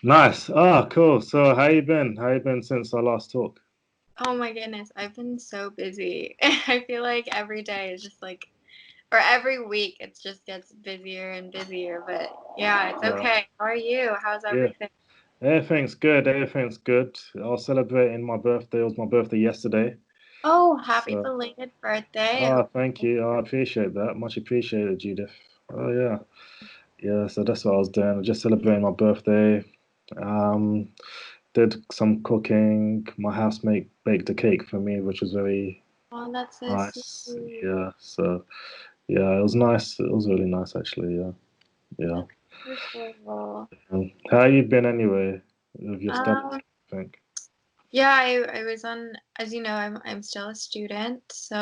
Nice. Ah, cool. So how you been? How you been since our last talk? Oh my goodness, I've been so busy. I feel like every day is just like, or every week it just gets busier and busier. But yeah, it's Yeah. okay. How are you? How's Yeah. everything? Everything's good. Everything's good. I was celebrating my birthday. It was my birthday yesterday. Oh, happy So, belated birthday. I ah, hope thank you. I appreciate that. Much appreciated, Judith. Oh yeah. Yeah, so that's what I was doing. Just celebrating my birthday. Um, did some cooking. My housemate baked a cake for me, which was very oh, that's so nice. sweet. Yeah. So yeah, it was nice. It was really nice actually. Yeah. Yeah. That's wonderful. How you been anyway with your studies, Um, I think? yeah, I was on, as you know, I'm still a student, so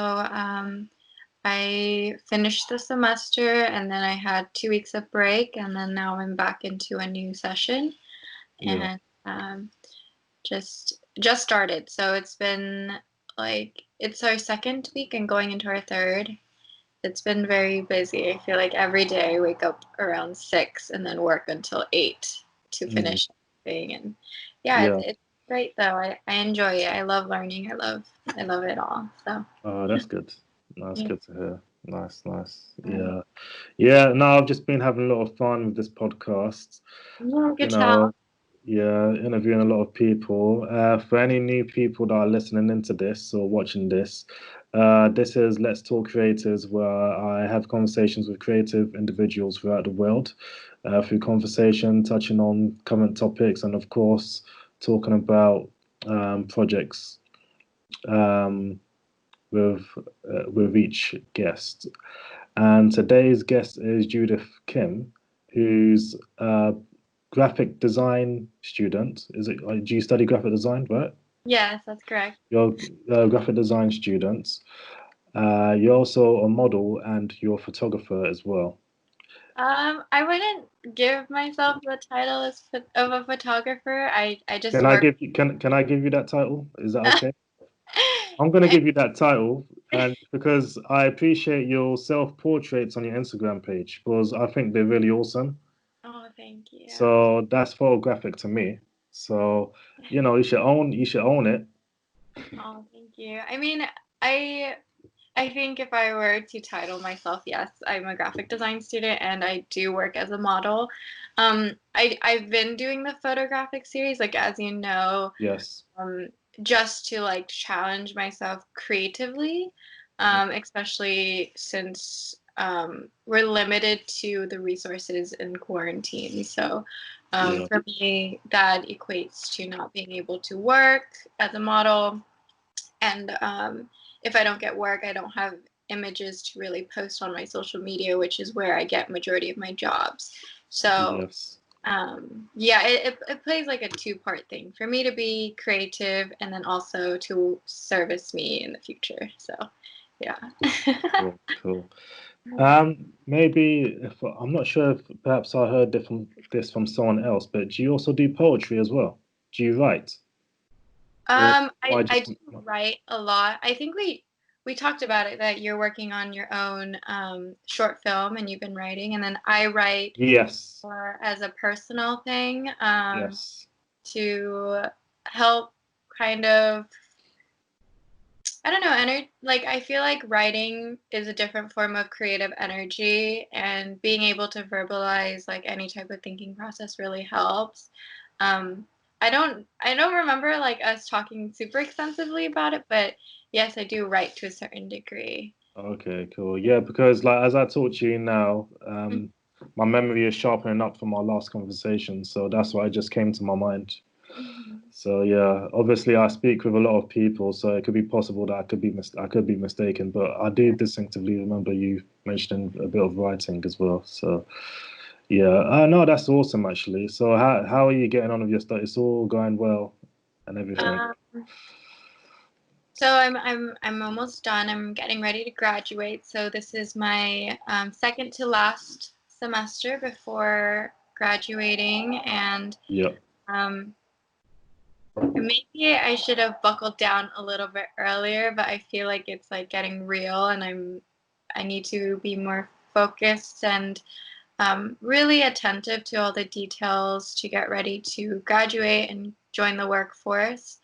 I finished the semester and then I had 2 weeks of break, and then now I'm back into a new session. Yeah. And just started. So it's been like it's our second week and going into our third. It's been very busy. I feel like every day I wake up around 6 and then work until 8 to Mm, finish everything. And yeah, yeah. it's great though. I enjoy it. I love learning. I love it all. So Oh, that's good. That's yeah. good to hear. Nice, nice. Yeah. Yeah, no, I've just been having a lot of fun with this podcast. Yeah, You good know, tell. yeah, interviewing a lot of people. For any new people that are listening into this or watching this, this is Let's Talk Creators, where I have conversations with creative individuals throughout the world, through conversation, touching on current topics, and of course, talking about projects um, with each guest. And today's guest is Judith Kim, who's a graphic design student. Is it? Do you study graphic design? Right, Yes, that's correct. you're a graphic design student. You're also a model and you're a photographer as well. I wouldn't give myself the title of a photographer. I just Can I work. give you can I give you that title? Is that okay? I'm gonna I, give you that title, and because I appreciate your self portraits on your Instagram page, because I think they're really awesome. oh, thank you. So that's photographic to me. So, you should own it. Oh, thank you. I mean, I I think if I were to title myself, yes, I'm a graphic design student and I do work as a model. I've been doing the photographic series, like as you know, Yes. um, just to like challenge myself creatively, especially since we're limited to the resources in quarantine. So Yeah. for me, that equates to not being able to work as a model. And if I don't get work, I don't have images to really post on my social media, which is where I get majority of my jobs. So Yes. yeah, it plays like a two-part thing for me to be creative and then also to service me in the future. So yeah. Cool. Cool. Maybe if I'm not sure if perhaps I heard this from someone else, but do you also do poetry as well? Do you write? Or I I just do write a lot. I think we talked about it that you're working on your own short film and you've been writing, and then I write yes. more as a personal thing Yes. to help kind of I don't know, like I feel like writing is a different form of creative energy, and being able to verbalize like any type of thinking process really helps. Um, I don't remember like us talking super extensively about it, but yes, I do write to a certain degree. Okay, cool. Yeah, because like as I talk to you now, my memory is sharpening up from our last conversation, so that's why it just came to my mind. Mhm. So yeah, obviously I speak with a lot of people, so it could be possible that I could be mistaken, but I do distinctively remember you mentioning a bit of writing as well. So yeah, no, that's awesome actually. So how are you getting on with your stuff? It's all going well and everything. Um, so I'm almost done. I'm getting ready to graduate. So this is my second to last semester before graduating, and Yeah, um, maybe I should have buckled down a little bit earlier, but I feel like it's like getting real, and I need to be more focused and really attentive to all the details to get ready to graduate and join the workforce.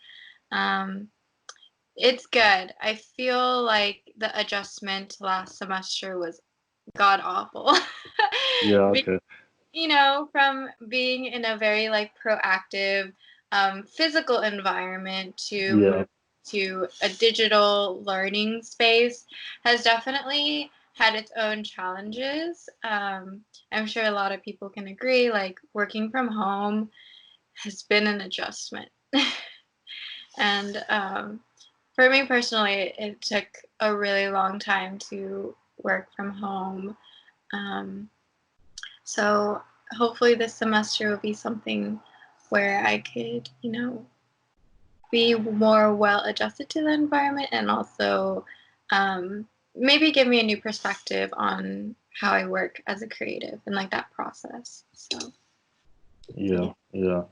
It's good. I feel like the adjustment last semester was god awful. Yeah, Be- okay. from being in a very like proactive physical environment to Yeah, move to a digital learning space has definitely had its own challenges. I'm sure a lot of people can agree, like working from home has been an adjustment. And for me personally, it took a really long time to work from home. Um, so hopefully this semester will be something where I could, be more well adjusted to the environment and also maybe give me a new perspective on how I work as a creative and like that process. So yeah, yeah. yeah.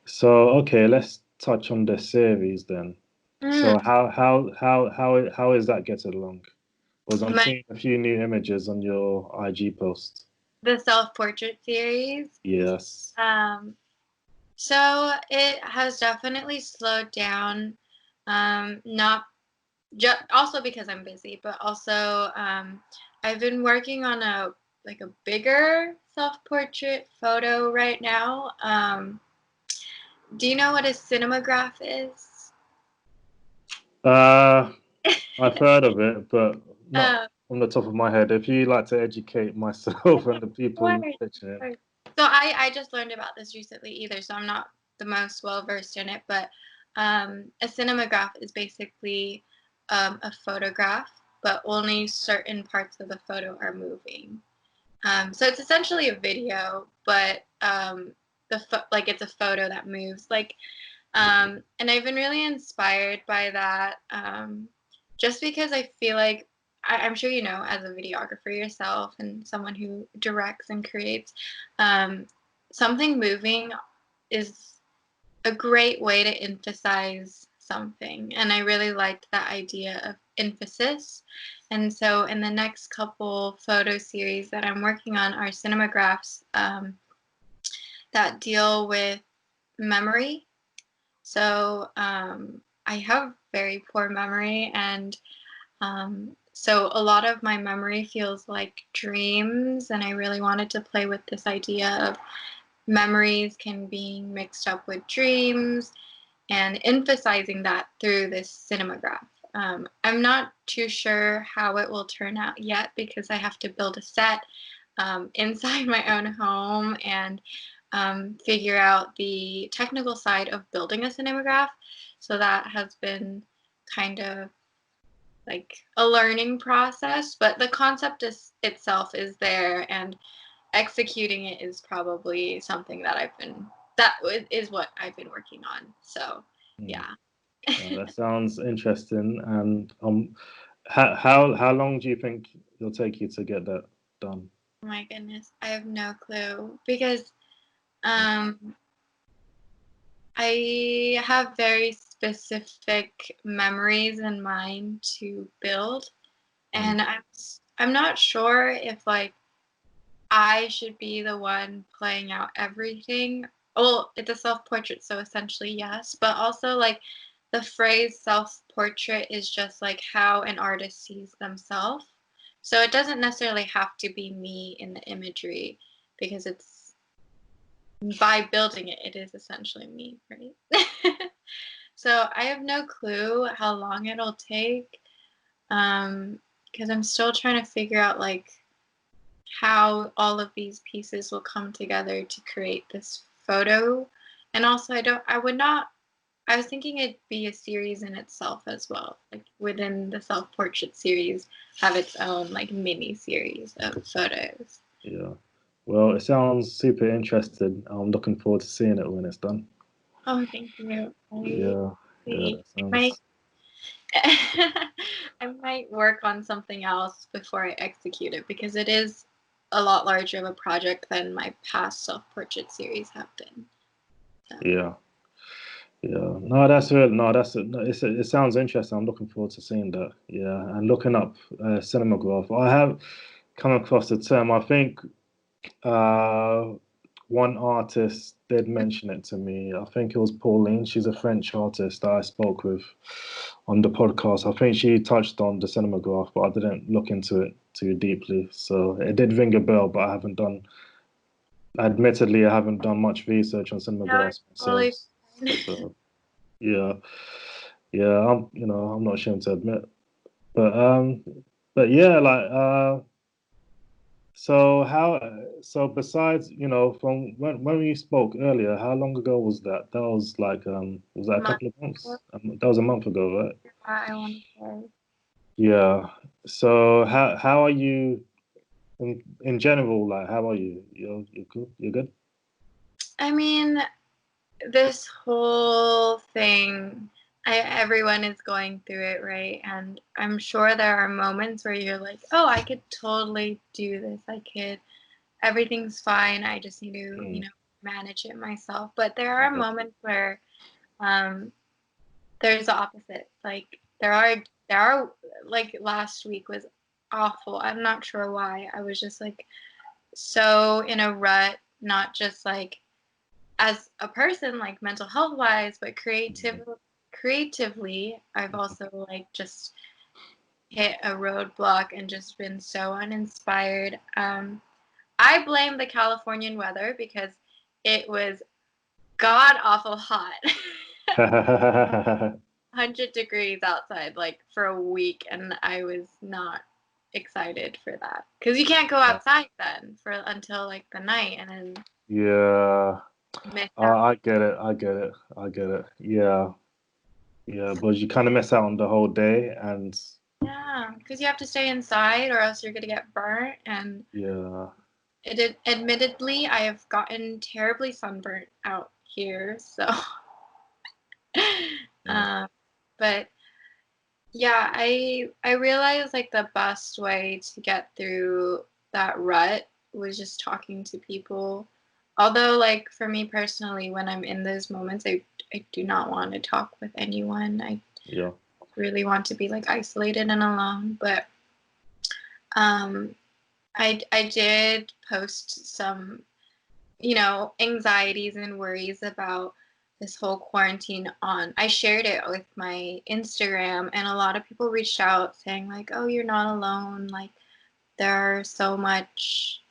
So, okay, let's touch on the series then. Mm, So, how is that getting along? Because I'm my seeing a few new images on your IG post. the self-portrait series. Yes. Um, so it has definitely slowed down. Not also because I'm busy, but also I've been working on a bigger self-portrait photo right now. Do you know what a cinemagraph is? Uh, I've heard of it, but not Uh, on the top of my head. If you like to educate myself and the people Word, watching it. word. So I just learned about this recently either, so I'm not the most well versed in it, but a cinemagraph is basically a photograph, but only certain parts of the photo are moving. So it's essentially a video, but like it's a photo that moves. And I've been really inspired by that, just because I feel like I'm sure as a videographer yourself and someone who directs and creates, something moving is a great way to emphasize something. And I really liked that idea of emphasis. And so in the next couple photo series that I'm working on are cinemagraphs that deal with memory. So I have very poor memory, and so a lot of my memory feels like dreams, and I really wanted to play with this idea of memories can be mixed up with dreams and emphasizing that through this cinemagraph. I'm not too sure how it will turn out yet because I have to build a set inside my own home and figure out the technical side of building a cinemagraph. So that has been kind of like a learning process, but the concept itself is there, and executing it is probably something that is what I've been working on. So Hmm. yeah. That sounds interesting. And how long do you think it'll take you to get that done? Oh my goodness, I have no clue because um I have very specific memories in mind to build, Mm. and I'm not sure if like I should be the one playing out everything. Well, it's a self-portrait, so essentially yes, but also like the phrase self-portrait is just like how an artist sees themselves. So it doesn't necessarily have to be me in the imagery because it's by building it, it is essentially me, right? So I have no clue how long it'll take, because I'm still trying to figure out like how all of these pieces will come together to create this photo. And also, I was thinking it'd be a series in itself as well, like within the self-portrait series, have its own like mini series of photos. Yeah. Well, it sounds super interesting. I'm looking forward to seeing it when it's done. Oh, thank you. Yeah. Yeah. See. That I might sounds. I might work on something else before I execute it because it is a lot larger of a project than my past self-portrait series have been. So, Yeah. Yeah. No, that's real. No, no, it sounds interesting. I'm looking forward to seeing that. Yeah. And looking up cinemagraph. I have come across the term. I think Uh, one artist did mention it to me. I think it was Pauline. She's a French artist that I spoke with on the podcast. I think she touched on the Cinemagraph, but I didn't look into it too deeply. So it did ring a bell, but admittedly, I haven't done much research on No, it's cinemagraphs myself. totally fine. So yeah, yeah, I'm not ashamed to admit. But yeah, like so besides, from when we spoke earlier, how long ago was that? That was like was that a Month couple of ago, months? That was a month ago, right? I want to say. Yeah. So how are you in general? Like, how are you? You're good. You're good. I mean, this whole thing, everyone is going through it, right? And I'm sure there are moments where you're like, oh, I could totally do this. Everything's fine. I just need to, Mm, manage it myself. But there are yeah. moments where um, there's the opposite. Like there are like last week was awful. I'm not sure why. I was just like so in a rut, not just like as a person, like mental health wise, but creatively, I've also like just hit a roadblock and just been so uninspired. I blame the Californian weather because it was god awful hot. Mm. 100 degrees outside like for a week, and I was not excited for that because you can't go outside then for until like the night and then Yeah. miss out. I get it. I get it. I get it. Yeah. Yeah. But you kind of miss out on the whole day, and Yeah, because you have to stay inside or else you're gonna get burnt. And yeah. admittedly, I have gotten terribly sunburnt out here. So, Mm. um, but yeah, I realized like the best way to get through that rut was just talking to people. Although, like for me personally, when I'm in those moments, I do not want to talk with anyone. I Yeah. really want to be like isolated and alone. But um, I did post some, anxieties and worries about this whole quarantine on. I shared it with my Instagram, and a lot of people reached out saying like, "Oh, you're not alone. Like there's so much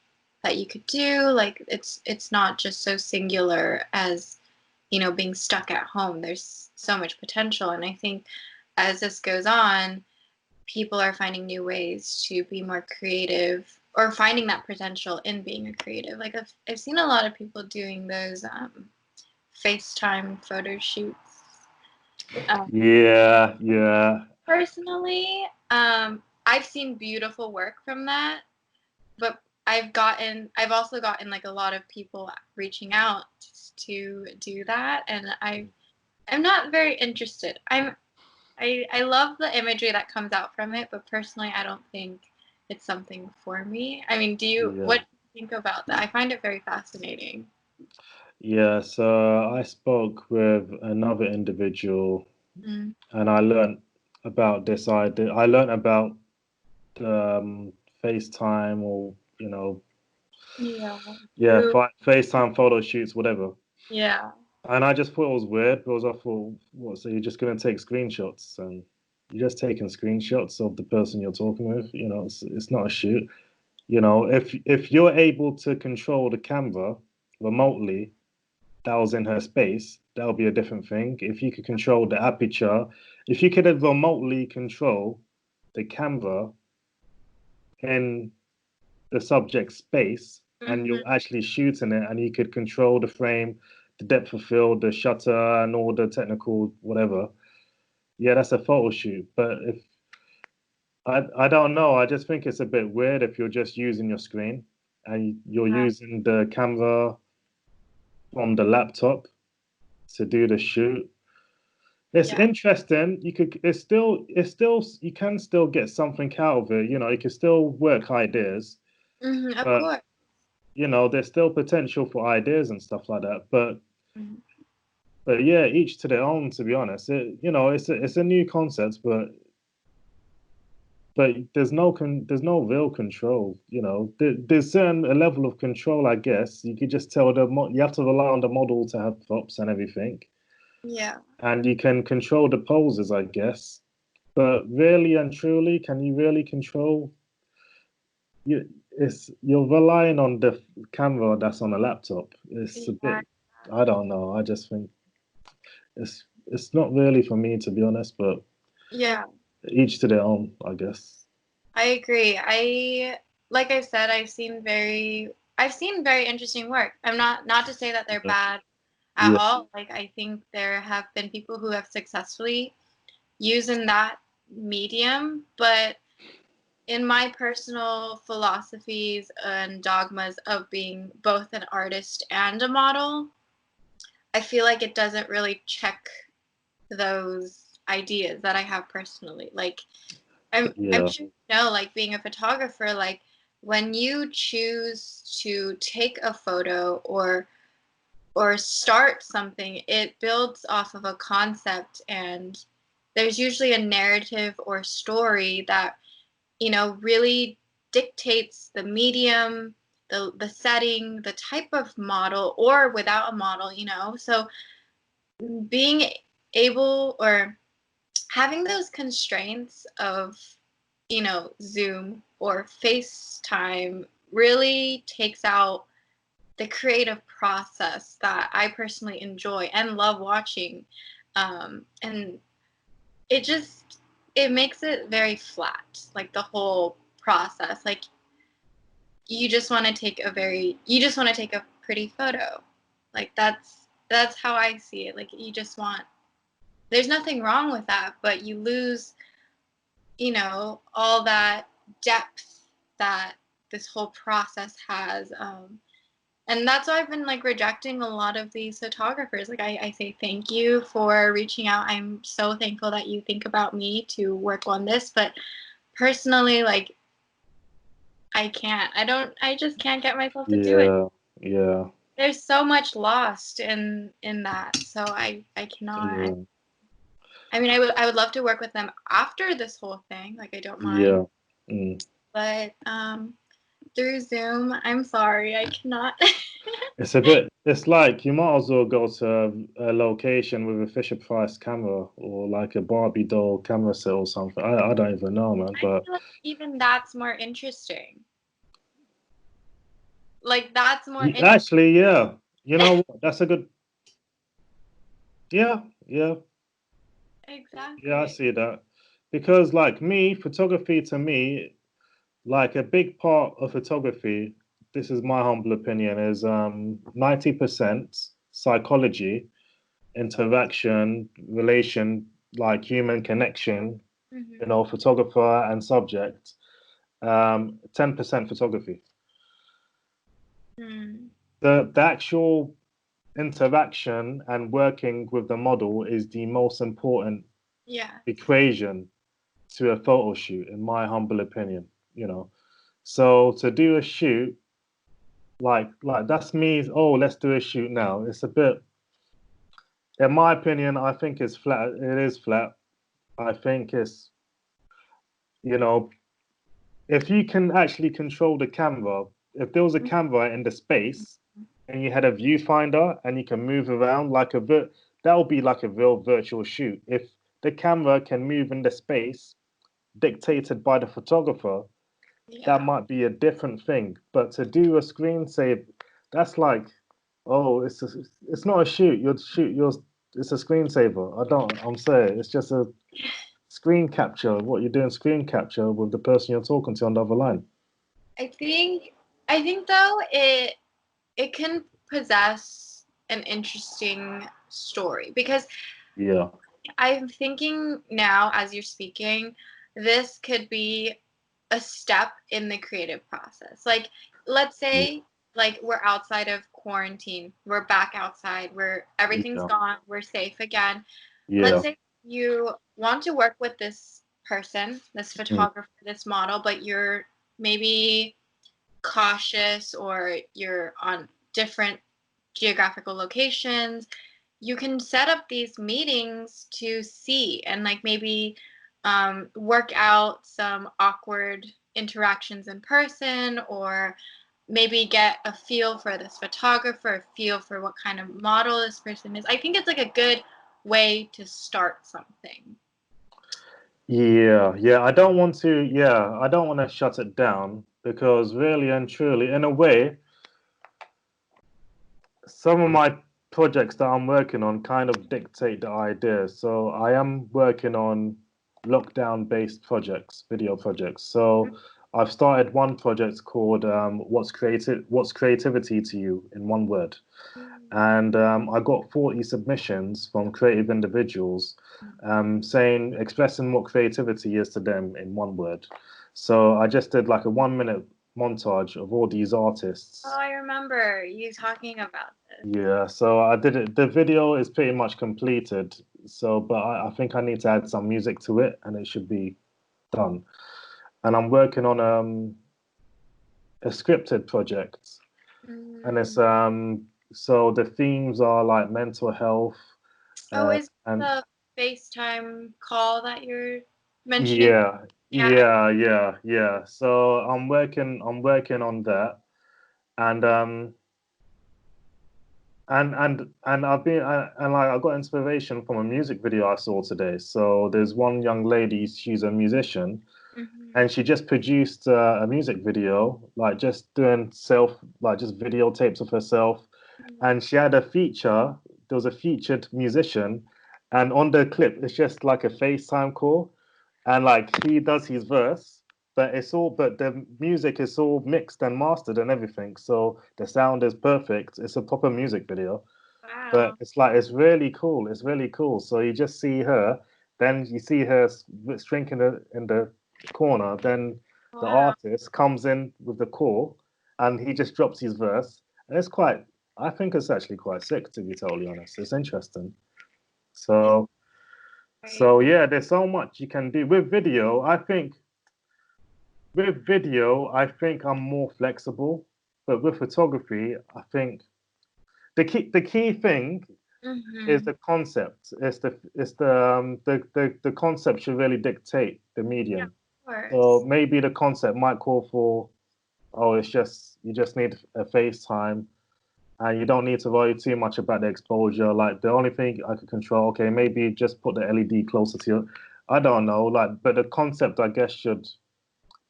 that you could do. Like it's not just so singular as, being stuck at home. There's so much potential." And I think as this goes on, people are finding new ways to be more creative or finding that potential in being a creative. Like I've seen a lot of people doing those FaceTime photo shoots. Um, Yeah. Yeah. Personally, I've seen beautiful work from that, but I've also gotten like a lot of people reaching out to do that, and I'm not very interested. I love the imagery that comes out from it, but personally, I don't think it's something for me. I mean, Yeah. what do you think about that? I find it very fascinating. Yeah. So I spoke with another individual, Mm. and I learned about this idea. I learned about FaceTime, or Yeah. yeah, True. FaceTime photo shoots, whatever. Yeah. And I just thought it was weird because I thought, what? So you're just gonna take screenshots, and you're just taking screenshots of the person you're talking with. It's not a shoot. If you're able to control the camera remotely, that was in her space, that would be a different thing. If you could control the aperture, if you could remotely control the camera in the subject's space, and Hmm. you're actually shooting it, and you could control the frame, the depth of field, the shutter, and all the technical whatever. Yeah, that's a photo shoot. But if I don't know, I just think it's a bit weird if you're just using your screen and you're Yeah. using the camera from the laptop to do the shoot. It's Yeah. interesting. You can still get something out of it. You can still work ideas, Of but course. there's still potential for ideas and stuff like that. But Mhm. yeah, each to their own. To be honest, it's a new concept, but but there's no real control, you know. There's certain a level of control, I guess. You could just tell you have to rely on the model to have props and everything, Yeah. and you can control the poses, I guess. But really and truly, can you really control? You're relying on the camera that's on a laptop. It's a bit, Yeah. I don't know. I just think it's not really for me, to be honest. But Yeah. each to their own, I guess. I agree. Like I said, I've seen very interesting work. I'm not to say that they're Yeah, bad at yeah, all. Like I think there have been people who have successfully using that medium, but in my personal philosophies and dogmas of being both an artist and a model, I feel like it doesn't really check those ideas that I have personally. Like I'm yeah, sure you know, like being a photographer, like when you choose to take a photo or start something, it builds off of a concept, and there's usually a narrative or story that, you know, really dictates the medium, the setting, the type of model, or without a model, you know. So being able or having those constraints of, you know, Zoom or FaceTime really takes out the creative process that I personally enjoy and love watching. And it it makes it very flat, like the whole process. Like you just want to take a pretty photo. Like that's how I see it. Like you just want, there's nothing wrong with that, but you lose, you know, all that depth that this whole process has. And that's why I've been like rejecting a lot of these photographers. Like I say thank you for reaching out. I'm so thankful that you think about me to work on this. But personally, like I just can't get myself to do it. yeah, yeah, There's so much lost in that. So I cannot. yeah, I mean, I would love to work with them after this whole thing. Like I don't mind. yeah. Mm. But through Zoom, I'm sorry, I cannot. It's a bit. It's like you might as well go to a location with a Fisher Price camera or like a Barbie doll camera set or something. I don't even know, man. I But feel like even that's more interesting. Like that's more interesting. actually, yeah. You know what? That's a good. Yeah, yeah, yeah. I Exactly. see that because, like me, photography to me, like a big part of photography. This is my humble opinion. Is 90% psychology, interaction, relation, like human connection, you Hmm. know, photographer and subject. 10% photography. Hmm. The actual interaction and working with the model is the most important Yeah. equation to a photo shoot, in my humble opinion. You know, so to do a shoot like that's me. Oh, let's do a shoot now. It's a bit, in my opinion. I think it's flat. It is flat. I think it's, you know, if you can actually control the camera, if there was a camera in the space and you had a viewfinder and you can move around like that would be like a real virtual shoot. If the camera can move in the space dictated by the photographer, that Yeah. might be a different thing. But to do a screen save, that's like, oh, it's not a shoot. It's a screensaver. I'm saying it's just a screen capture. What you're doing, screen capture with the person you're talking to on the other line. I think I think though it can possess an interesting story because Yeah, I'm thinking now as you're speaking, this could be a step in the creative process. Like, let's yeah, say, like, we're outside of quarantine, we're back outside, where everything's yeah, gone, we're safe again. Let's yeah, say you want to work with this person, this mm, photographer, this model, but you're maybe cautious or you're on different geographical locations. You can set up these meetings to see and like maybe work out some awkward interactions in person, or maybe get a feel for this photographer, a feel for what kind of model this person is. I think it's like a good way to start something. Yeah, I don't want to, I don't want to shut it down because really and truly, in a way, some of my projects that I'm working on kind of dictate the idea. So I am working on lockdown-based projects, video projects. So I've started one project called What's Creativity to You in one word? And I got 40 submissions from creative individuals saying, expressing what creativity is to them in one word. So I just did like a 1 minute montage of all these artists. Oh, I remember you talking about this. Yeah, so I did it. The video is pretty much completed. So, but I think I need to add some music to it and it should be done. And I'm working on a scripted project. And it's so the themes are like mental health, Oh, is and the FaceTime call that you're mentioning? Yeah. yeah. So I'm working on that, and and I've been and like I got inspiration from a music video I saw today. So there's one young lady, she's a musician, Mm-hmm. and she just produced a music video, like just doing like just videotapes of herself, and she had a feature. There was a featured musician, and on the clip, it's just like a FaceTime call, and like he does his verse, but the music is all mixed and mastered and everything, so the sound is perfect. It's a proper music video, but Wow. it's like it's really cool. It's really cool. So you just see her, then you see her shrinking in the corner. Then the Wow. artist comes in with the call, and he just drops his verse, and it's quite. I think it's actually quite sick, to be totally honest. It's interesting. It's So great. yeah, there's so much you can do with video. I think I'm more flexible, but with photography, I think the key thing is Mm-hmm. the concept. The concept should really dictate the Yeah, medium. of course. So maybe the concept might call for, oh, it's just you just need a FaceTime and you don't need to worry too much about the exposure. Like the only thing I could control, okay, maybe just put the LED closer to you. I don't know, like, but the concept, I guess,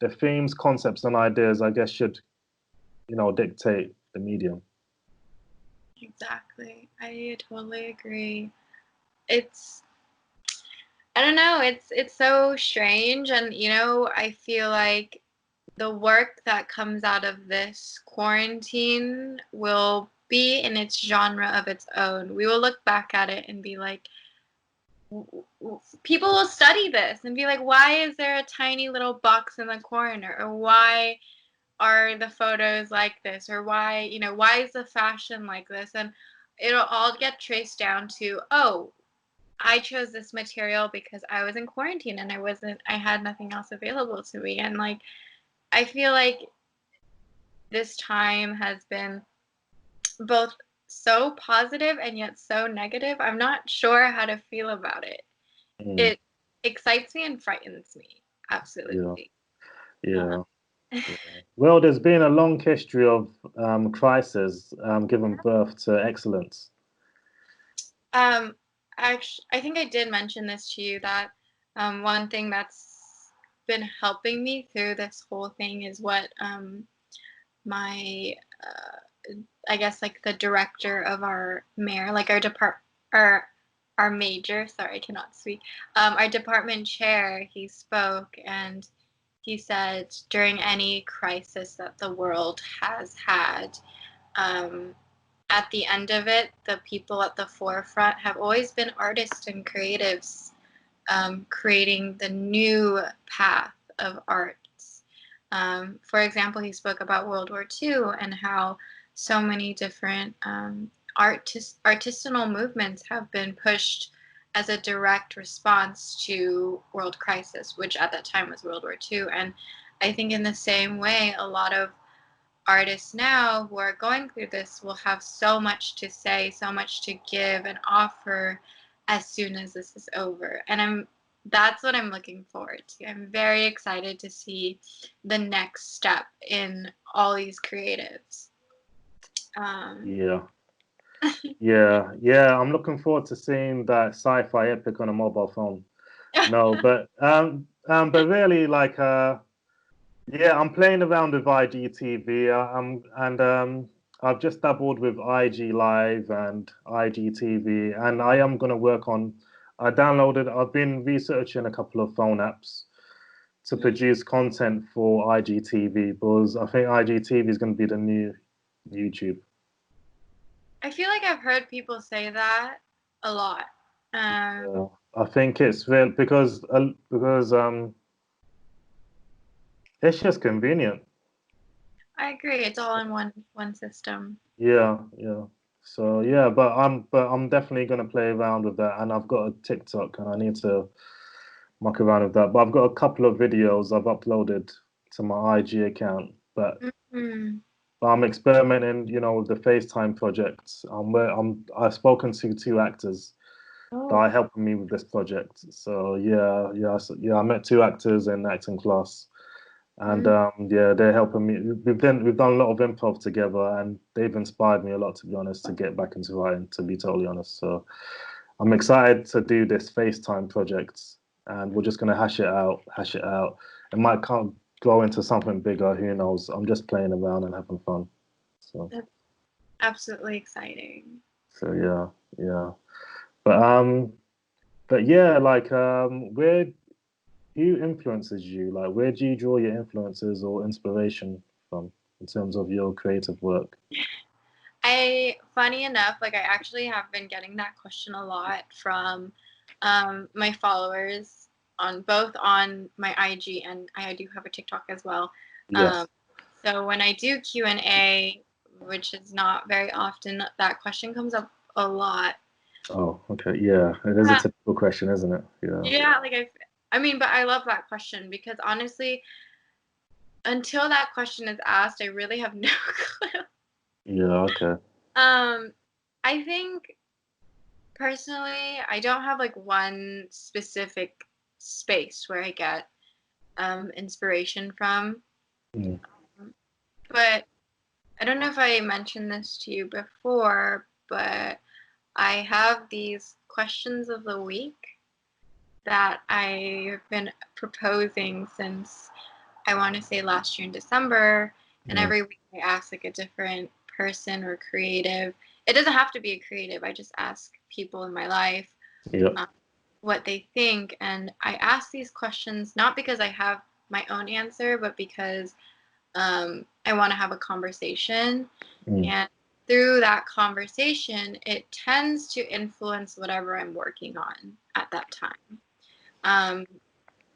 the themes, concepts, and ideas, I guess, should dictate the medium. Exactly. I totally agree. It's I don't know, it's so strange, and I feel like the work that comes out of this quarantine will be in its genre of its own. We will look back at it and be like, people will study this and be like, why is there a tiny little box in the corner? Or why are the photos like this? Or why is the fashion like this? And it'll all get traced down to, oh, I chose this material because I was in quarantine and I had nothing else available to me. And like, I feel like this time has been both so positive and yet so negative. I'm not sure how to feel about it. Mm, It excites me and frightens me. yeah, Absolutely. Uh, yeah. Yeah. Well, there's been a long history of crisis giving birth to excellence. um, actually, I think I did mention this to you that one thing that's been helping me through this whole thing is what my I guess like the director of our mayor, like our our major, sorry, I cannot speak. Our department chair, he spoke and he said during any crisis that the world has had, um, at the end of it, the people at the forefront have always been artists and creatives, creating the new path of arts. For example, he spoke about World War II and how so many different artisanal movements have been pushed as a direct response to world crisis, which at that time was World War II. And I think in the same way, a lot of artists now who are going through this will have so much to say, so much to give and offer as soon as this is over. And I'm that's what I'm looking forward to. I'm very excited to see the next step in all these creatives. Yeah. Yeah. I'm looking forward to seeing that sci-fi epic on a mobile phone. No, but really, like, yeah, I'm playing around with IGTV. I've just dabbled with IG Live and IGTV, and I am gonna work on. I've been researching a couple of phone apps to produce content for IGTV because I think IGTV is going to be the new YouTube. I feel like I've heard people say that a lot. Yeah, I think it's real because it's just convenient. I agree. It's all in one system. Yeah, yeah. So yeah, but I'm definitely gonna play around with that, and I've got a TikTok, and I need to muck around with that. But I've got a couple of videos I've uploaded to my IG account, Mm-hmm. but I'm experimenting, with the FaceTime project. I've spoken to two actors that Oh. are helping me with this project. So yeah, I met two actors in acting class, and yeah, they're helping me. We've done a lot of improv together, and they've inspired me a lot, to be honest, to get back into writing. To be totally honest, so I'm excited to do this FaceTime project, and we're just gonna hash it out. It might come grow into something bigger. Who knows? I'm just playing around and having fun. So That's absolutely exciting. so yeah. But but yeah, like where who influences you? Like, where do you draw your influences or inspiration from in terms of your creative work? Funny enough, like I actually have been getting that question a lot from my followers on both on my IG, and I do have a TikTok as well. Um, Yes. so when I do Q&A, which is not very often, that question comes up a lot. Oh, okay. Yeah, it is a Yeah, typical question, isn't it? Yeah. yeah, like I mean, but I love that question because honestly, until that question is asked, I really have no clue. Yeah. Okay. Um, I think personally, I don't have like one specific space where I get inspiration from. Mm. Um, But I don't know if I mentioned this to you before, but I have these questions of the week that I've been proposing since I want to say last year in December. And Mm. every week I ask like a different person or creative. It doesn't have to be a creative. I just ask people in my life Yep. um, what they think. And I ask these questions not because I have my own answer, but because I want to have a conversation. Mm. And through that conversation, it tends to influence whatever I'm working on at that time. Um,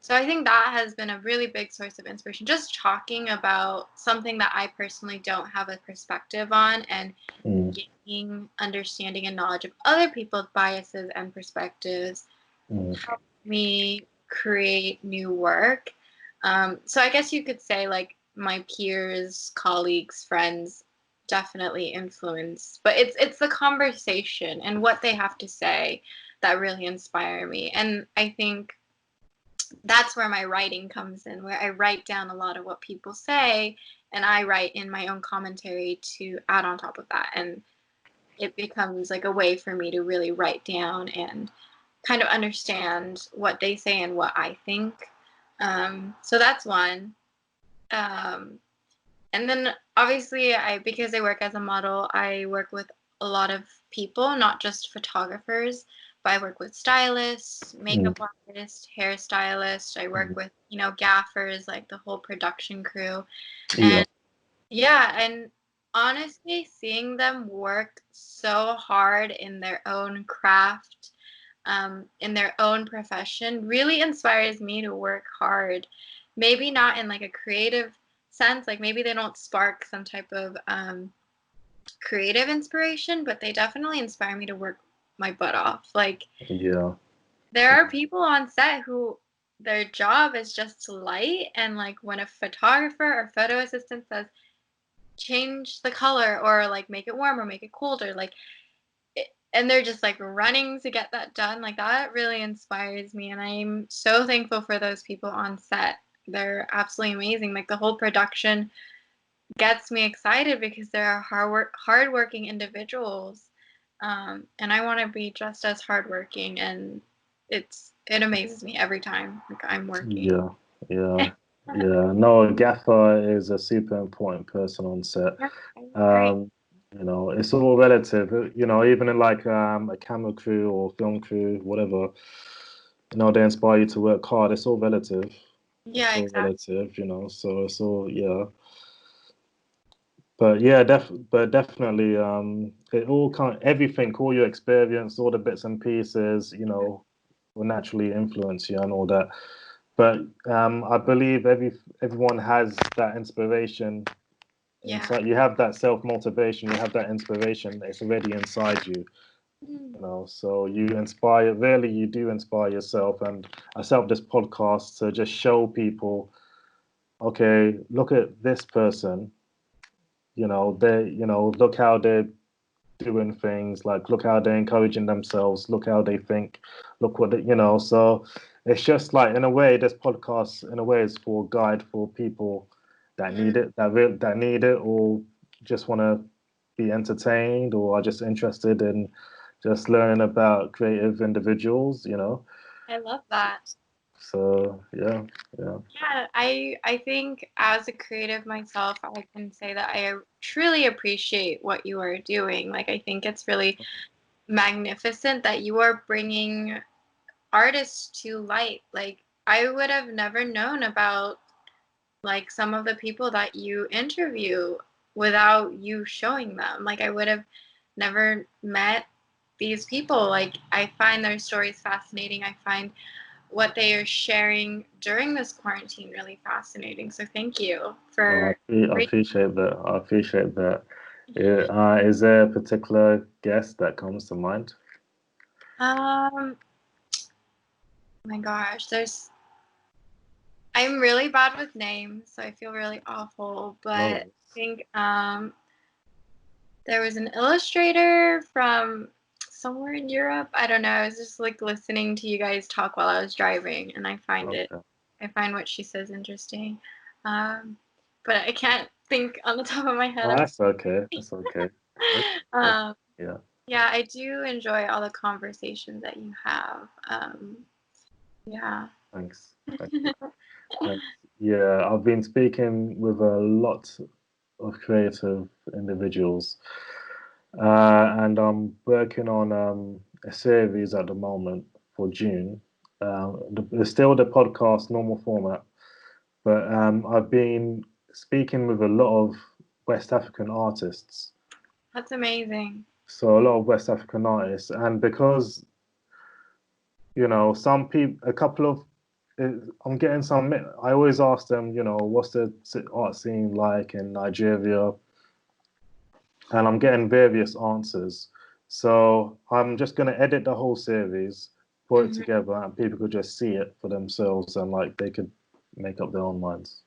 so I think that has been a really big source of inspiration. Just talking about something that I personally don't have a perspective on and Mm. gaining understanding and knowledge of other people's biases and perspectives Mm. help me create new work. So I guess you could say like my peers, colleagues, friends definitely influence, but it's the conversation and what they have to say that really inspire me. And I think that's where my writing comes in, where I write down a lot of what people say and I write in my own commentary to add on top of that. And it becomes like a way for me to really write down and kind of understand what they say and what I think. So that's one. Um, and then obviously because I work as a model, I work with a lot of people, not just photographers, but I work with stylists, Mm. makeup artists, hairstylists. I work Mm. with, gaffers, like the whole production crew. Yeah. And yeah, and honestly, seeing them work so hard in their own craft, in their own profession, really inspires me to work hard. Maybe not in like a creative sense, like maybe they don't spark some type of creative inspiration, but they definitely inspire me to work my butt off. Like Yeah. there are people on set who their job is just to light, and like when a photographer or photo assistant says, change the color or like make it warmer, make it colder, like and they're just like running to get that done. Like that really inspires me, and I'm so thankful for those people on set. They're absolutely amazing. Like the whole production gets me excited because they're hardworking individuals, and I want to be just as hardworking. And it amazes me every time like I'm working. Yeah, yeah, yeah. No, gaffer is a super important person on set. Yeah, great. Um, it's all relative. Even in like a camera crew or film crew, whatever, they inspire you to work hard. It's all relative. It's Yeah, all exactly. relative, so it's all, yeah. But yeah, but definitely, it all everything, all your experience, all the bits and pieces, will naturally influence you and all that. But I believe everyone has that inspiration Yeah. inside. You have that self motivation. You have that inspiration. It's already inside you. Mm. So you inspire. Really, you do inspire yourself. And I set up this podcast to just show people. Okay, look at this person. Look how they're doing things. Like, look how they're encouraging themselves. Look how they think. Look what So it's just like, in a way, this podcast in a way is for a guide for people that need Mm. it, that need it, or just want to be entertained, or are just interested in just learning about creative individuals. I love that. So yeah, yeah. Yeah, I think as a creative myself, I can say that I truly appreciate what you are doing. Like I think it's really magnificent that you are bringing artists to light. Like I would have never known about like some of the people that you interview without you showing them. Like I would have never met these people. Like I find their stories fascinating. I find what they are sharing during this quarantine really fascinating. So thank you Oh, for I appreciate that. I appreciate that. Yeah, is there a particular guest that comes to mind? oh my gosh, I'm really bad with names, so I feel really awful, No but I worries. think there was an illustrator from somewhere in Europe. I don't know. I was just like listening to you guys talk while I was driving, and Okay. I find what she says interesting. Um, but I can't think on the top of my head. Oh, that's okay. That's okay. That's okay. Um, Yeah. yeah, I do enjoy all the conversations that you have. Yeah. Thanks. Thanks. Thanks. Yeah, I've been speaking with a lot of creative individuals, and I'm working on a series at the moment for June. It's still the podcast normal format, but I've been speaking with a lot of West African artists. That's amazing. So a lot of West African artists, and because some people, a couple of, I'm getting some. I always ask them, what's the art scene like in Nigeria, and I'm getting various answers. So I'm just going to edit the whole series, put it Mhm. together, and people could just see it for themselves, and like they could make up their own minds.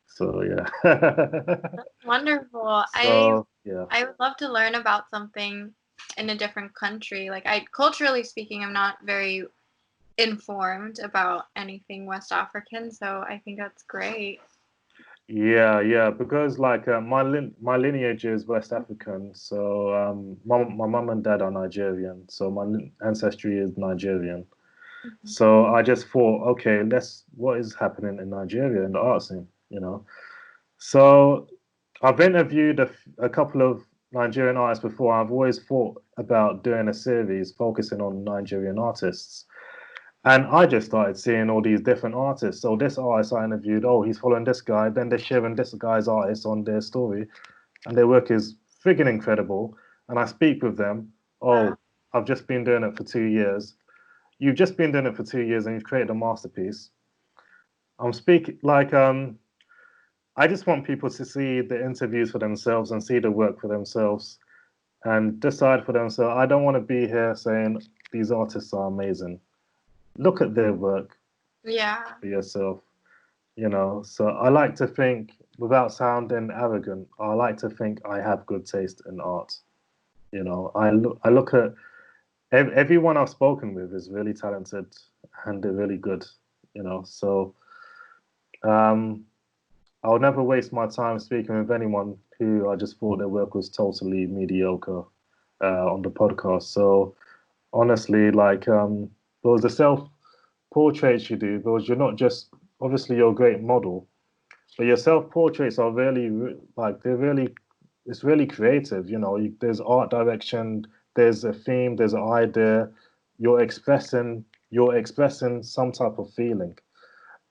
So yeah. Wonderful. So yeah. I would love to learn about something in a different country. Like I culturally speaking, I'm not very informed about anything West African, so I think that's great. Yeah, yeah, because like my lineage is West African, so my mum and dad are Nigerian, so my ancestry is Nigerian. Mhm. So I just thought, okay, what is happening in Nigeria in the art scene? So I've interviewed a couple of Nigerian artists before. I've always thought about doing a series focusing on Nigerian artists. And I just started seeing all these different artists. So this artist I interviewed, oh, he's following this guy. Then they're sharing this guy's artist on their story, and their work is friggin' incredible. And I speak with them. Wow. Oh, I've just been doing it for 2 years. You've just been doing it for 2 years, and you've created a masterpiece. I'm speaking like I just want people to see the interviews for themselves and see the work for themselves and decide for themselves. I don't want to be here saying these artists are amazing. Look at their work Yeah. for yourself. So I like to think, without sounding arrogant, I like to think I have good taste in art. I look at everyone I've spoken with is really talented and they're really good, So um, I'll never waste my time speaking with anyone who I just thought their work was totally mediocre on the podcast. So honestly, like those the self portraits you do, because you're not just obviously you're a great model, but your self portraits are really like they're really it's really creative. There's art direction, there's a theme, there's an idea. You're expressing some type of feeling,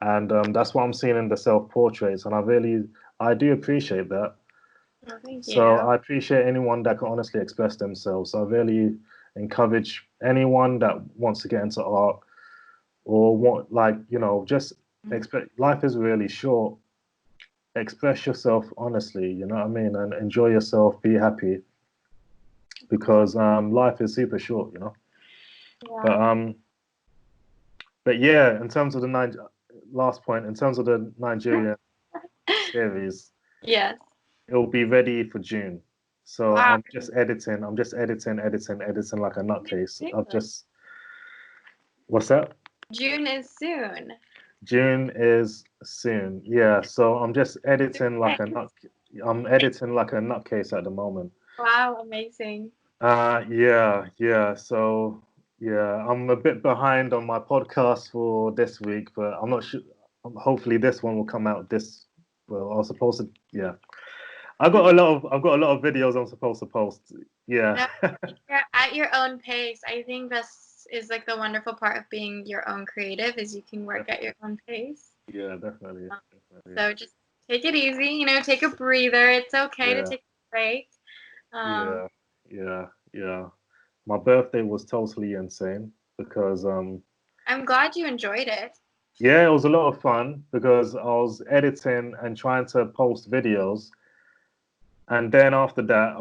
and that's what I'm seeing in the self portraits, and I do appreciate that. Oh, thank So you. I appreciate anyone that can honestly express themselves. I really encourage anyone that wants to get into art or want just expect life is really short. Express yourself honestly, you know what I mean, and enjoy yourself, be happy because life is super short. But Yeah. but yeah, in terms of the last point, in terms of the Nigerian series, Yes. it'll be ready for June. So Wow. I'm just editing like a nutcase. Soon. What's that? June is soon. June is soon. Yeah. So I'm editing like a nutcase at the moment. Wow, amazing. Yeah. So yeah, I'm a bit behind on my podcast for this week, but I'm not sure. Hopefully, this one will come out this. Well, I was supposed to. Yeah, I've got a lot of videos I'm supposed to post. Yeah. No, you're at your own pace. I think this is like the wonderful part of being your own creative is you can work at your own pace. Yeah, definitely, Um, definitely. So just take it easy, take a breather. It's okay to Yeah, take a break. Um, yeah, yeah. My birthday was totally insane because I'm glad you enjoyed it. yeah, it was a lot of fun because I was editing and trying to post videos. And then after that,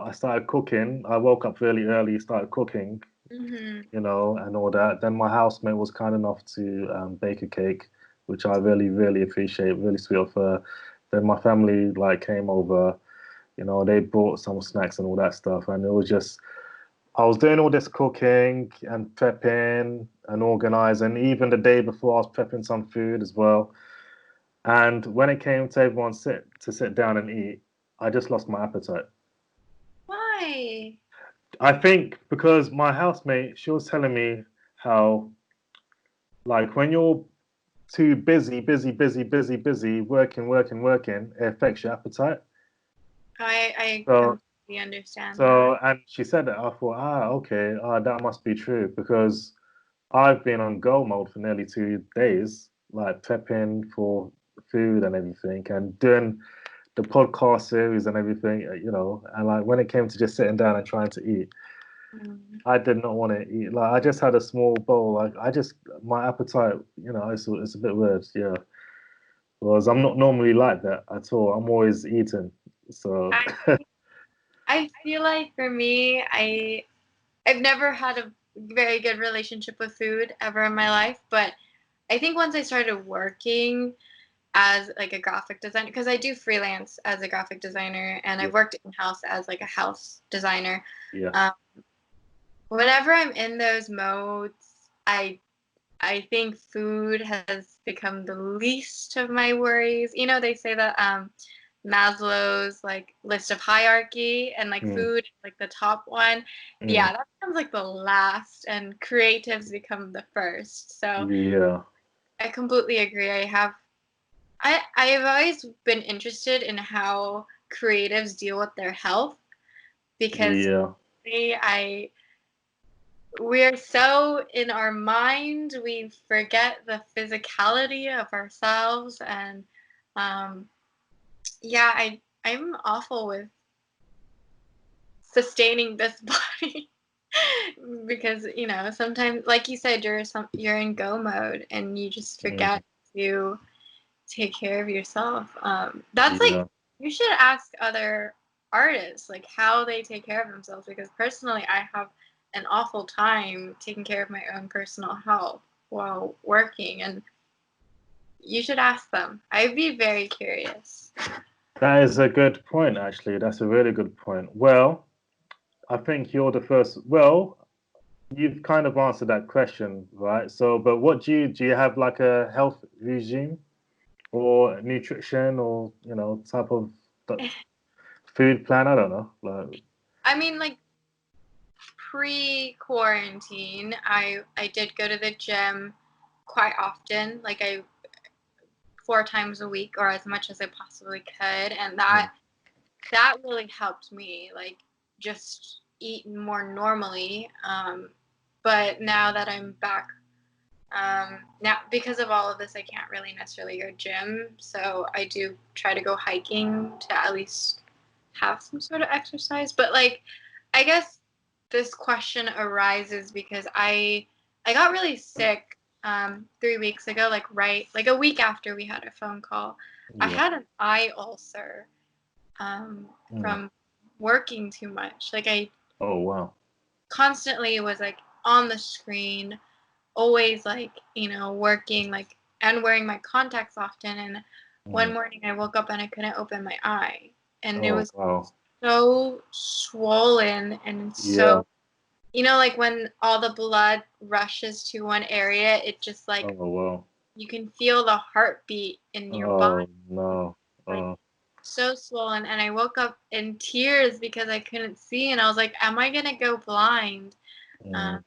I started cooking. I woke up really early, started cooking, Hmm. and all that. Then my housemate was kind enough to bake a cake, which I really, really appreciate. Really sweet of her. Then my family like came over. They brought some snacks and all that stuff, and it was just I was doing all this cooking and prepping and organizing. Even the day before, I was prepping some food as well. And when it came to everyone sit down and eat, I just lost my appetite. Why? I think because my housemate, she was telling me how, like, when you're too busy, working, it affects your appetite. I So, completely understand that. and she said that. I thought, okay, that must be true because I've been on go mode for nearly 2 days, like prepping for food and everything, and doing the podcast series and everything, And like when it came to just sitting down and trying to eat, Mm. I did not want to eat. Like I just had a small bowl. Like my appetite, it's a bit weird. Yeah, because I'm not normally like that at all. I'm always eating. So I I feel like for me, I've never had a very good relationship with food ever in my life, but I think once I started working as like a graphic designer, because I do freelance as a graphic designer and yeah, I've worked in house as like a house designer. yeah, Um, Whenever I'm in those modes, I think food has become the least of my worries. They say that Maslow's like list of hierarchy and like mm, food is like the top one. mm, Yeah, that becomes like the last and creatives become the first. So yeah, I completely agree. I've always been interested in how creatives deal with their health because yeah, I we're so in our mind we forget the physicality of ourselves and um, yeah, I'm awful with sustaining this body because sometimes like you said you're in go mode and you just mm, forget to take care of yourself. That's like yeah, you should ask other artists like how they take care of themselves because personally I have an awful time taking care of my own personal health while working and you should ask them. I'd be very curious. that is a good point. Actually, that's a really good point. Well, I think you're the first. Well, you've kind of answered that question, right? So, but what do you have like a health regime or nutrition or type of food plan? I don't know. Like, I mean, like pre-quarantine, I did go to the gym quite often, like I 4 times a week or as much as I possibly could, and that really helped me, like just eat more normally. But now that I'm back, now because of all of this, I can't really necessarily go gym. So I do try to go hiking to at least have some sort of exercise. But like, I guess this question arises because I got really sick 3 weeks ago, like a week after we had a phone call. I yeah. had an eye ulcer Mm. from working too much. Like I Oh wow. constantly was like on the screen, always like, working like and wearing my contacts often. And Mm. one morning I woke up and I couldn't open my eye. And it Oh was wow. so swollen and Yeah. so, like when all the blood rushes to one area, it just Oh like wow. you can feel the heartbeat in your body. Oh no. Like Oh. so swollen, and I woke up in tears because I couldn't see, and I was like, am I gonna go blind? um, Mm.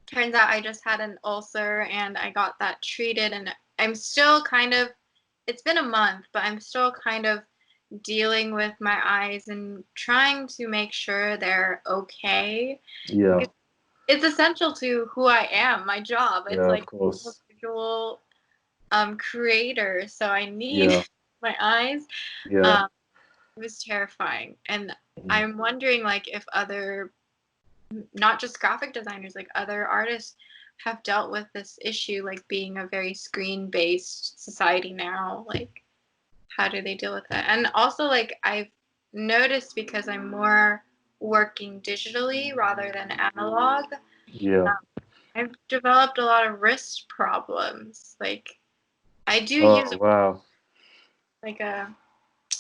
Turns out I just had an ulcer and I got that treated, and I'm still kind of, it's been a month, but I'm still kind of dealing with my eyes and trying to make sure they're okay. Yeah. It's essential to who I am, my job. It's Yeah. Of like a course. visual creator, so I need Yeah. my eyes. Yeah. um, It was terrifying. And Mm. I'm wondering like if other, not just graphic designers, like other artists have dealt with this issue, like being a very screen-based society now. Like how do they deal with it? And also like I've noticed, because I'm more working digitally rather than analog, Yeah. I've developed a lot of wrist problems. Like I do use Oh wow. like a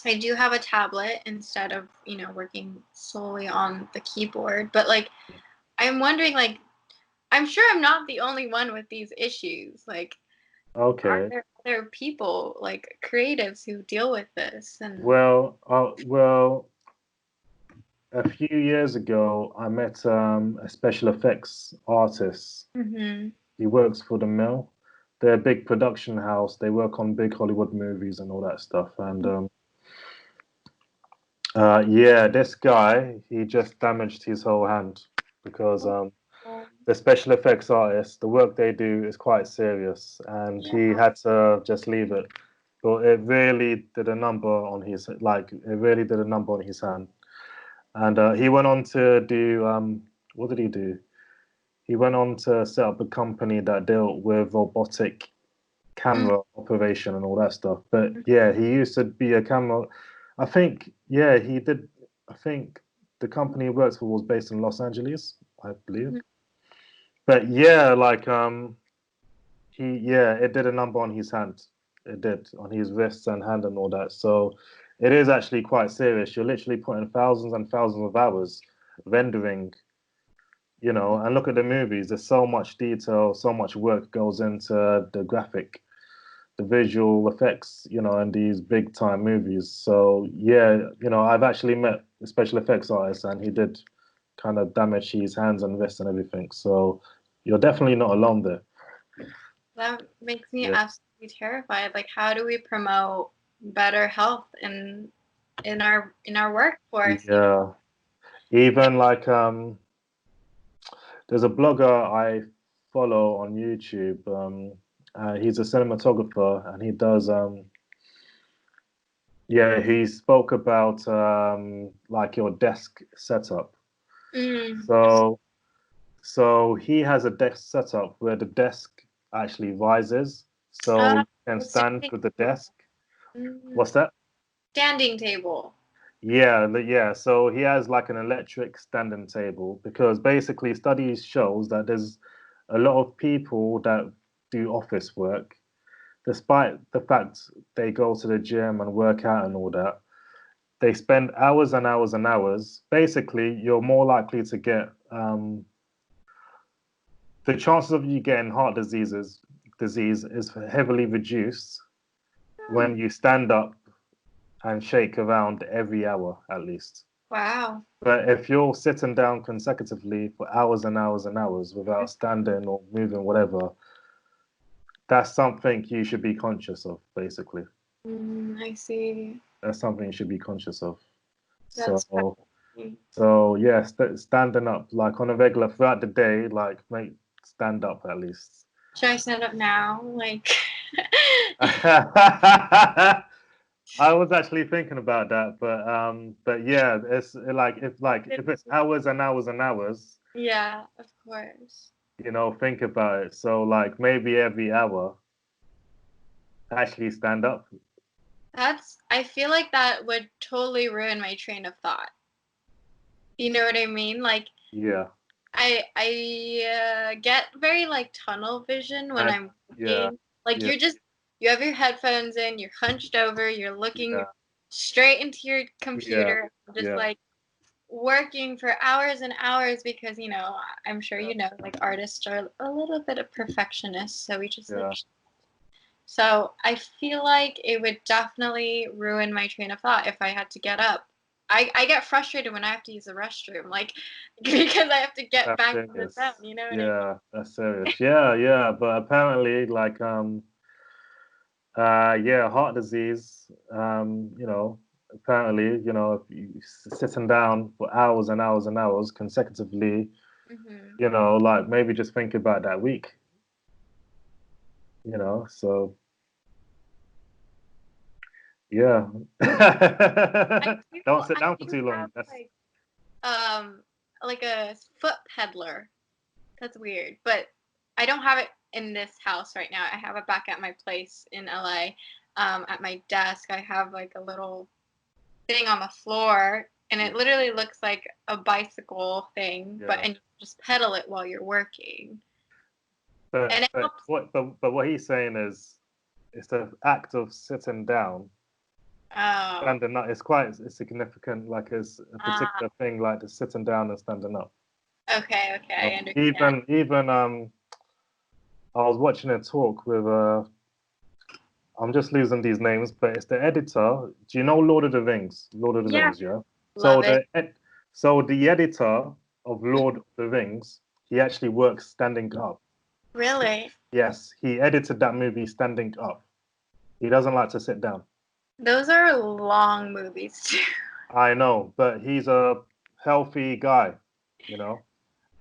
I do have a tablet instead of, working solely on the keyboard. But like, I'm wondering, like, I'm sure I'm not the only one with these issues. Like, are Okay. there other people, like creatives, who deal with this? And Well, a few years ago, I met a special effects artist. hmm He works for the Mill. They're a big production house. They work on big Hollywood movies and all that stuff. And yeah, this guy, he just damaged his whole hand because the special effects artists, the work they do is quite serious, and yeah. he had to just leave it. But it really did a number on his it really did a number on his hand. And he went on to do what did he do? He went on to set up a company that dealt with robotic Mm. camera operation and all that stuff. But yeah, he used to be a camera. I think yeah, he did. I think the company he works for was based in Los Angeles, I believe. But yeah, it did a number on his hand. It did on his wrists and hand and all that. So it is actually quite serious. You're literally putting thousands and thousands of hours rendering, and look at the movies. There's so much detail, so much work goes into the visual effects, in these big time movies. So yeah, I've actually met a special effects artist and he did kind of damage his hands and wrists and everything. So you're definitely not alone there. That makes me Yeah. absolutely terrified. Like, how do we promote better health in our workforce? Yeah. Yeah. Even like there's a blogger I follow on YouTube. He's a cinematographer and he does yeah, he spoke about like your desk setup. Mm. So he has a desk setup where the desk actually rises, so Uh, you can the stand standing with the table. desk. Mm. What's that? Standing table. Yeah, yeah. So he has like an electric standing table because basically studies shows that there's a lot of people that do office work, despite the fact they go to the gym and work out and all that, they spend hours and hours and hours. Basically, you're more likely to get the chances of you getting heart disease is heavily reduced when you stand up and shake around every hour at least. Wow. But if you're sitting down consecutively for hours and hours and hours without standing or moving, whatever, that's something you should be conscious of, basically. I see. That's something you should be conscious of. That's So yeah, standing up like on a regular throughout the day, like stand up at least. Should I stand up now? Like, I was actually thinking about that, but yeah, it's if it's hours and hours and hours, yeah, of course. think about it. So like maybe every hour, actually stand up. I feel like that would totally ruin my train of thought. You know what I mean? Like, Yeah. I get very like tunnel vision when I'm Yeah. working. Like Yeah. you have your headphones in, you're hunched over, you're looking straight into your computer, just like working for hours and hours because I'm sure like artists are a little bit of perfectionists, so we just like. So I feel like it would definitely ruin my train of thought if I had to get up. I get frustrated when I have to use the restroom, like because I have to get back to the bed. You know what I mean? That's serious. Yeah. But apparently, like heart disease. Apparently, if you sitting down for hours and hours and hours consecutively, like maybe just think about that week. So yeah. Don't sit down for too long. That's like a foot peddler. That's weird, but I don't have it in this house right now. I have it back at my place in LA. At my desk, I have like a little thing on the floor, and it literally looks like a bicycle thing, and you just pedal it while you're working. But what he's saying is, it's the act of sitting down. Standing up, it's quite significant. Like it's a particular thing, like the sitting down and standing up. Okay, I understand. Even I was watching a talk with I'm just losing these names, but it's the editor. Do you know Lord of the Rings? Lord of the Rings, yeah. Love it. So the editor of Lord of the Rings, he actually works standing up. Really? Yes, he edited that movie standing up. He doesn't like to sit down. Those are long movies too. I know, but he's a healthy guy,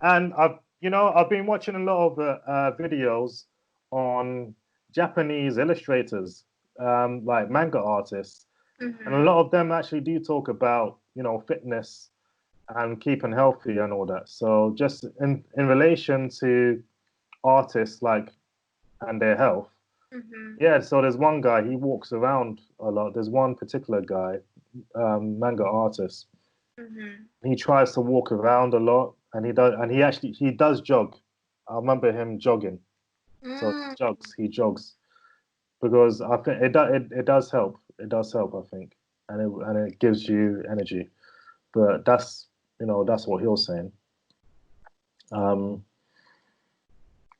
And I've been watching a lot of videos on Japanese illustrators, like manga artists, and a lot of them actually do talk about fitness and keeping healthy and all that. So just in relation to artists and their health, yeah. So there's one guy, he walks around a lot. There's one particular guy, manga artist. He tries to walk around a lot, and he does jog. I remember him jogging. So he jogs because I think it does help. It does help, I think, and it gives you energy. But that's what he was saying.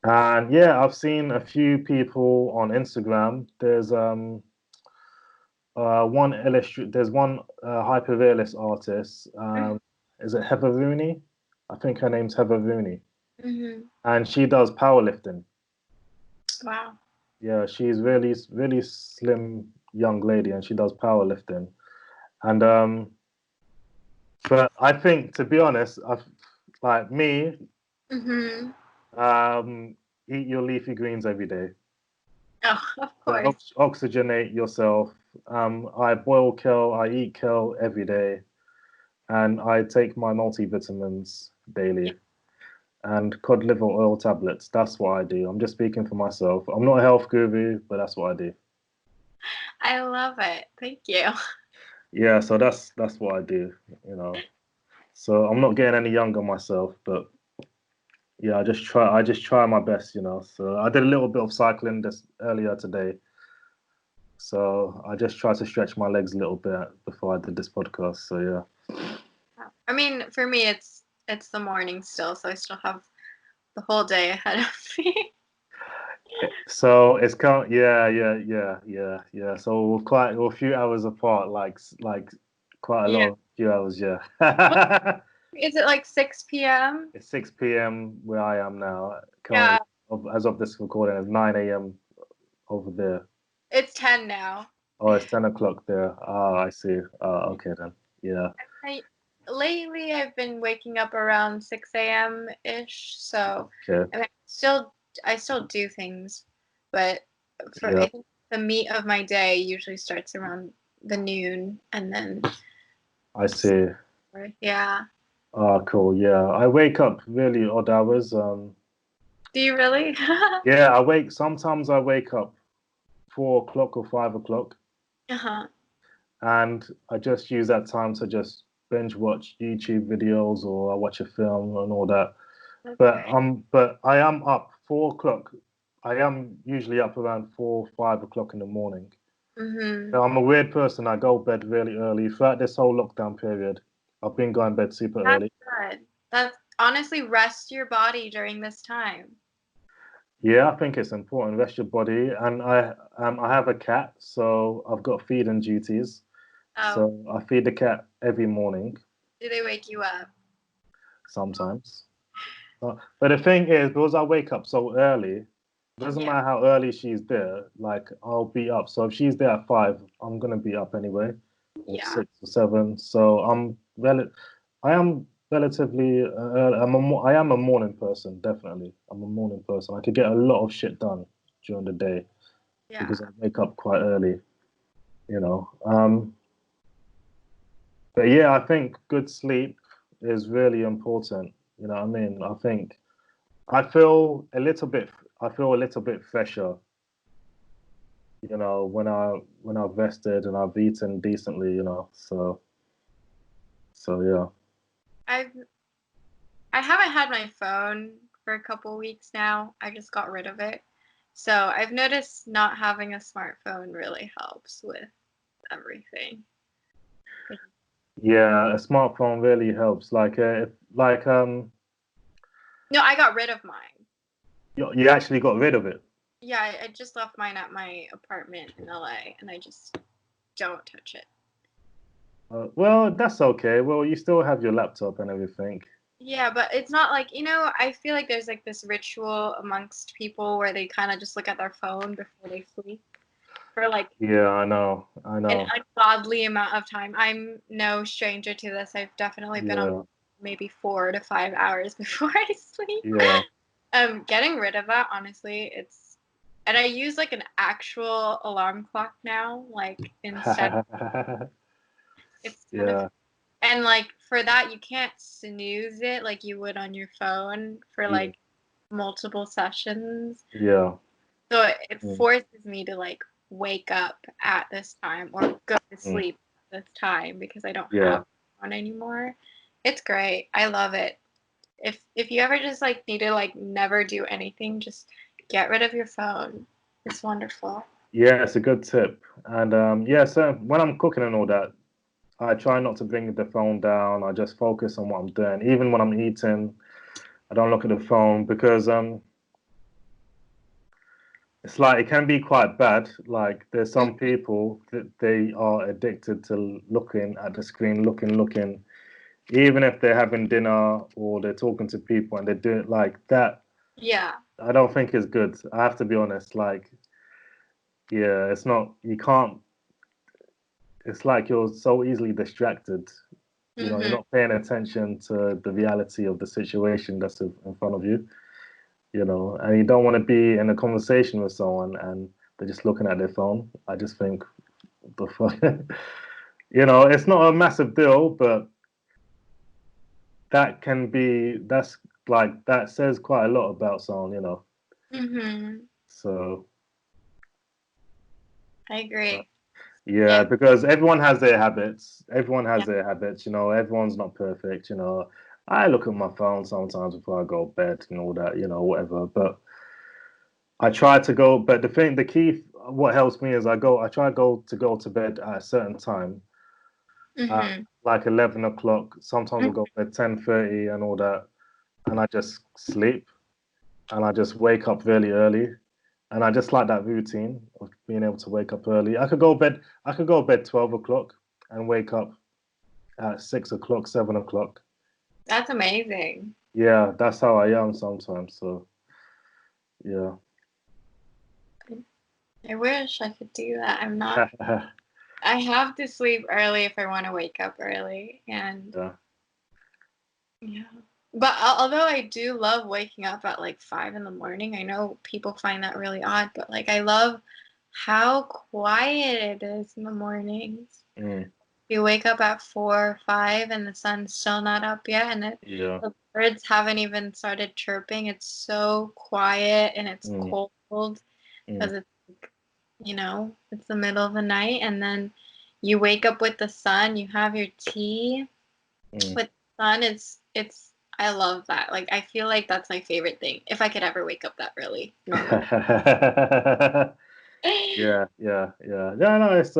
And yeah, I've seen a few people on Instagram. There's there's one hyperrealist artist. Is it Heather Rooney? I think her name's Heather Rooney. And she does powerlifting. Wow. Yeah, she's really, really slim young lady, and she does powerlifting. And but I think, to be honest, like me, eat your leafy greens every day. Oh, of course. Oxygenate yourself. I boil kale, I eat kale every day, and I take my multivitamins daily and cod liver oil tablets. That's what I do. I'm just speaking for myself. I'm not a health guru, but that's what I do. I love it. Thank you. Yeah, so that's what I do, So I'm not getting any younger myself, but yeah, I just try my best, So I did a little bit of cycling this earlier today. So I just tried to stretch my legs a little bit before I did this podcast. So yeah. I mean, for me, it's the morning still, so I still have the whole day ahead of me. So it's kind of, yeah. So we're a few hours apart, like quite a Yeah. lot of few hours, yeah. Is it like 6 p.m.? It's 6 p.m. where I am now. Yeah, Currently, as of this recording, it's 9 a.m. over there. it's 10 now. Oh, it's 10 o'clock there. Ah, I see. Okay then. Yeah. I, lately, I've been waking up around 6 a.m. ish, so Okay. I mean, I still do things, but Yeah. I think the meat of my day usually starts around the noon, and then I see. yeah. Ah, cool. Yeah. I wake up really odd hours. Do you really? Yeah, sometimes I wake up 4 o'clock or 5 o'clock, Uh-huh. and I just use that time to just binge watch YouTube videos or I watch a film and all that. Okay. But I am up 4 o'clock. I am usually up around 4, 5 o'clock in the morning. Mm-hmm. So I'm a weird person. I go bed really early. Throughout this whole lockdown period, I've been going bed super That's early. good. That's honestly rest your body during this time. Yeah, I think it's important. Rest your body. And I have a cat, so I've got feeding duties. Oh, So I feed the cat every morning, do they wake you up? sometimes. But the thing is, because I wake up so early, it doesn't Yeah. matter how early she's there, like I'll be up. So if she's there at 5, I'm gonna be up anyway, or Yeah. 6 or 7. So I am relatively, I am a morning person, definitely. I'm a morning person. I could get a lot of shit done during the day Yeah. because I wake up quite early, you know. But yeah, I think good sleep is really important. You know what I mean? I feel a little bit I feel a little bit fresher, when I've rested and I've eaten decently, So yeah. I've I haven't had my phone for a couple weeks now. I just got rid of it. So I've noticed not having a smartphone really helps with everything. Yeah, a smartphone really helps. No, I got rid of mine. You actually got rid of it. Yeah, I just left mine at my apartment in LA and I just don't touch it. Well, that's okay. Well, you still have your laptop and everything. Yeah, but it's not like, I feel like there's like this ritual amongst people where they kind of just look at their phone before they sleep for like Yeah, I know. I an know. ungodly amount of time. I'm no stranger to this. I've definitely been on Yeah. maybe 4 to 5 hours before I sleep. Yeah. Getting rid of that, honestly, and I use like an actual alarm clock now, like instead it's kind of Yeah. and like for that you can't snooze it like you would on your phone for Yeah. like multiple sessions. Yeah. So it Mm, forces me to like wake up at this time or go to mm. sleep at this time because I don't Yeah. have one anymore. It's great. I love it. If you ever just like need to like never do anything, just get rid of your phone. It's wonderful. Yeah, it's a good tip. And yeah, so when I'm cooking and all that, I try not to bring the phone down. I just focus on what I'm doing. Even when I'm eating, I don't look at the phone because it's like it can be quite bad. Like there's some people that they are addicted to looking at the screen, looking, even if they're having dinner or they're talking to people and they do it like that. Yeah. I don't think it's good. I have to be honest. Like, yeah, it's not. You can't. It's like you're so easily distracted. You're Hmm. not paying attention to the reality of the situation that's in front of you. And you don't want to be in a conversation with someone and they're just looking at their phone. I just think the fuck. It's not a massive deal, but that's like that says quite a lot about someone. Hmm. So I agree. yeah, Yeah. because everyone has their habits. Everyone Yeah. has their habits. Everyone's not perfect. I look at my phone sometimes before I go to bed and all that. Whatever. But I try to go. But the key, what helps me is I try to go to bed at a certain time, Hmm. like 11 o'clock. Sometimes I'll go to bed 10:30 and all that, and I just sleep. and I just wake up really early. And I just like that routine of being able to wake up early. I could go to bed 12 o'clock and wake up at 6 o'clock, 7 o'clock. That's amazing. Yeah, that's how I am sometimes. So yeah. I wish I could do that. I'm not. I have to sleep early if I want to wake up early, and Yeah. yeah. But although I do love waking up at like 5 in the morning, I know people find that really odd, but like I love how quiet it is in the mornings. Mm, You wake up at 4 or 5 and the sun's still not up yet, and yeah. the birds haven't even started chirping. It's so quiet and it's Mm, cold mm, because it's the middle of the night, and then you wake up with the sun, you have your tea mm. with the sun. It's I love that. Like I feel like that's my favorite thing. If I could ever wake up that early, normally. Yeah, yeah, yeah. Yeah, no, it's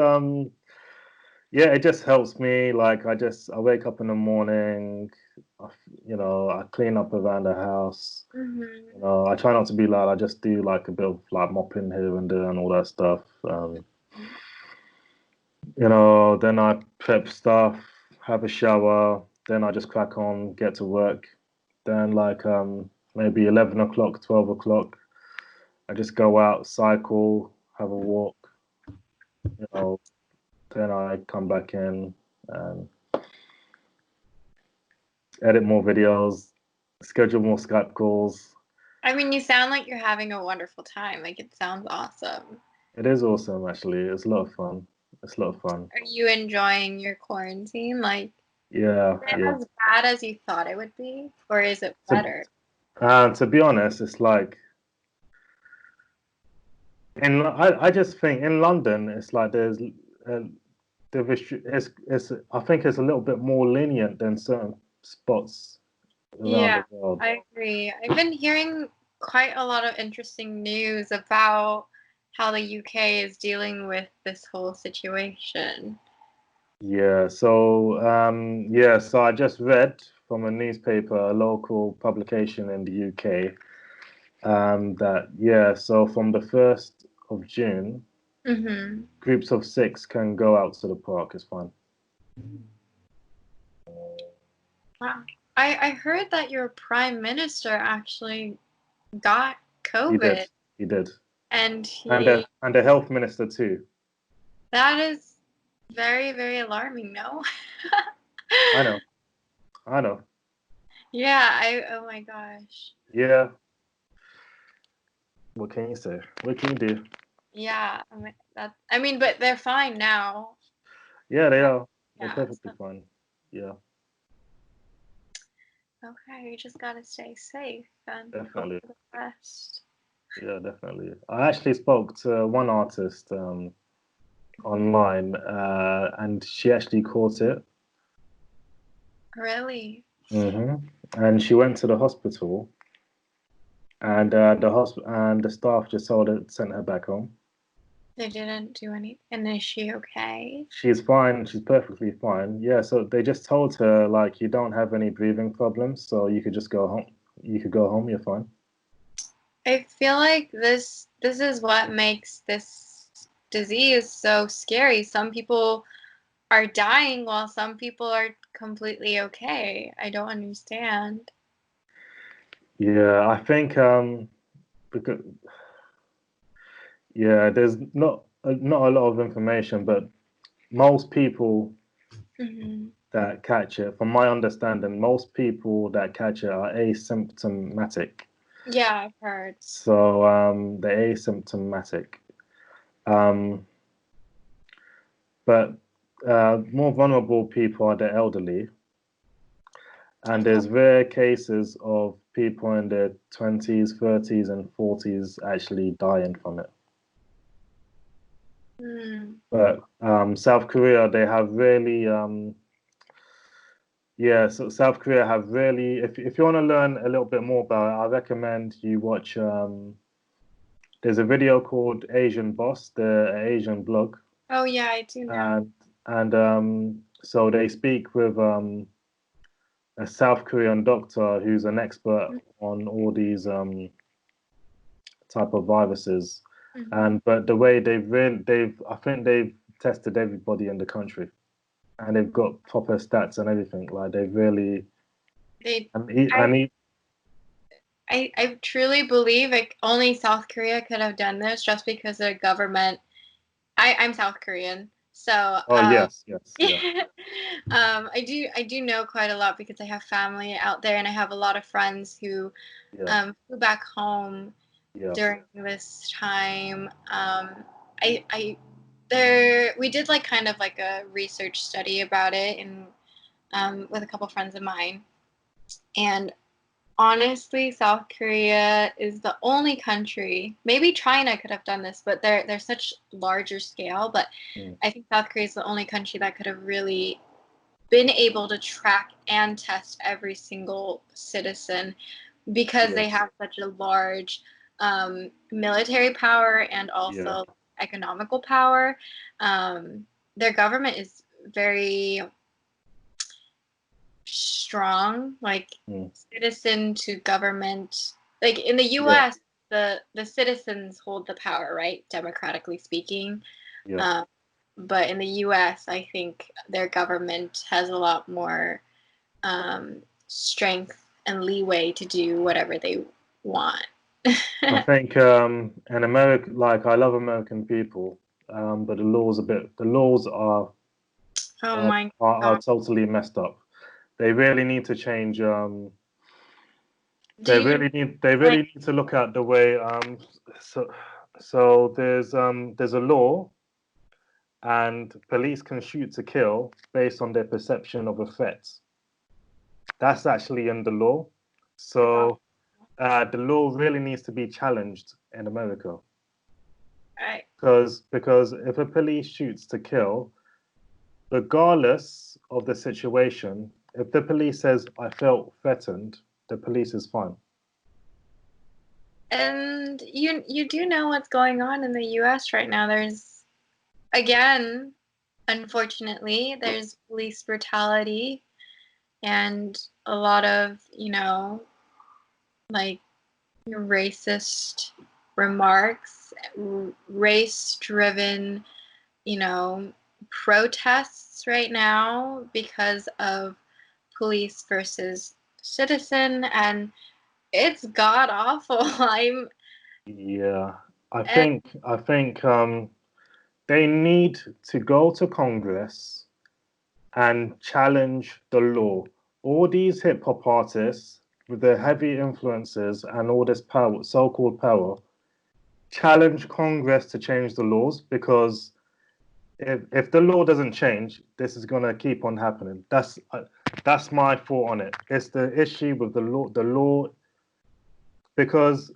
yeah, it just helps me. Like I wake up in the morning, I clean up around the house. Hmm. I try not to be loud. I just do like a bit of like mopping here and there and all that stuff. Then I prep stuff, have a shower, then I just crack on, get to work. Then like maybe 11 o'clock, 12 o'clock, I just go out, cycle, have a walk, you know, then I come back in and edit more videos, schedule more Skype calls. I mean, you sound like you're having a wonderful time. Like it sounds awesome. It is awesome actually. It's a lot of fun. It's a lot of fun. Are you enjoying your quarantine? Like, Yeah, is it yeah. as bad as you thought it would be, or is it To, better? to be honest, it's like I just think in London it's like uh, it's I think it's a little bit more lenient than certain spots around Yeah, the world. I agree. I've been hearing quite a lot of interesting news about how the UK is dealing with this whole situation. So I just read from a newspaper, a local publication in the UK, so from the 1st of June, Mm-hmm. groups of 6 can go out to the park. It's fine. Wow. I heard that your prime minister actually got He did. COVID, He did. and And the health minister too. that is very, very alarming, no? I know. I know. Yeah, oh my gosh. Yeah. What can you say? What can you do? Yeah, I mean, but they're fine now. Yeah, they are. They're Yeah, perfectly fine. Yeah, okay, you just gotta stay safe and hope definitely. for the best. Yeah, definitely. I actually spoke to one artist online, and she actually caught it. Really? hmm And she went to the hospital, and the staff just sent her back home. They didn't do anything. And is she okay? She's fine. She's perfectly fine. Yeah. So they just told her like you don't have any breathing problems, so you could just go home. You could go home. You're fine. I feel like this is what makes this disease so scary. Some people are dying while some people are completely okay. I don't understand. Yeah, I think because there's not a lot of information, but most people Hmm. that catch it, from my understanding, most people that catch it are asymptomatic. Yeah, I've heard. So they're asymptomatic, um, but more vulnerable people are the elderly, and Oh. there's rare cases of people in their 20s, 30s, and 40s actually dying from it. Hmm. But South Korea, they have really, so South Korea have really, if you want to learn a little bit more about it, I recommend you watch, there's a video called Asian Boss, the Asian blog. Oh yeah, I do know. And so they speak with a South Korean doctor who's an expert on all these type of viruses. Mm-hmm. But the way I think they've tested everybody in the country, and they've got proper stats and everything. Like they've really, They, and he, I truly believe like only South Korea could have done this just because their government. I'm South Korean, so oh yes, yeah, I do know quite a lot because I have family out there and I have a lot of friends who yeah, flew back home yeah, during this time. I there we did like kind of like a research study about it and with a couple friends of mine, and honestly, South Korea is the only country. Maybe China could have done this, but they're such larger scale. But mm, I think South Korea is the only country that could have really been able to track and test every single citizen because they yes, have such a large military power and yeah, also economical power. Um, their government is very strong, like mm, citizen to government. Like in the yeah, U.S., the citizens hold the power, right? Democratically speaking. yeah. Um, but in the U.S., I think their government has a lot more strength and leeway to do whatever they want. I think in America, like I love American people, but the laws Oh are, my are God. totally messed up. They really need to change. Do you They like really need to look at the way. So so there's a law, and police can shoot to kill based on their perception of a threat. That's actually in the law. that's awful. So the law really needs to be challenged in America. I, Because if a police shoots to kill, regardless of the situation, if the police says I felt threatened, the police is fine. and you do know what's going on in the U.S. right now. There's again, unfortunately, there's police brutality and a lot of, like racist remarks, race driven, you know, protests right now because of police versus citizen, and it's god awful. I'm Yeah, and I think they need to go to Congress and challenge the law. All these hip hop artists with their heavy influences and all this power, so-called power, challenge Congress to change the laws because if the law doesn't change, this is gonna keep on happening. That's my thought on it. It's the issue with the law because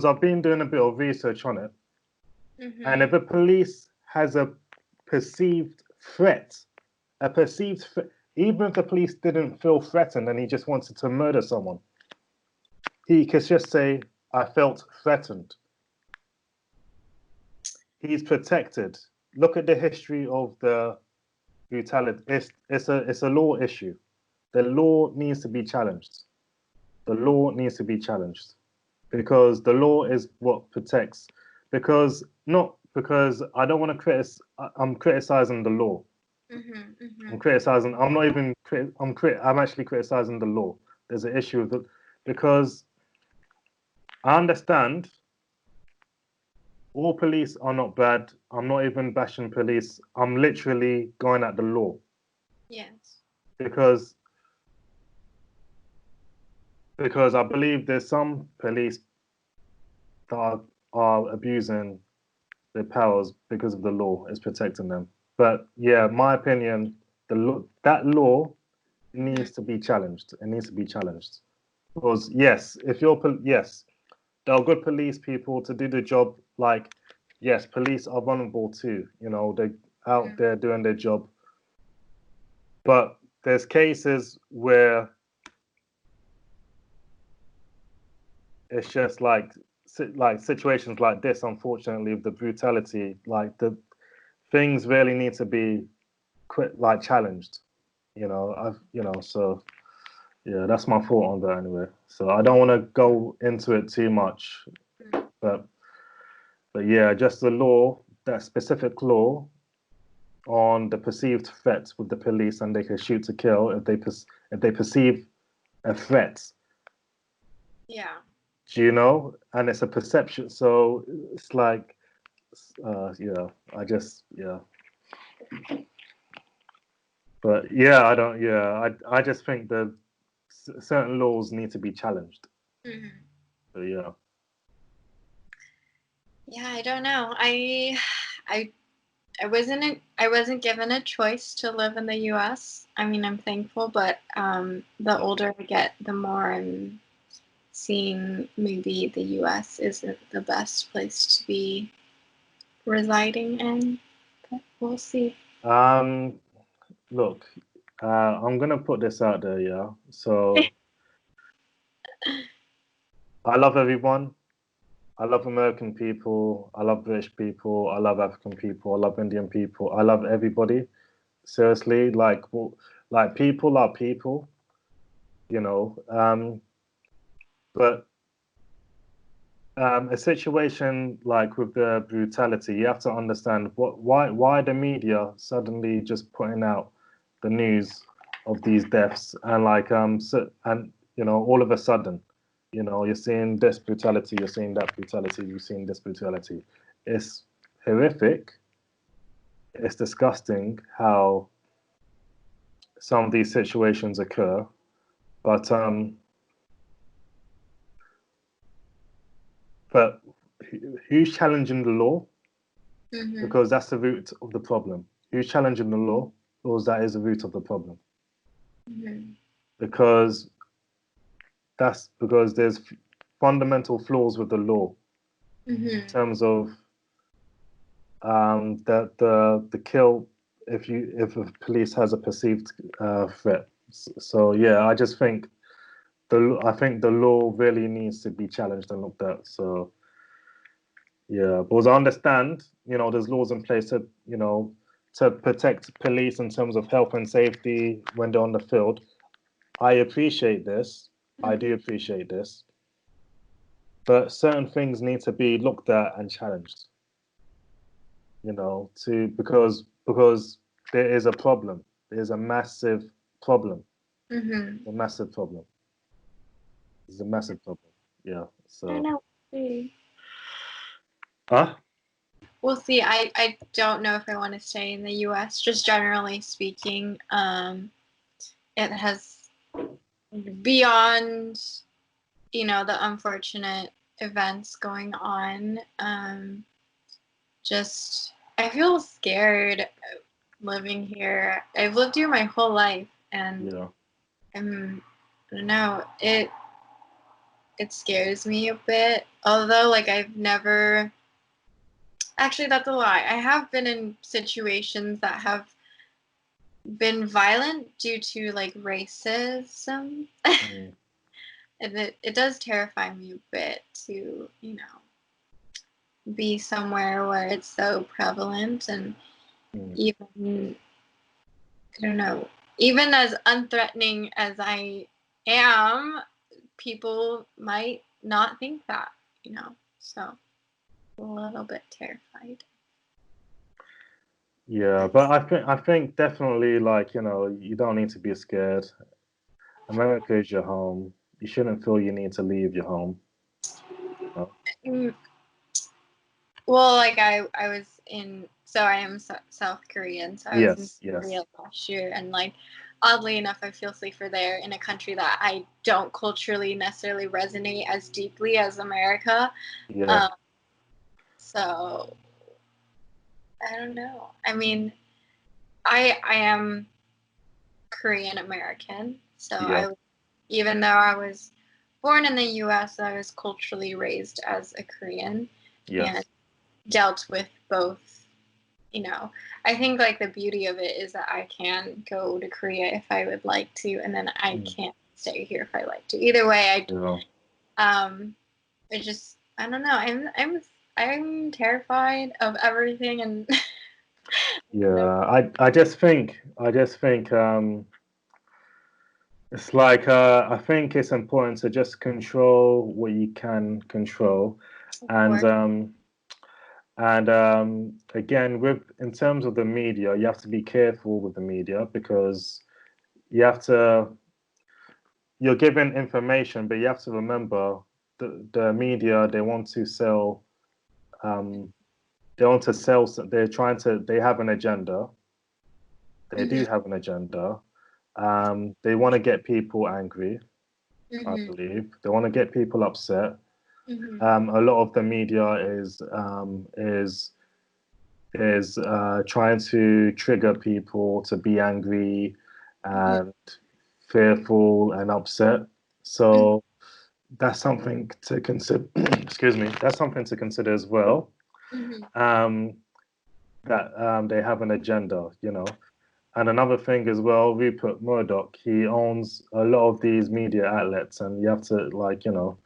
I've been doing a bit of research on it, and mhm. if a police has a perceived threat, a perceived threat, even if the police didn't feel threatened and he just wanted to murder someone, he could just say, "I felt threatened." He's protected. Look at the history of the brutality. It's a law issue. The law needs to be challenged. The law needs to be challenged because the law is what protects. Because not because I don't want to criticize. I'm criticizing the law. Mhm. I'm Mhm. criticizing. I'm not even. I'm actually criticizing the law. There's an issue with it because I understand all police are not bad. I'm not even bashing police. I'm literally going at the law Yes. because I believe there's some police that are abusing their powers because of the law is protecting them. But yeah, my opinion, that law Mhm. needs to be challenged. It needs to be challenged because yes, if you're yes, there are good police people to do the job. Like yes, police are vulnerable too. You know, they're out Mhm. there doing their job. But there's cases where it's just like situations like this. Unfortunately, with the brutality, like the things really need to be like challenged. So yeah, that's my thought on that anyway. So I don't want to go into it too much. but yeah, just the law, that specific law on the perceived threat with the police, and they can shoot to kill if they perceive a threat. Yeah. Do you know? And it's a perception, so it's like, yeah, yeah. But yeah, I don't. Yeah, I just think that certain laws need to be challenged. Mm-hmm. So yeah. Yeah, I don't know. I wasn't given a choice to live in the U.S. I mean, I'm thankful, but the older I get, the more I'm seeing maybe the U.S. isn't the best place to be residing in. But we'll see. Look, I'm gonna put this out there, yeah. So I love everyone. I love American people. I love British people. I love African people. I love Indian people. I love everybody. Seriously, like people are people, you know. But a situation like with the brutality, you have to understand why the media suddenly just putting out the news of these deaths, and and all of a sudden, you're seeing this brutality, you're seeing that brutality, you're seeing this brutality. It's horrific. It's disgusting how some of these situations occur, but but who's challenging the law? Mm-hmm. Because that's the root of the problem. Who's challenging the law? Because that is the root of the problem. Mm-hmm. Because there's fundamental flaws with the law in Mm-hmm. terms of the kill if a police has a perceived threat. So yeah, I just think the law really needs to be challenged and looked at. So yeah, because I understand, there's laws in place to protect police in terms of health and safety when they're on the field. I appreciate this. I do appreciate this. But certain things need to be looked at and challenged. Because there is a problem. There's a massive problem. Mm-hmm. A massive problem. It's a massive problem. Yeah. So. I know. See. Huh? We'll see. I don't know if I want to stay in the U.S. Just generally speaking, it has beyond, the unfortunate events going on. Just I feel scared living here. I've lived here my whole life, and Yeah. I don't know. It scares me a bit. Although, like, I've never. Actually, that's a lie. I have been in situations that have been violent due to like racism. Mm. And it does terrify me a bit to, be somewhere where it's so prevalent and even, I don't know, even as unthreatening as I am, people might not think that, so a little bit terrified. Yeah, but I think definitely, like, you don't need to be scared. America is your home. You shouldn't feel you need to leave your home. Well, like I was in, so I am South Korean, so I was in Korea last year, and like oddly enough, I feel safer there in a country that I don't culturally necessarily resonate as deeply as America. Yeah. So I don't know. I mean, I am Korean American, so even though I was born in the U.S., I was culturally raised as a Korean and dealt with both. I think like the beauty of it is that I can go to Korea if I would like to, and then I can't stay here if I like to. Either way, it just I don't know. I'm terrified of everything, and yeah. I just think it's like I think it's important to just control what you can control, of And course. again, with in terms of the media, you have to be careful with the media because you have to you're given information, but you have to remember the media they want to sell um, they're trying to they have an agenda. They Mm-hmm. do have an agenda. They want to get people angry, I Mm-hmm. believe. They want to get people upset. Mm-hmm. A lot of the media is trying to trigger people to be angry Mm-hmm. and fearful and upset. So that's something to consider. Excuse me. That's something to consider as well. Mm-hmm. Um, that they have an agenda, you know. And another thing as well, Rupert Murdoch, he owns a lot of these media outlets, and you have to like, you know.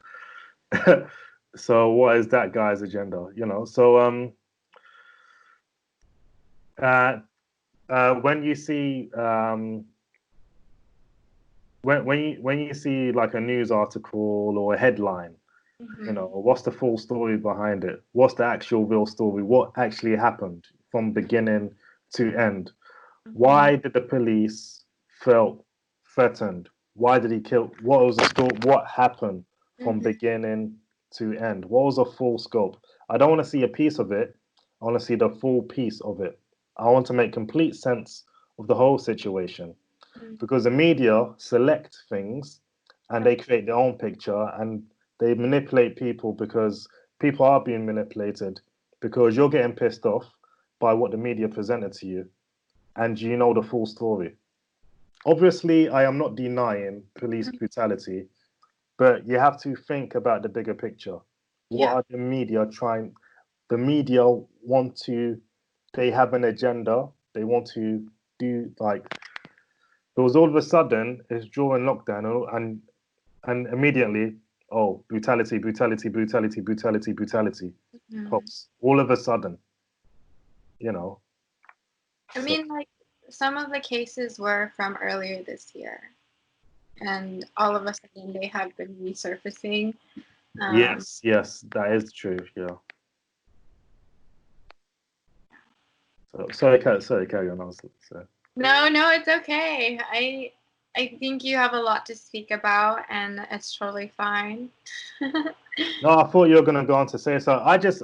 So what is that guy's agenda, you know? So uh, when you see when you see like a news article or a headline, you Mm-hmm. know, what's the full story behind it? What's the actual real story? What actually happened from beginning to end? Mm-hmm. Why did the police felt threatened? Why did he kill? What was the story? What happened from Mm-hmm. beginning to end? What was the full scope? I don't want to see a piece of it. I want to see the full piece of it. I want to make complete sense of the whole situation because the media select things and they create their own picture and they manipulate people because people are being manipulated because you're getting pissed off by what the media presented to you and you know the full story. Obviously, I am not denying police Mm-hmm. brutality, but you have to think about the bigger picture. What Yeah. are the media trying? The media want to, they have an agenda. They want to do like, because all of a sudden it's during lockdown and immediately, oh, brutality, brutality, brutality, brutality, brutality Mm-hmm. pops all of a sudden, you know. I So mean, like some of the cases were from earlier this year, and all of a sudden they have been resurfacing. Um, yes, yes, that is true. Yeah. So sorry, carry on. So. no, no, it's okay. I think you have a lot to speak about, and it's totally fine. No, I thought you were gonna go on to say so. I just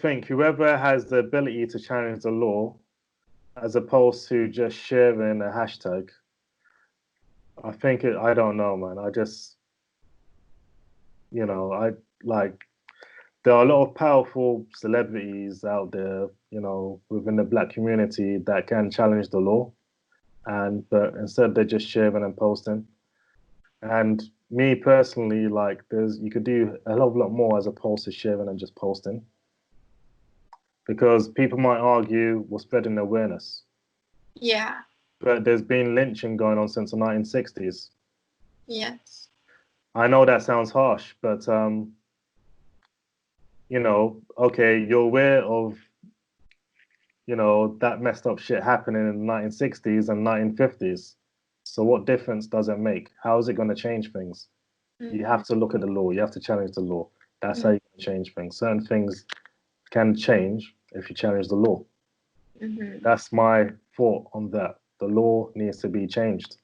think whoever has the ability to challenge the law, as opposed to just sharing a hashtag, I think it. I don't know, man. I just, you know, I like. There are a lot of powerful celebrities out there, you know, within the black community that can challenge the law, and but instead they're just sharing and posting. And me personally, like, there's you could do a hell of a lot more as opposed to sharing and just posting, because people might argue we're spreading awareness, Yeah. but there's been lynching going on since the 1960s. Yes. I know that sounds harsh, but you know, okay, you're aware of you know that messed up shit happening in the 1960s and 1950s. So what difference does it make? How is it going to change things? You Mm-hmm. have to look at the law. You have to challenge the law. That's how you can change things. Certain things can change if you challenge the law. Mm-hmm. That's my thought on that. The law needs to be changed.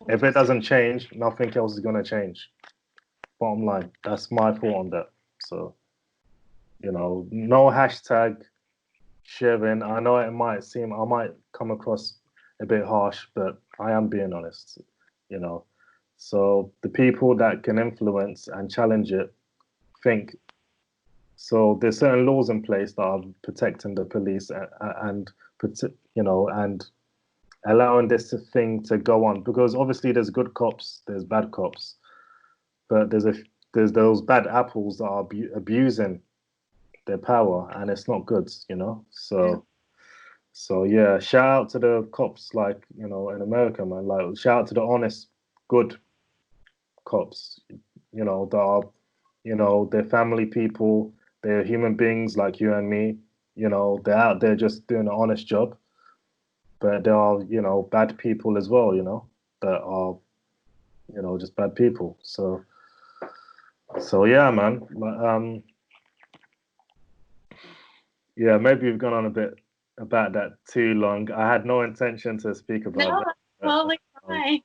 If it doesn't change, nothing else is going to change. Bottom line. That's my thought on that. So, you know, no hashtag sharing. I know I might come across a bit harsh, but I am being honest, you know. So the people that can influence and challenge it think so. There's certain laws in place that are protecting the police and you know, and allowing this thing to go on because obviously there's good cops, there's bad cops, but there's those bad apples that are abusing their power, and it's not good, you know. So yeah, shout out to the cops, like you know, in America, man. Like shout out to the honest, good cops, you know, that are, you know, they're family people, they're human beings like you and me. You know, they're out there just doing an honest job, but there are, you know, bad people as well, you know, that are you know, just bad people. So yeah, man. But yeah, maybe we've gone on a bit about that too long. I had no intention to speak No, about that. that's totally fine.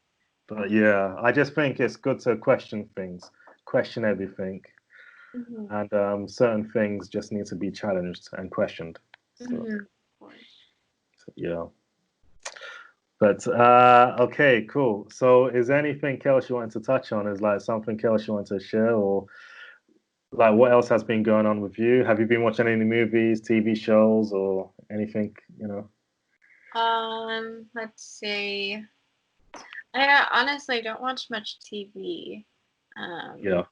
But yeah, I just think it's good to question things, question everything, Hmm. and certain things just need to be challenged and questioned. So, Hmm. Of course. yeah. But okay, cool. So is there anything else you want to touch on? Is like something else you want to share, or like what else has been going on with you? Have you been watching any movies, TV shows, or anything? You know? Let's see. I honestly don't watch much TV. Um, Yeah.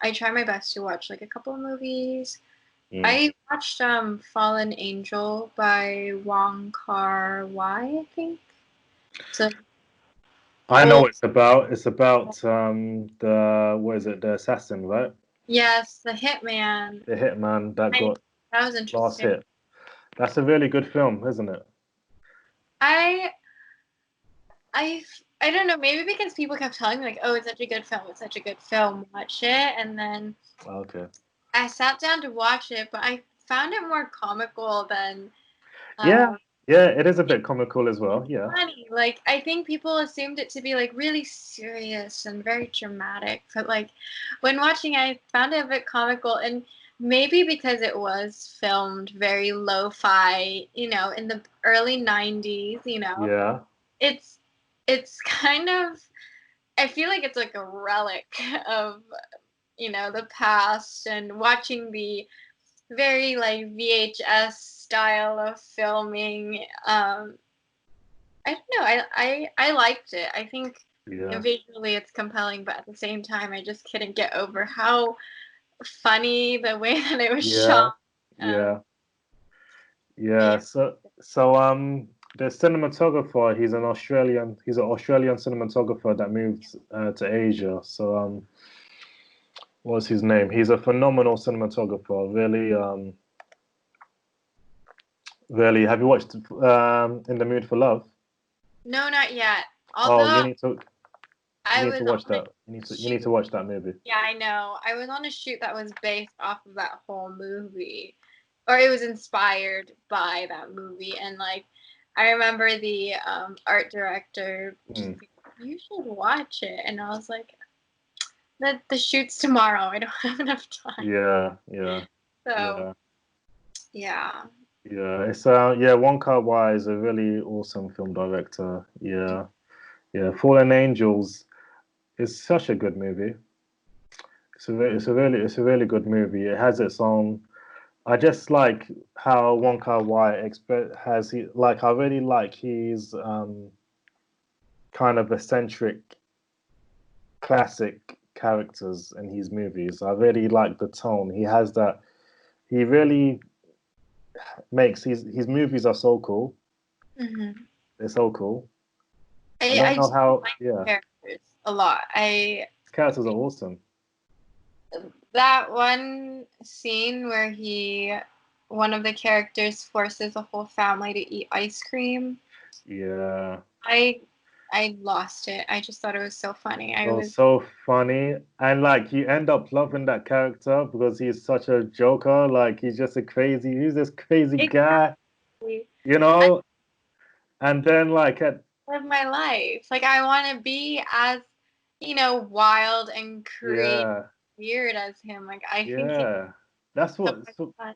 I try my best to watch like a couple of movies. Mm. I watched Fallen Angel by Wong Kar-wai, I think. So I know old, what it's about. It's about the what is it? The assassin, right? yes, The Hitman. The hitman that I got That was last interesting. hit. That's a really good film, isn't it? I I I don't know, maybe because people kept telling me like, "Oh, it's such a good film. It's such a good film. Watch it." And then Okay. I sat down to watch it, but I found it more comical than Yeah, uh, yeah, it is a bit comical as well. Yeah, funny. Like I think people assumed it to be like really serious and very dramatic, but like when watching, I found it a bit comical, and maybe because it was filmed very lo-fi, in the early '90s. yeah, It's it's kind of I feel like it's like a relic of the past, and watching the very like VHS style of filming. I don't know. I liked it. I think yeah, visually it's compelling, but at the same time, I just couldn't get over how funny the way that it was yeah, shot. Um, yeah, yeah. yeah. So the cinematographer, he's an Australian cinematographer that moved to Asia. So what's his name? He's a phenomenal cinematographer. Really, really. Have you watched In the Mood for Love? No, not yet. Oh, Although you I need to was watch on a that. You need shoot. to watch that movie. Yeah, I know. I was on a shoot that was based off of that whole movie, or it was inspired by that movie. And like, I remember the art director just Mm. being, "You should watch it," and I was like, the shoot's tomorrow. I don't have enough time." Yeah, yeah, So yeah. yeah. Yeah, it's yeah, Wong Kar-wai is a really awesome film director. Yeah, yeah. Fallen Angels is such a good movie. It's a really good movie. It has its own. I just like how Wong Kar-wai has he like I really like his kind of eccentric classic characters in his movies. I really like the tone. He has that. He really makes his movies are so cool. Hmm. They're so cool. I I don't I know just how. like Yeah. the characters a lot. I Characters are awesome. That one scene where one of the characters forces a whole family to eat ice cream. Yeah. I I lost it. I just thought it was so funny. I Oh, was so funny. And like you end up loving that character because he's such a joker. Like he's this crazy guy, exactly. you I know? And then like at live my life. Like I want to be as wild and crazy, yeah, weird as him. Like I think he's yeah. That's so what much so fun.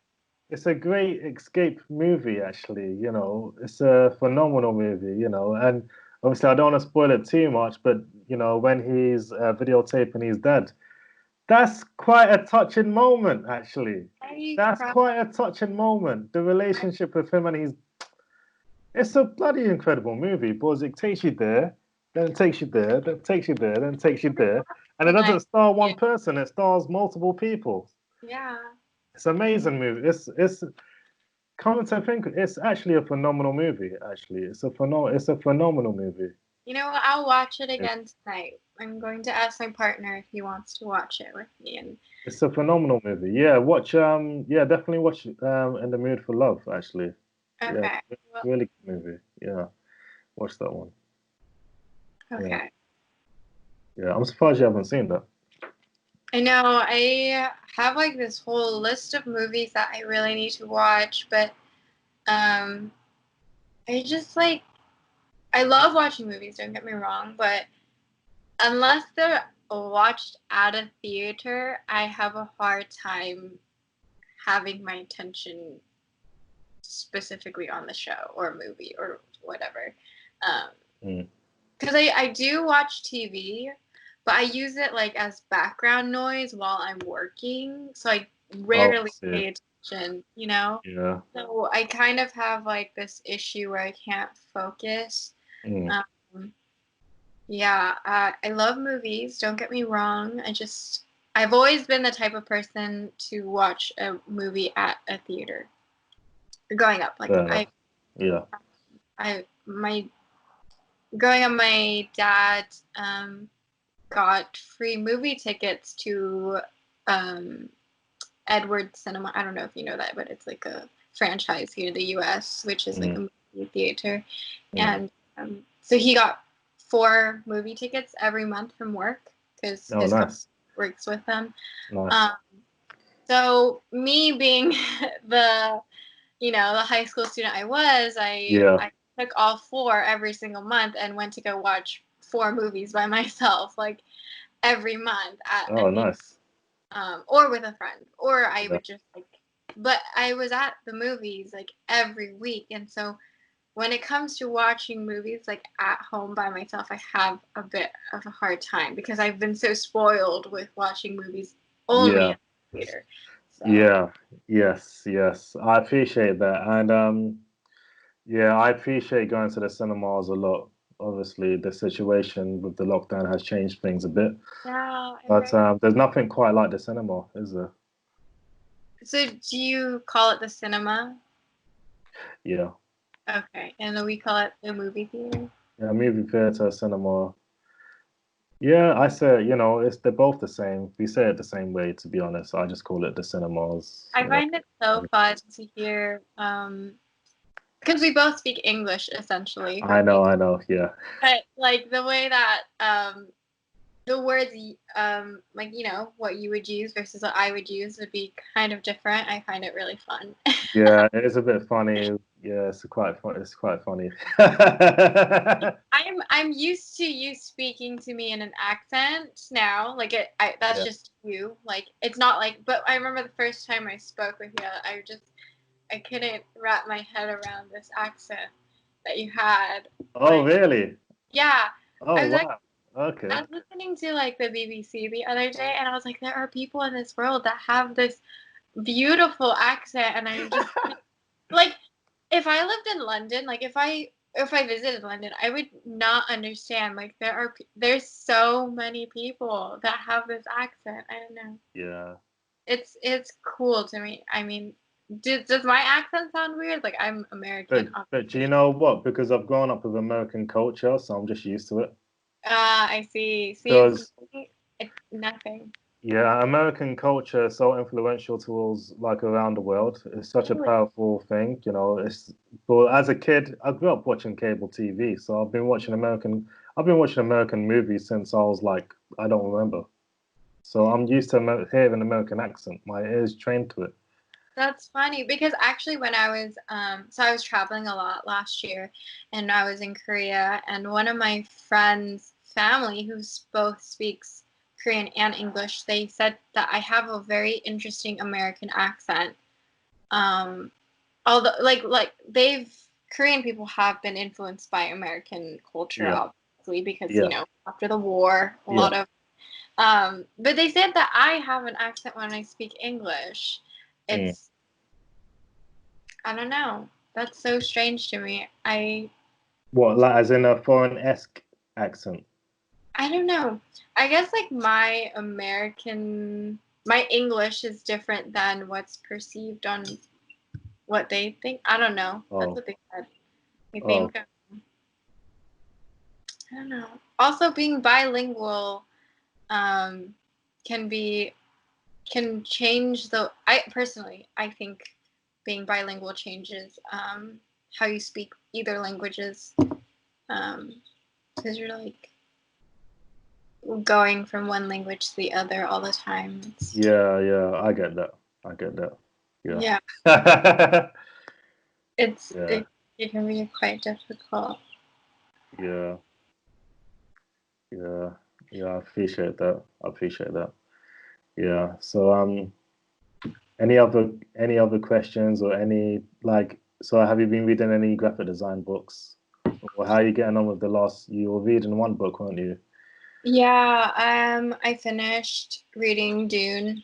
it's a great escape movie actually, you know. It's a phenomenal movie, you know. And obviously I don't want to spoil it too much, but you know, when he's videotaping his dad, that's quite a touching moment, actually. I That's cried. quite a touching moment. The relationship with him and his. It's a bloody incredible movie, because it takes you there, then it takes you there, then it takes you there, then it takes you there. And it And doesn't star one person, it stars multiple people. yeah. It's an amazing movie. It's come to think, it's actually a phenomenal movie, actually. It's a phenomenal movie. I'll watch it Yeah. again tonight. I'm going to ask my partner if he wants to watch it with me. And It's a phenomenal movie. Yeah, definitely watch In the Mood for Love, actually. Yeah, okay, well, really good movie. Yeah, watch that one. Yeah. okay. Yeah, I'm surprised you haven't seen that. I know I have like this whole list of movies that I really need to watch, but um, I just like I love watching movies. Don't get me wrong, but unless they're watched at a theater, I have a hard time having my attention specifically on the show or movie or whatever. Mm. Because I do watch TV, but I use it like as background noise while I'm working, so I Oh, I rarely see. pay attention, you know? Yeah. So I kind of have like this issue where I can't focus. Mm. Um, yeah, I love movies, don't get me wrong. I've always been the type of person to watch a movie at a theater. Growing up, like Fair enough. Yeah. my growing up, my dad got free movie tickets to um, Edward Cinema. I don't know if you know that, but it's like a franchise here in the U.S., which is like Mm. a movie theater. Mm. And so he got 4 movie tickets every month from work because Oh, his company nice. works with them. Nice. Um, so me being the the high school student I was, Yeah. I took all 4 every single month and went to go watch 4 movies by myself, like every month at a Oh, theater, nice. or with a friend, or I Yeah. would just like. But I was at the movies like every week, and so when it comes to watching movies like at home by myself, I have a bit of a hard time because I've been so spoiled with watching movies only Yeah. in the theater. So Yeah. Yes. Yes. I appreciate that. And yeah, I appreciate going to the cinemas a lot. Obviously, the situation with the lockdown has changed things a bit, yeah, I'm but very. there's nothing quite like the cinema, is there? So do you call it the cinema? Yeah. Okay, and then we call it the movie theater. Yeah, movie theater, cinema. Yeah, I say, it's they're both the same. We say it the same way, to be honest. I just call it the cinemas, I find it so fun to hear, because we both speak English essentially, right? I know, yeah. But like the way that the words, like what you would use versus what I would use would be kind of different. I find it really fun. Yeah, it is a bit funny. Yeah, it's quite fun. It's quite funny. I'm used to you speaking to me in an accent now. Like that's Yeah. just you. Like it's not like. But I remember the first time I spoke with you, I couldn't wrap my head around this accent that you had. Oh, Like really? yeah, I Oh, was like wow. Okay. I was listening to like the BBC the other day, and I was like, there are people in this world that have this beautiful accent, and I'm just like, if I lived in London, like if I visited London, I would not understand. Like there's so many people that have this accent. I don't know. Yeah. It's cool to me. I mean, does my accent sound weird? Like I'm American, But do you obviously. know what? Because I've grown up with American culture, so I'm just used to it. Ah, I see. See, for Because me, it's nothing. yeah, American culture is so influential towards like around the world. It's such a Really? powerful thing, It's but as a kid, I grew up watching cable TV, so I've been watching American movies since I was like, I don't remember. So I'm used to hearing American accent. My ears trained to it. That's funny because actually when I was so I was traveling a lot last year and I was in Korea, and one of my friends' family both speaks Korean and English, they said that I have a very interesting American accent. Um Although like they've Korean people have been influenced by American culture Yeah, obviously because yeah, after the war a yeah. lot of but they said that I have an accent when I speak English. Mm. It's I don't know. That's so strange to me. What, like as in a foreign-esque accent? I don't know. I guess like my English is different than what's perceived on what they think. I don't know. That's Oh, what they said. I oh, think I don't know. Also being bilingual um can be can change I think being bilingual changes how you speak either languages because you're like going from one language to the other all the time. Yeah, I get that. I get that. Yeah, Yeah. it's Yeah, it can be quite difficult. yeah, yeah, yeah. I appreciate that. I appreciate that. Yeah. So, any other questions or any like? So, have you been reading any graphic design books, or how are you getting on with the last? You were reading one book, weren't you? Yeah, I finished reading Dune.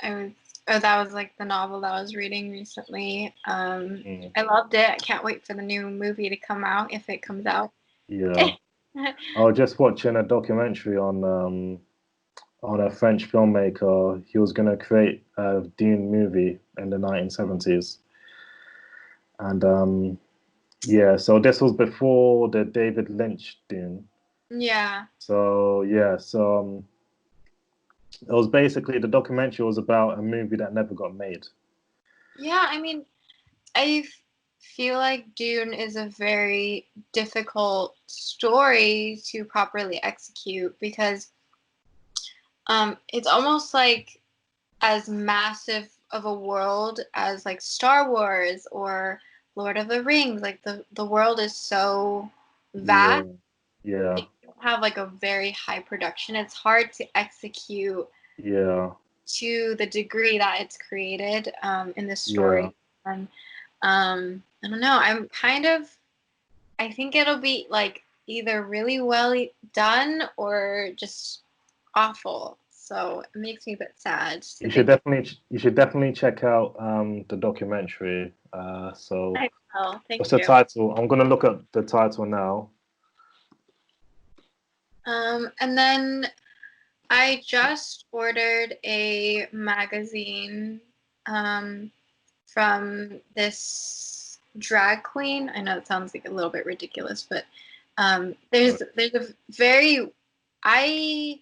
I was that was like the novel that I was reading recently. Mm. I loved it. I can't wait for the new movie to come out if it comes out. Yeah. I was just watching a documentary on a French filmmaker. He was going to create a Dune movie in the 1970s, and yeah, so this was before the David Lynch Dune. Yeah. So yeah, so it was basically the documentary was about a movie that never got made. Yeah, I mean, I feel like Dune is a very difficult story to properly execute because it's almost like as massive of a world as like Star Wars or Lord of the Rings. Like the world is so Yeah, vast. yeah, If you have like a very high production, it's hard to execute yeah, to the degree that it's created in the yeah. story. And I don't know. I think it'll be like either really well done or just awful. So it makes me a bit sad to think of. You should definitely check out the documentary. So I will. what's Thank the you. title? I'm gonna look at the title now. And then I just ordered a magazine um, from this drag queen. I know it sounds like a little bit ridiculous, but there's a very I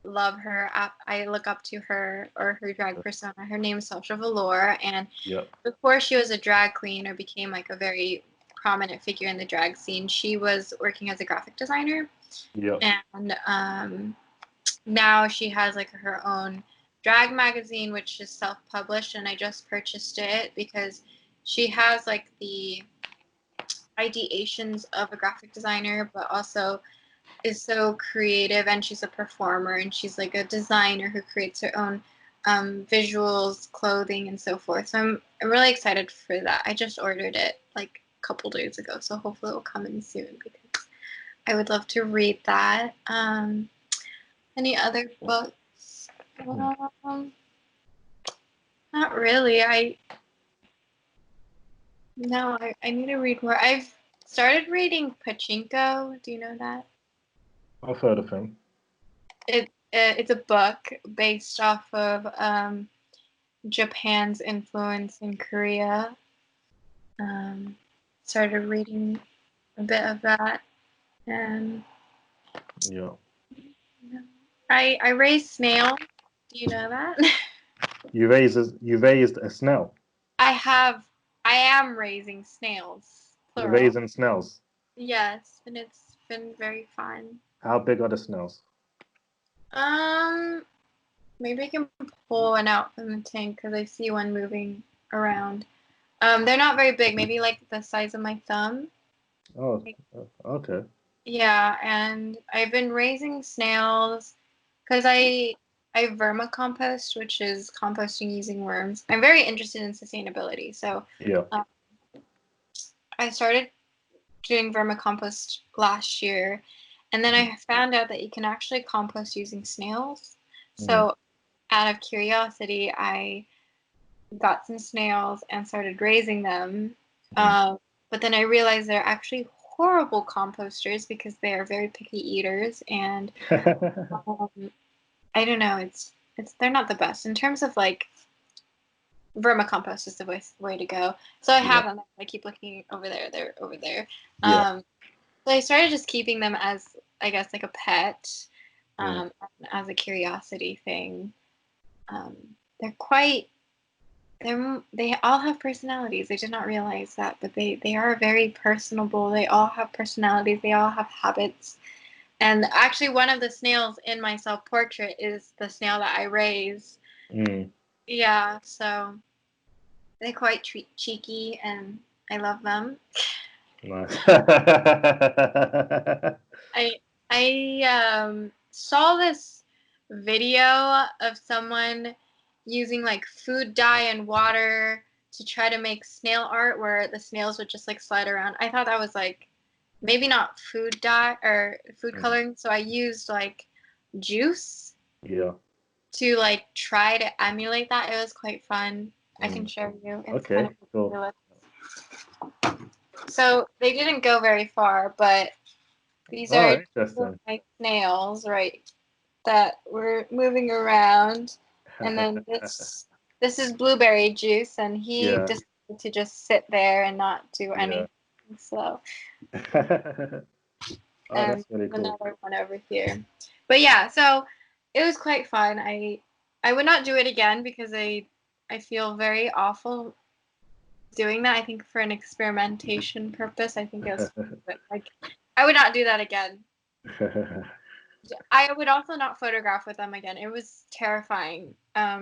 love her. I look up to her or her drag persona. Her name is Sasha Velour, and Yeah, before she was a drag queen or became like a very prominent figure in the drag scene, she was working as a graphic designer, yeah, and now she has like her own drag magazine, which is self-published, and I just purchased it because she has like the ideations of a graphic designer, but also is so creative, and she's a performer, and she's like a designer who creates her own visuals, clothing, and so forth. So I'm really excited for that. I just ordered it like a couple days ago, so hopefully it will come in soon because I would love to read that. Any other books? Um, Not really. I need to read more. I've started reading Pachinko. Do you know that? I've heard of him. It's a book based off of Japan's influence in Korea. Um, Started reading a bit of that, and Yeah, I raise snails. Do you know that? you raised a snail. I am raising snails, You're plural. raising snails. Yes, and it's been very fun. How big are the snails? Um, Maybe I can pull one out from the tank because I see one moving around. They're not very big, maybe like the size of my thumb. Oh, okay. Yeah, and I've been raising snails because I vermicompost, which is composting using worms. I'm very interested in sustainability, so Yeah. um, I started doing vermicompost last year, and then I found out that you can actually compost using snails. Mm. So out of curiosity, I got some snails and started raising them. Mm. But then I realized they're actually horrible composters because they are very picky eaters, and um, I don't know. It's they're not the best in terms of like vermicompost is the way to go. So I Yeah. have them. I keep looking over there. They're over there. Yeah. Um, so I started just keeping them as I guess like a pet, Mm. as a curiosity thing. Um, they're quite they all have personalities. I did not realize that, but they are very personable. They all have personalities. They all have habits. And actually, one of the snails in my self-portrait is the snail that I raise. Mm. Yeah, so they're quite cheeky, and I love them. Nice. I saw this video of someone using like food dye and water to try to make snail art where the snails would just like slide around. I thought that was like maybe not food dye or food coloring, so I used like juice Yeah. to like try to emulate that. It was quite fun. I can show you. It's Okay, kind of cool. ridiculous. So they didn't go very far, but these Oh, are interesting. my snails, right? That were moving around, and then this is blueberry juice, and he Yeah. decided to just sit there and not do Yeah. anything. So, Oh, that's really cool. another one over here. But yeah, so it was quite fun. I would not do it again because I feel very awful doing that. I think for an experimentation purpose, I think it was fun, but like I would not do that again. I would also not photograph with them again. It was terrifying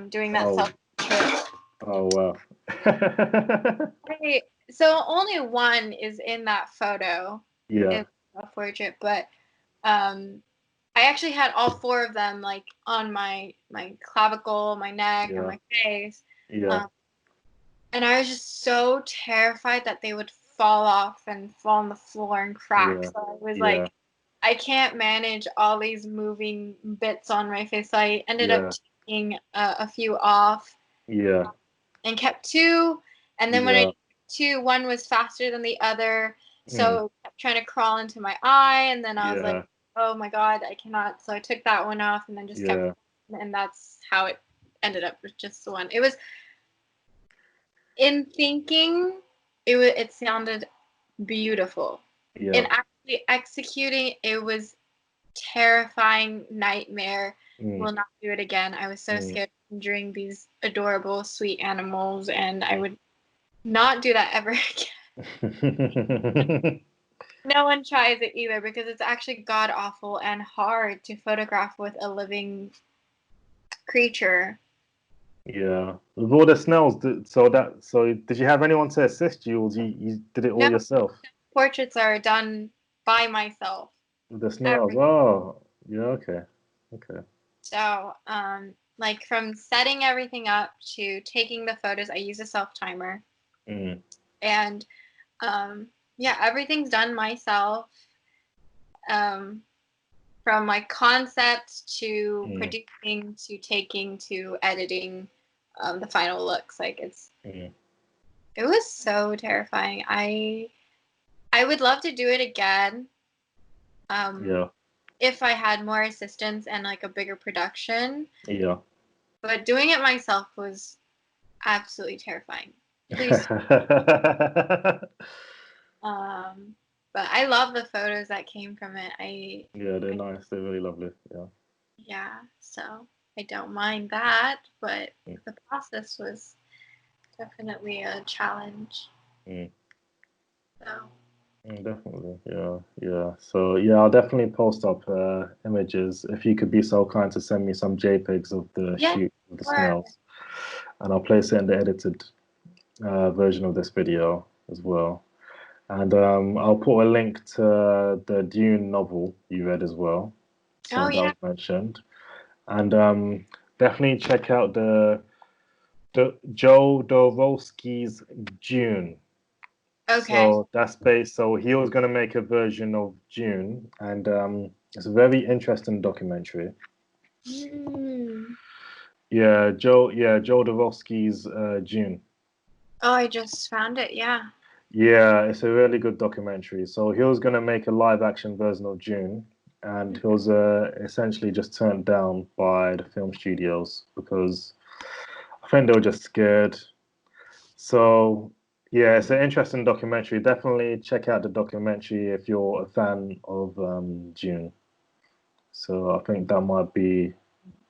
doing that Oh. self-portrait. Oh, wow. So only one is in that photo Yeah. in self-portrait, but I actually had all four of them like on my clavicle, my neck, and Yeah. my face. Yeah. And I was just so terrified that they would fall off and fall on the floor and crack. Yeah. So I was Yeah. like, I can't manage all these moving bits on my face. So I ended up Yeah. taking a few off Yeah. and kept two. And then when I Yeah. took two, one was faster than the other. Mm. So it kept trying to crawl into my eye. And then I was like, Yeah. oh my God, I cannot. So I took that one off and then just kept, Yeah. and that's how it ended up with just the one. It was, in thinking, it sounded beautiful. In Yeah. actually executing, it was terrifying nightmare. Mm. Will not do it again. I was so Mm. scared of injuring these adorable, sweet animals, and I would not do that ever again. No one tries it either because it's actually god awful and hard to photograph with a living creature. Yeah. With all the snails, so did you have anyone to assist you, or you did it all No, yourself? portraits are done by myself. With the snails? Every Oh, yeah. Okay. Okay. So, like from setting everything up to taking the photos, I use a self timer, Mm. and yeah, everything's done myself. Um, from my concept to Mm. producing to taking to editing, the final looks. Like Mm. it was so terrifying. I would love to do it again. Yeah. If I had more assistance and like a bigger production, Yeah. but doing it myself was absolutely terrifying. Please. Um, but I love the photos that came from it. Yeah, they're nice. They're really lovely. Yeah. Yeah, so I don't mind that, but Mm. the process was definitely a challenge. Mm. So, Definitely. Yeah. Yeah. So yeah, I'll definitely post up images. If you could be so kind to send me some JPEGs of the yeah, shoot of the sure. snails, and I'll place it in the edited version of this video as well. And I'll put a link to the Dune novel you read as well. Oh, So that yeah. was mentioned. And definitely check out the Joe Dorowski's Dune. Okay. So that's based. So he was going to make a version of Dune, and it's a very interesting documentary. Mm. Yeah, Joe Dorowski's Dune. Oh, I just found it. Yeah. Yeah, it's a really good documentary. So he was going to make a live action version of Dune, and he was essentially just turned down by the film studios because I think they were just scared. So yeah, it's an interesting documentary. Definitely check out the documentary if you're a fan of Dune. So I think that might be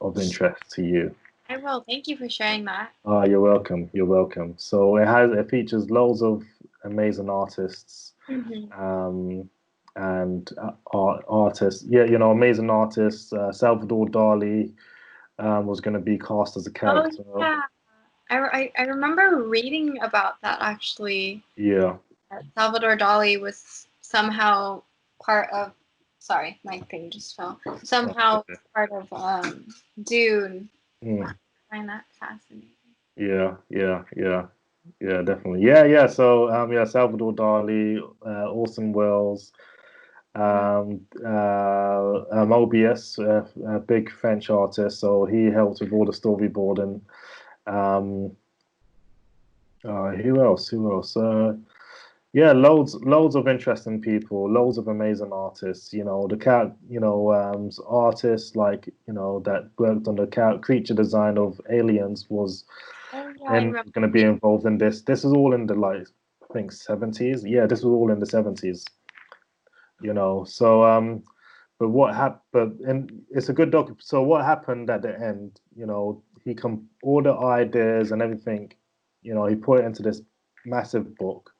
of interest to you. I will. Thank you for sharing that. Ah, you're welcome. You're welcome. So it features loads of amazing artists, Hmm. um, and artists. Yeah, amazing artists. Salvador Dali was going to be cast as a Oh character. yeah, I remember reading about that actually. Yeah. Salvador Dali was somehow part of. Sorry, my thing just fell. Somehow Okay. part of Dune. Mm. I find that fascinating. Yeah, yeah, yeah, yeah, definitely. Yeah, yeah. So, yeah, Salvador Dali, Orson Welles, OBS, a big French artist. So he helped with all the storyboarding. Um, who else? Who else? Yeah, loads of interesting people, loads of amazing artists. Artists like that worked on the creature design of Aliens was Oh yeah, I and remember. going to be involved in this. This is all in the I think 70s. Yeah, this was all in the 70s. So but what happened? But and it's a good doc. So what happened at the end? He come all the ideas and everything. He put it into this massive book,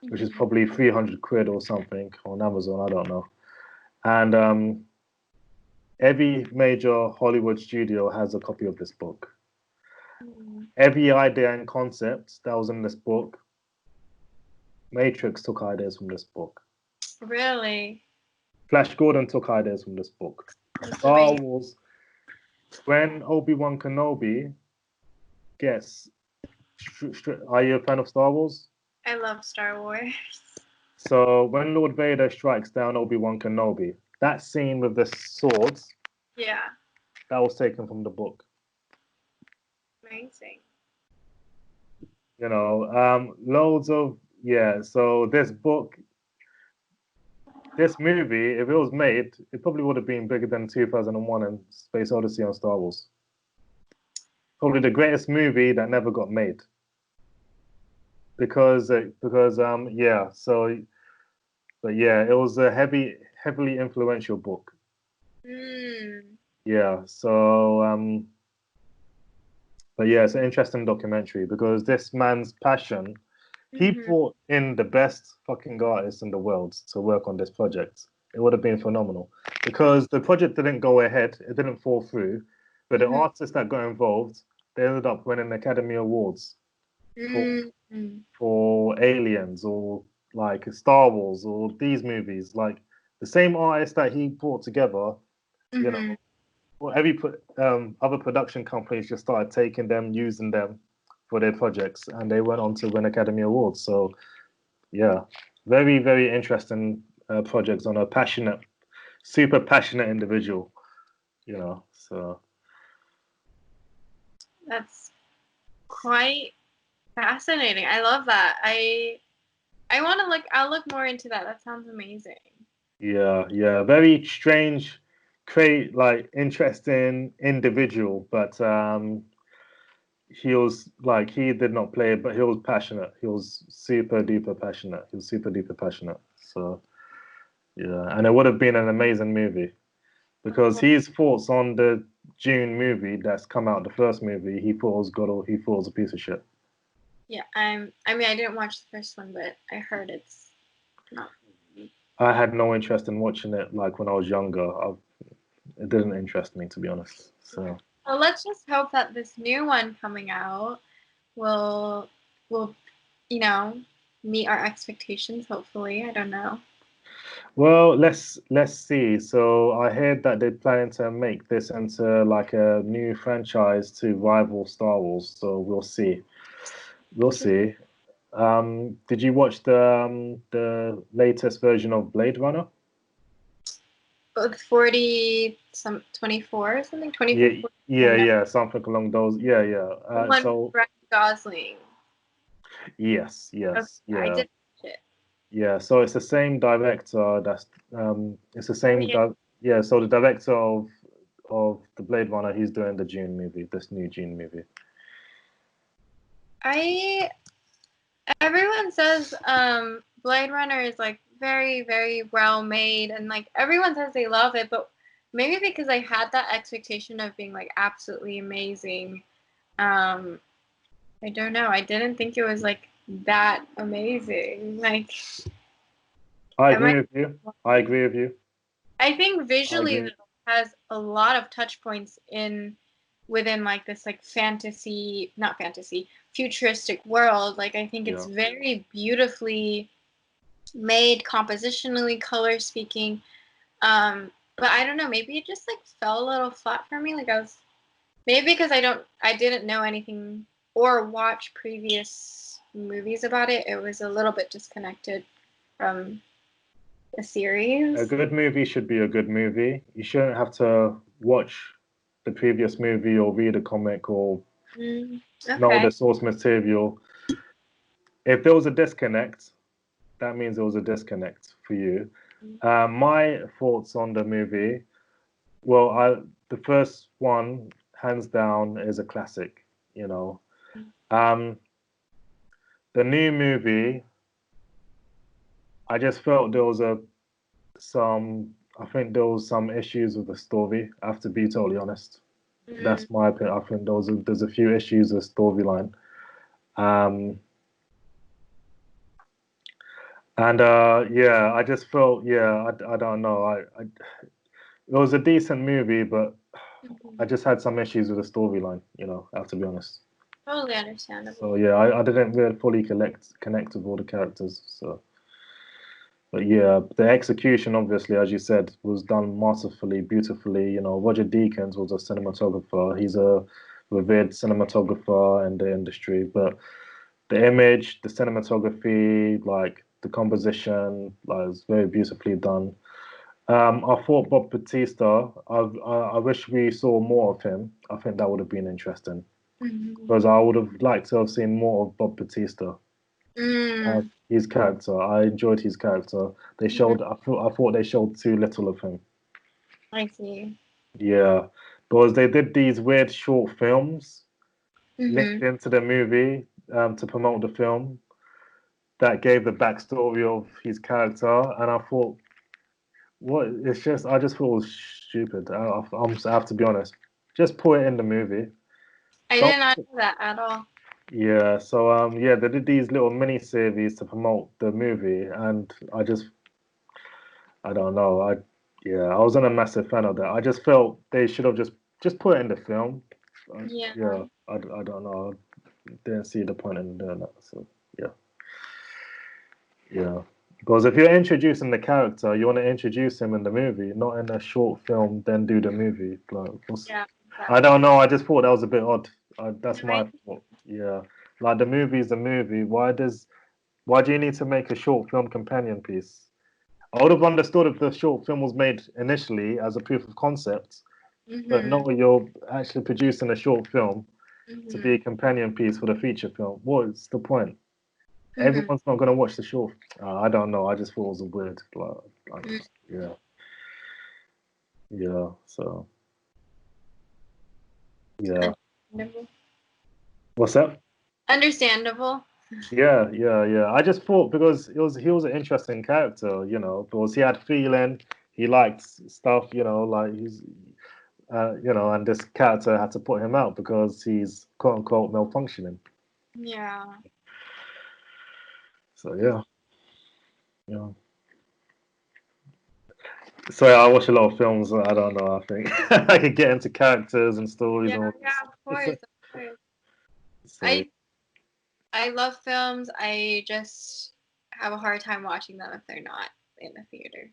which is probably 300 quid or something on Amazon. I don't know. And every major Hollywood studio has a copy of this book. Mhm. Every idea and concept that was in this book, Matrix took ideas from this book. Really? Flash Gordon took ideas from this book. That's Star amazing. Wars, when Obi-Wan Kenobi gets. Are you a fan of Star Wars? I love Star Wars. So when Lord Vader strikes down Obi-Wan Kenobi, that scene with the swords, Yeah, that was taken from the book. amazing. Loads of, yeah. So this movie, if it was made, it probably would have been bigger than 2001 and Space Odyssey on Star Wars. Probably the greatest movie that never got made. Because yeah. So but yeah, it was a heavily influential book. Mm. Yeah. So but yeah, it's an interesting documentary because this man's passion, he Hmm. brought in the best fucking artists in the world to work on this project. It would have been phenomenal because the project didn't go ahead, it didn't fall through, but the Hmm. artists that got involved, they ended up winning Academy Awards for Mm. Aliens or like Star Wars or these movies. Like the same artists that he brought together, you Hmm. know, well, other production companies just started taking them, using them for their projects, and they went on to win Academy Awards. So yeah, very very interesting projects on a passionate, super passionate individual. So That's quite fascinating. I love that. I want to look. I'll look more into that. That sounds amazing. yeah, yeah, very strange, create like interesting individual, but he was like he did not play it, but he was passionate. He was super duper passionate. He was super duper passionate. So yeah, and it would have been an amazing movie because his thoughts on the June movie that's come out, the first movie, he thought was a piece of shit. Yeah, I mean, I didn't watch the first one, but I heard it's not. I had no interest in watching it like when I was younger. It didn't interest me to be honest. So Well, let's just hope that this new one coming out will will you know meet our expectations. Hopefully, I don't know. well, let's see. So I heard that they're planning to make this into like a new franchise to rival Star Wars. So we'll see. We'll see. Did you watch the latest version of Blade Runner? Both 40 some 24 or something Yeah, 24 yeah, yeah, something along those. Yeah, yeah. the one with So Ryan Gosling. yes, Okay, yes, I yeah, did watch it. yeah. So it's the same director. It's the Oh same. yeah, Yeah. So the director of the Blade Runner, he's doing the June movie, this new June movie. I everyone says Blade Runner is like very very well made and like everyone says they love it, but maybe because I had that expectation of being like absolutely amazing. Um, I don't know. I didn't think it was like that amazing. Like I Am I? agree with you. I agree with you. I think I visually agree. though, has a lot of touch points within like this like fantasy, not fantasy, futuristic world. Like I think it's Yeah. very beautifully made, compositionally, color speaking. But I don't know, maybe it just like fell a little flat for me. Like I was maybe because I didn't know anything or watch previous movies about it. It was a little bit disconnected from the A series. good movie should be a good movie. You shouldn't have to watch the previous movie or read a comic or Mm, know okay. the source material. If there was a disconnect, that means there was a disconnect for you. My thoughts on the movie, well, the first one, hands down, is a classic. You know, um, the new movie, I just felt there was some. I think there was some issues with the story. I have to be totally honest. Mm, That's my opinion. I think there's a few issues with storyline. Um, and yeah, I just felt I don't know. It was a decent movie, but I mhm. just had some issues with the storyline. I have to be honest. Totally understandable. So yeah, I didn't really fully connect with all the characters. So, but yeah, the execution, obviously, as you said, was done masterfully, beautifully. Roger Deakins was a cinematographer. He's a revered cinematographer in the industry. But the image, the cinematography, like the composition, like was very beautifully done. I thought Bob Batista. I wish we saw more of him. I think that would have been interesting Mhm. because I would have liked to have seen more of Bob Batista. Mm, His character, I enjoyed his character. They mhm. showed. I thought they showed too little of him. I see. Yeah, because they did these weird short films linked Mhm. into the movie to promote the film that gave the backstory of his character, and I thought, what? It's just, I just thought it was stupid. I have to be honest. Just put it in the movie. I Don't. did not know that at all. Yeah. So yeah, they did these little mini series to promote the movie, and I don't know. I wasn't a massive fan of that. I just felt they should have just put it in the film. Yeah. Yeah, I don't know. I didn't see the point in doing that. So yeah, yeah. Because if you're introducing the character, you want to introduce him in the movie, not in a short film, then do the movie. Like, Yeah. I Exactly. don't know. I just thought that was a bit odd. No, That's my thought. Yeah, like the movie is a movie. Why do you need to make a short film companion piece? I would have understood if the short film was made initially as a proof of concept, but Mhm. no, you're actually producing a short film to be a Mhm. companion piece for the feature film. What is the point? Mhm. Everyone's not going to watch the short. I don't know. I just thought it was weird. Mhm. Yeah, yeah. So yeah. Understandable. What's that? Understandable. Yeah, yeah, yeah. I just thought because he was an interesting character, because he had feeling, he liked stuff, like and this character had to put him out because he's quote unquote malfunctioning. Yeah. So yeah, yeah. So yeah, I watch a lot of films. I don't know. I think I could get into characters and stories Yeah. and all Yeah. Of this. course. Of course. So I love films. I just have a hard time watching them if they're not in the theater.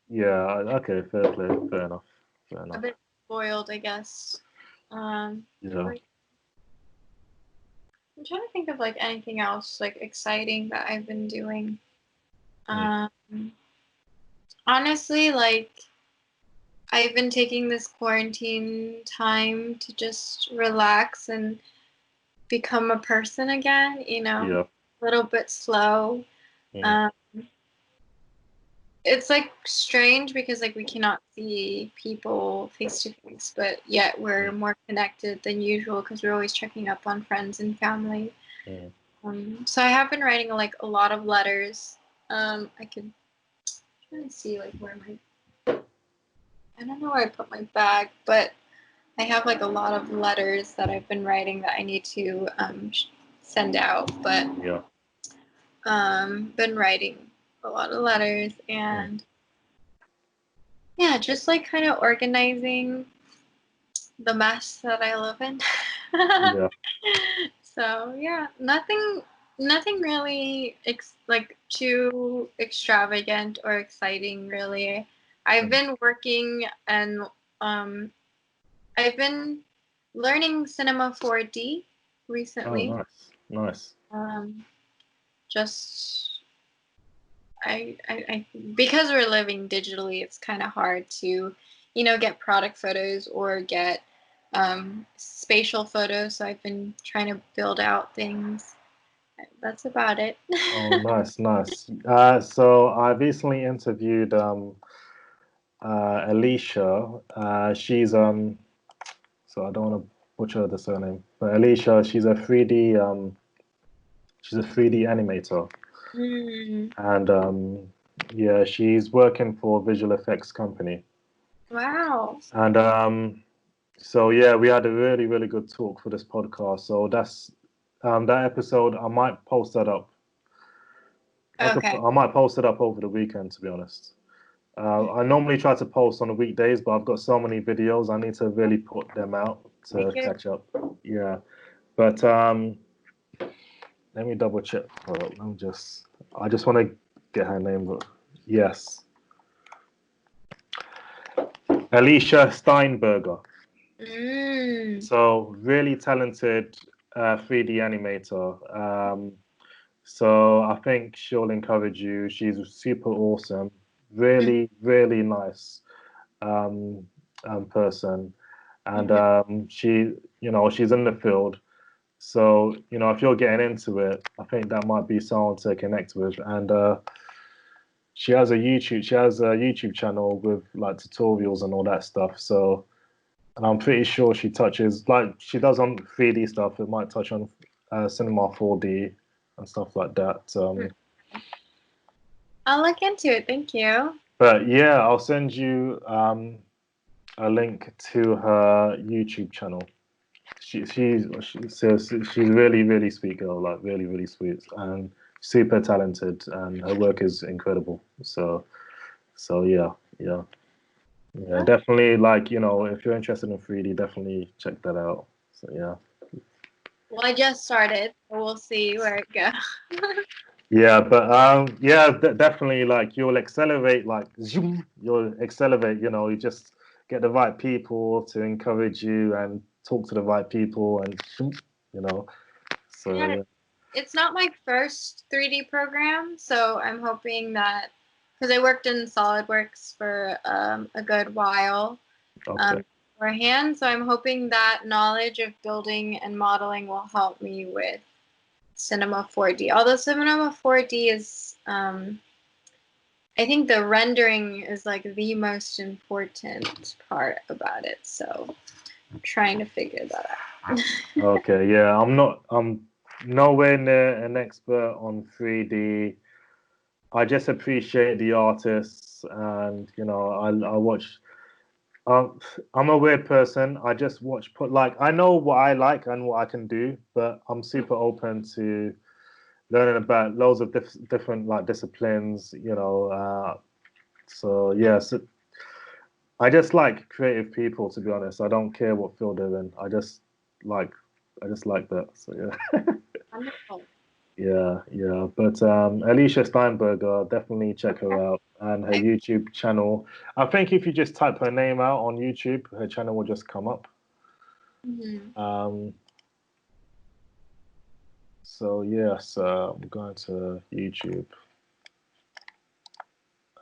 yeah, okay, fair play, fair enough, fair A enough. bit spoiled, I guess. Yeah, Like, I'm trying to think of like anything else like exciting that I've been doing. mm, Um, Honestly, like I've been taking this quarantine time to just relax and become a person again. yeah, A little bit slow. mm, Um, it's like strange because like we cannot see people face to face, but yet we're mm, more connected than usual because we're always checking up on friends and family. mm. So I have been writing like a lot of letters. I could try to see like where my I don't know where I put my bag, but I have like a lot of letters that I've been writing that I need to send out. But Yeah. been writing. a lot of letters, and yeah, just like kind of organizing the mess that I live in. Yeah. So yeah, nothing really like too extravagant or exciting really. I've been working and I've been learning Cinema 4D Oh, recently. nice. Just I because we're living digitally, it's kind of hard to, get product photos or get spatial photos. So I've been trying to build out things. That's about it. Oh, nice. So I recently interviewed Alicia. So I don't want to butcher the surname, but Alicia, she's a 3D animator, Mm, and yeah, she's working for a visual effects company. wow. And so yeah, we had a really good talk for this podcast. So that's that episode. I might post that up. Okay. I might post it up over the weekend, to be honest. I normally try to post on the weekdays, but I've got so many videos. I need to really put them out Make to it. catch up. Yeah, but let me double check. Hold up, I just want to get her name. But yes, Alicia Steinberger. Mm, So really talented 3D animator. So I think she'll encourage you. She's super awesome. mm, Really nice um, person, and mhm. she's in the field. So if you're getting into it, I think that might be someone to connect with. And she has a YouTube channel with like tutorials and all that stuff. So, and I'm pretty sure she touches like she does on 3D stuff. It might touch on Cinema 4D and stuff like that. I'll look into it. Thank you. But yeah, I'll send you a link to her YouTube channel. She's really sweet girl, like really sweet and super talented, and her work is incredible. So yeah, Huh? definitely like if you're interested in 3D, definitely check that out. So yeah. Well, I just started, so we'll see where it goes. Yeah, but yeah, definitely like you'll accelerate, like zoom, you'll accelerate. You just get the right people to encourage you and talk to the right people, and zoom, you know. So Yeah, yeah, it's not my first 3D program, so I'm hoping that because I worked in SolidWorks for a good while okay, beforehand, so I'm hoping that knowledge of building and modeling will help me with Cinema 4D. Although Cinema 4D is, I think the rendering is like the most important part about it, so I'm trying to figure that out. okay, yeah. I'm nowhere near an expert on 3D. I just appreciate the artists, and I watch. Um, I'm a weird person. I just watch put like I know what I like and what I can do, but I'm super open to learning about loads of different like disciplines. So yeah, so I just like creative people. To be honest, I don't care what field they're in. Like I just like that. So yeah. Wonderful. Yeah. But Alicia Steinberger, definitely check her out and her I, YouTube channel. I think if you just type her name out on YouTube, her channel will just come up. mhm. Um, so yes, I'm going to YouTube.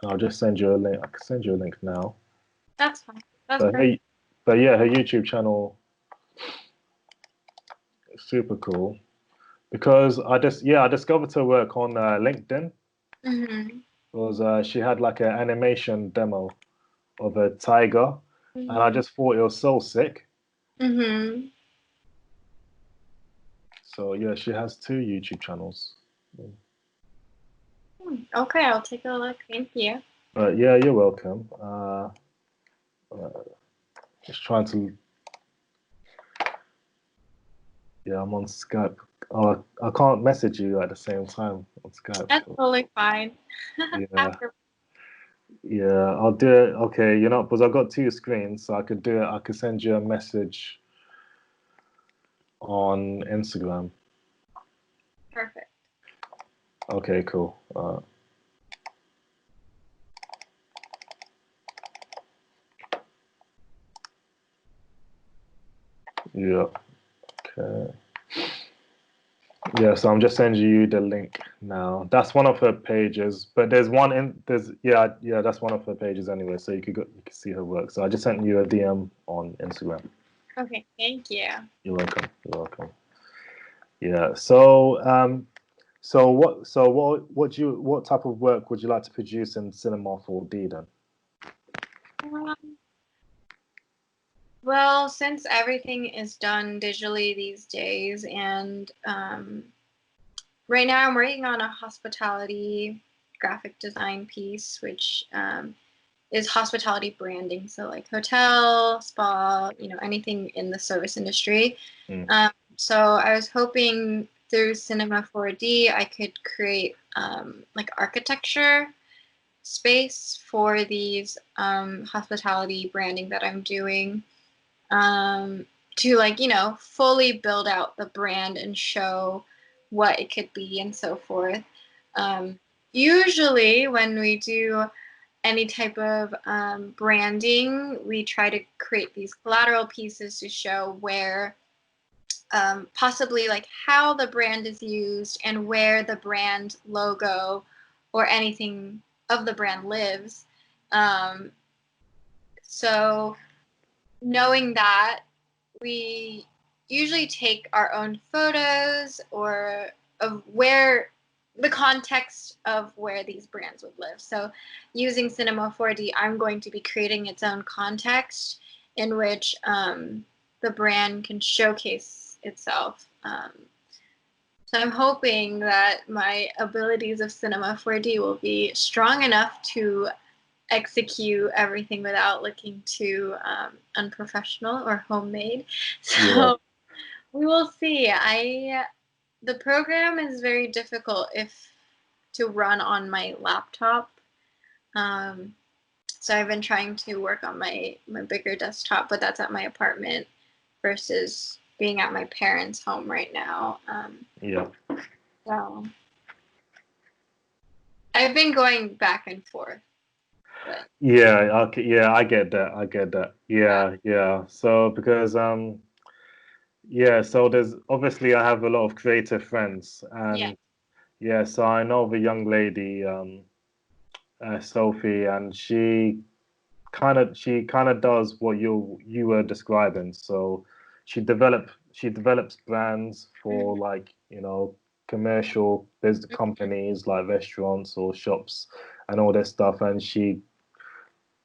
I'll just send you a link. I can send you a link now. That's fine. That's But perfect. hey, but yeah, her YouTube channel is super cool because I discovered her work on LinkedIn. Mm-hmm. Was she had like an animation demo of a tiger, and I Mm-hmm. just thought it was so sick. Mm-hmm. So yeah, she has two YouTube channels. Okay, I'll take a look. Thank you. But yeah, you're welcome. Just trying to. Yeah, I'm on Skype. Oh, I can't message you at the same time on Skype. That's totally fine. Yeah, After. yeah, I'll do it. Okay, you know, because I've got two screens, so I could do it. I could send you a message on Instagram. Perfect. Okay, cool. Yeah. Okay. Yeah, so I'm just sending you the link now. That's one of her pages, but there's that's one of her pages anyway, so you can see her work. So I just sent you a DM on Instagram. Okay, thank you. You're welcome. You're welcome. Yeah. What type of work would you like to produce in Cinema 4D then? Um, well, since everything is done digitally these days, and right now I'm working on a hospitality graphic design piece, which is hospitality branding. So like hotel, spa, anything in the service industry. So I was hoping through Cinema 4D I could create like architecture space for these hospitality branding that I'm doing, to fully build out the brand and show what it could be and so forth. Usually when we do any type of branding, we try to create these collateral pieces to show where possibly like how the brand is used and where the brand logo or anything of the brand lives. Um, so knowing that, we usually take our own photos or of where the context of where these brands would live. So using Cinema 4D, I'm going to be creating its own context in which the brand can showcase itself. So I'm hoping that my abilities of Cinema 4D will be strong enough to execute everything without looking too unprofessional or homemade. So Yeah. we will see. The program is very difficult to run on my laptop. So I've been trying to work on my bigger desktop, but that's at my apartment versus being at my parents' home right now. Yeah. So I've been going back and forth. But Yeah. Okay. Yeah, I get that. I get that. yeah. Yeah. Yeah. So because yeah, so there's obviously I have a lot of creative friends, Yeah. and yeah, so I know of a young lady, Sophie, and she kind of does what you were describing. So she develops brands for, Mhm. like, commercial business companies like restaurants or shops and all this stuff, and she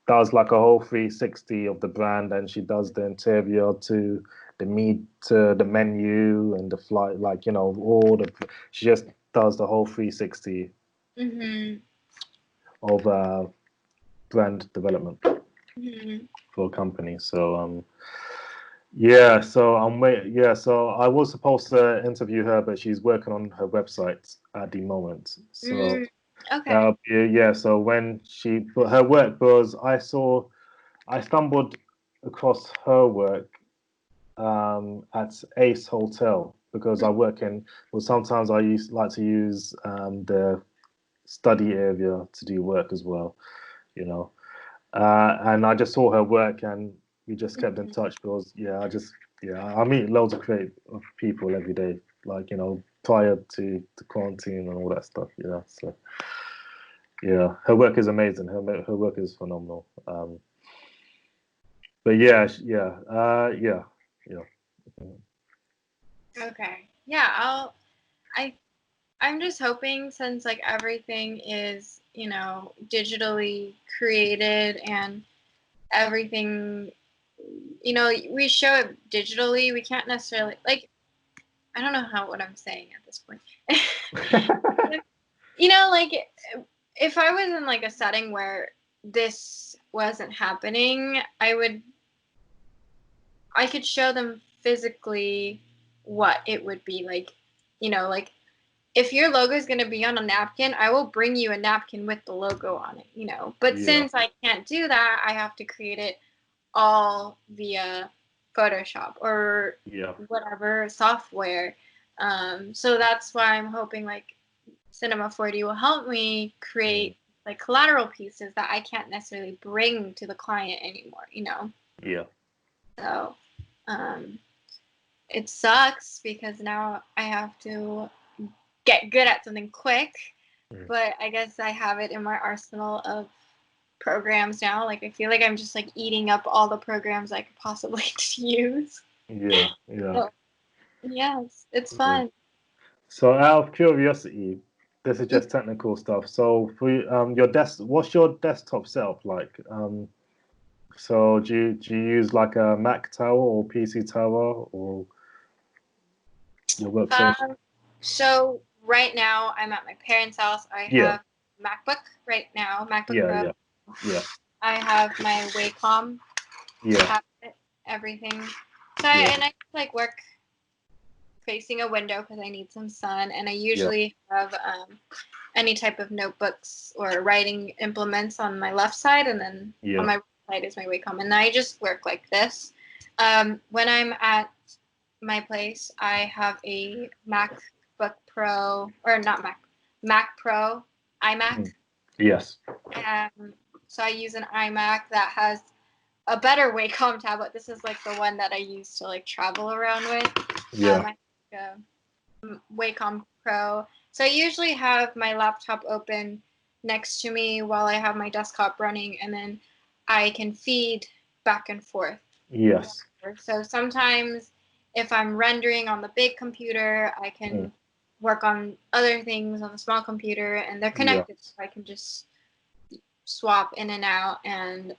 does like a whole 360 of the brand, and she does the interior to the meat to the menu and the flight, like, all the she just does the whole 360 Mhm. of brand development Mhm. for a company. So yeah, so so I was supposed to interview her, but she's working on her website at the moment. So Mm. Okay. yeah, so but her work was, I stumbled across her work at Ace Hotel, because I work in, well, sometimes like to use the study area to do work as well, you know. And I just saw her work, and we just kept in Mhm. touch because, I meet loads of creative people every day, like, prior to quarantine and all that stuff, So yeah, her work is amazing. Her work is phenomenal. But yeah. Okay. Yeah, I I'm just hoping, since like everything is, digitally created and everything, we show it digitally, we can't necessarily like, I don't know what I'm saying at this point. Like if I was in like a setting where this wasn't happening, I could show them physically what it would be like you know, like if your logo is going to be on a napkin, I will bring you a napkin with the logo on it, you know. But Yeah. since I can't do that, I have to create it all via Photoshop or Yeah. whatever software. So that's why I'm hoping like Cinema 4D will help me create like collateral pieces that I can't necessarily bring to the client anymore, you know. Yeah. So it sucks because now I have to get good at something quick, but I guess I have it in my arsenal of programs now. Like I feel like I'm just like eating up all the programs I could possibly use. Yeah. Yeah. So, yes, it's fun. So out of curiosity, this is just technical stuff. So for your what's your desktop setup like? So do you use like a Mac tower or PC tower or your workstation? So right now I'm at my parents' house. I Yeah. have MacBook right now, MacBook Yeah. Pro. Yeah. Yeah. I have my Wacom Yeah. tablet, everything. So Yeah. and I like work facing a window because I need some sun, and I Yeah. usually have any type of notebooks or writing implements on my left side, and then on Yeah. my right side is my Wacom, and I just work like this. When I'm at my place, I have a MacBook Pro, or not Mac Pro, iMac. Yes. So I use an iMac that has a better Wacom tablet. This is like the one that I use to like travel around with. Yeah. I have a Wacom Pro. So I usually have my laptop open next to me while I have my desktop running, and then I can feed back and forth. Yes. So sometimes if I'm rendering on the big computer, I can work on other things on the small computer, and they're Yeah. connected. So I can just swap in and out. And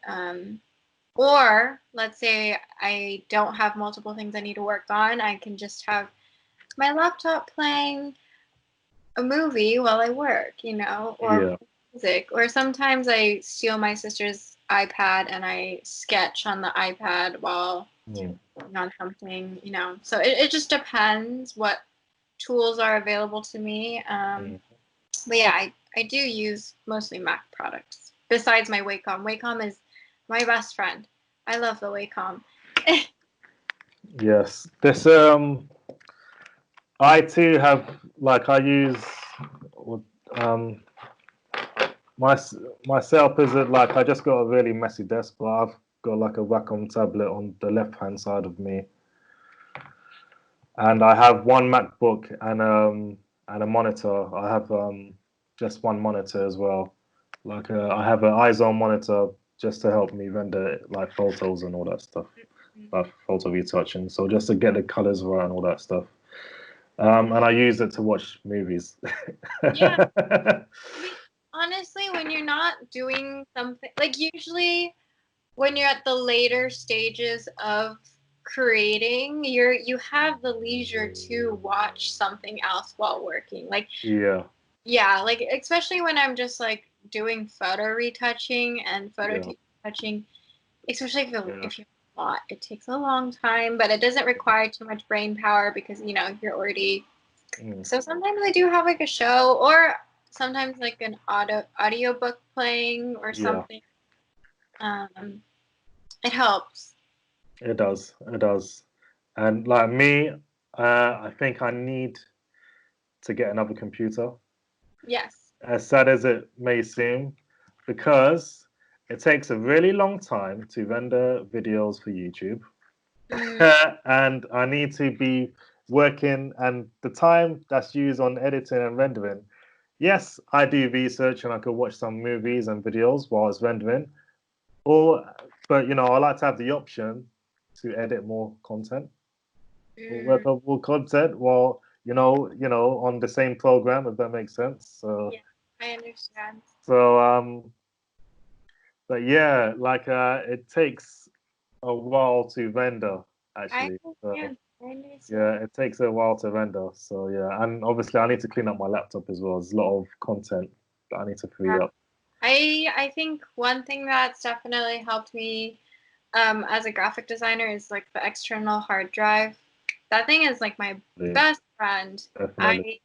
or let's say I don't have multiple things I need to work on, I can just have my laptop playing a movie while I work, you know, or Yeah. music. Or sometimes I steal my sister's iPad and I sketch on the iPad while on something, you know. So it just depends what tools are available to me. But yeah, I do use mostly Mac products besides my Wacom. Wacom is my best friend. I love the Wacom. Yes. This I too have like I use um my myself is it like I just got a really messy desk, but I've got like a Wacom tablet on the left hand side of me, and I have one MacBook and a monitor. I have just one monitor as well. Like I have an iZone monitor just to help me render like photos and all that stuff, like photo retouching. So just to get the colors right and all that stuff. And I use it to watch movies. Yeah. I mean, honestly, when you're not doing something, like usually when you're at the later stages of creating, you have the leisure to watch something else while working. Like, Yeah, yeah, like especially when I'm just like doing photo retouching and photo yeah, touching, especially yeah. if you have a lot, it takes a long time, but it doesn't require too much brain power because you know you're already. So sometimes I do have like a show, or sometimes like an audio book playing or Yeah, something. Um, it helps. it does. It does. And like me, I think I need to get another computer, Yes. as sad as it may seem, because it takes a really long time to render videos for YouTube. Mm, And I need to be working, and the time that's used on editing and rendering. Yes, I do research and I could watch some movies and videos while it's rendering, or but I like to have the option to edit more content or mm, whether more content while on the same program, if that makes sense. So yeah, I understand. so but yeah, like it takes a while to render I actually. So understand. I understand. yeah, it takes a while to render. So yeah, and obviously I need to clean up my laptop as well. There's a lot of content that I need to free Yeah. up. I think one thing that's definitely helped me as a graphic designer is like the external hard drive. that thing is like my Yeah, best friend. definitely.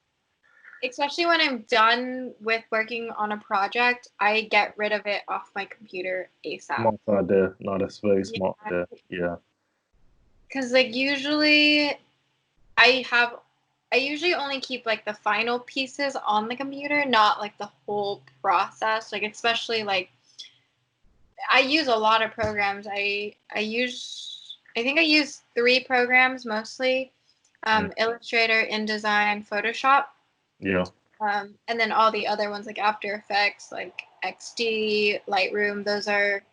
Especially when I'm done with working on a project, I get rid of it off my computer ASAP. Smart idea. No, that's very Yeah, smart idea. Yeah. because like usually I have I usually only keep like the final pieces on the computer, not like the whole process. Like especially like I use a lot of programs. I think I use 3 programs mostly. Illustrator, InDesign, Photoshop. Yeah. And then all the other ones like After Effects, like XD, Lightroom, those are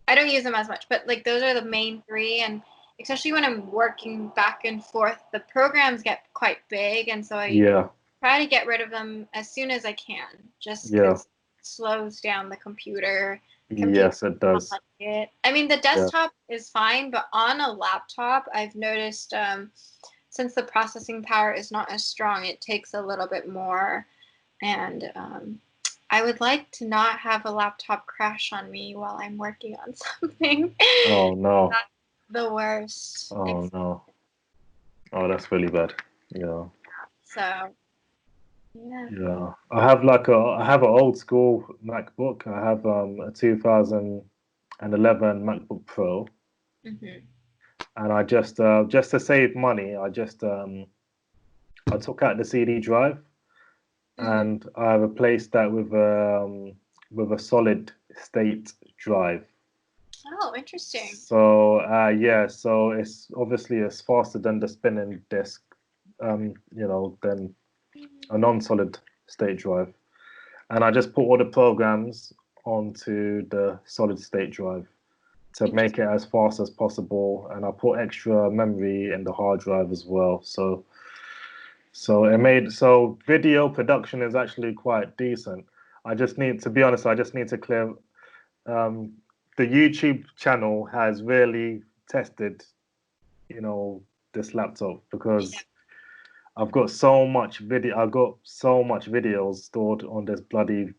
I don't use them as much, but like those are the main 3. And especially when I'm working back and forth, the programs get quite big, and so I Yeah. try to get rid of them as soon as I can, just Yeah. because it slows down the computer. Yes, it does. It. I mean, the Yeah. desktop is fine, but on a laptop, I've noticed since the processing power is not as strong, it takes a little bit more. And I would like to not have a laptop crash on me while I'm working on something. Oh no. That's the worst. Oh no. Oh, that's really bad. Yeah. So, yeah. Yeah. I have an old school MacBook. I have a 2011 MacBook Pro, Hmm. and I just to save money, I took out the CD drive Hmm. and I replaced that with a solid state drive. Oh, interesting. So yeah, so it's faster than the spinning disk, than a non-solid state drive. And I just put all the programs onto the solid state drive to make it as fast as possible. And I put extra memory in the hard drive as well. So video production is actually quite decent. To be honest, I just need to clear. Um, the YouTube channel has really tested, you know, this laptop Yeah. because I've got so much video. I've got so much videos stored on this bloody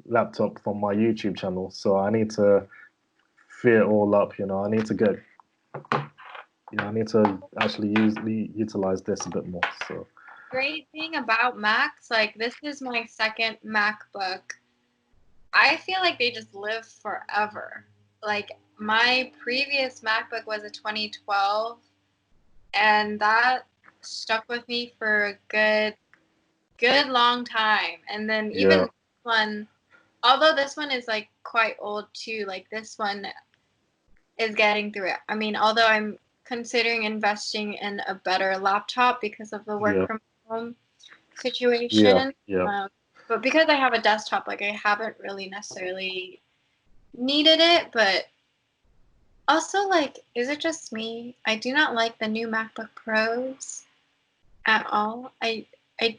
laptop from my YouTube channel. So I need to free it all up. I need to actually utilize this a bit more. So Great thing about Macs, like this is my second MacBook. I feel like they just live forever. Like my previous MacBook was a 2012, and that stuck with me for a good long time. And then even yeah, this one, although this one is like quite old too, like this one is getting through it. I mean, although I'm considering investing in a better laptop because of the work yeah, from home yeah, situation. yeah. But because I have a desktop, like I haven't really necessarily needed it. But also, like, is it just me? I do not like the new MacBook Pros at all. I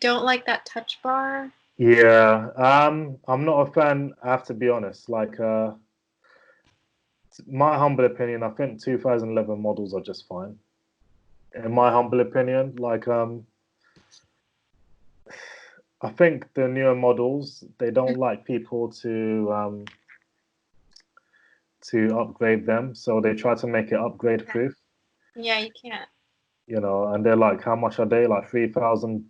don't like that touch bar. Yeah, I'm not a fan. I have to be honest. Like, my humble opinion, I think 2011 models are just fine. In my humble opinion, like, I think the newer models they don't like people to upgrade them, so they try to make it upgrade proof. Yeah, you can't. And they're like, how much are they? Like $3,000,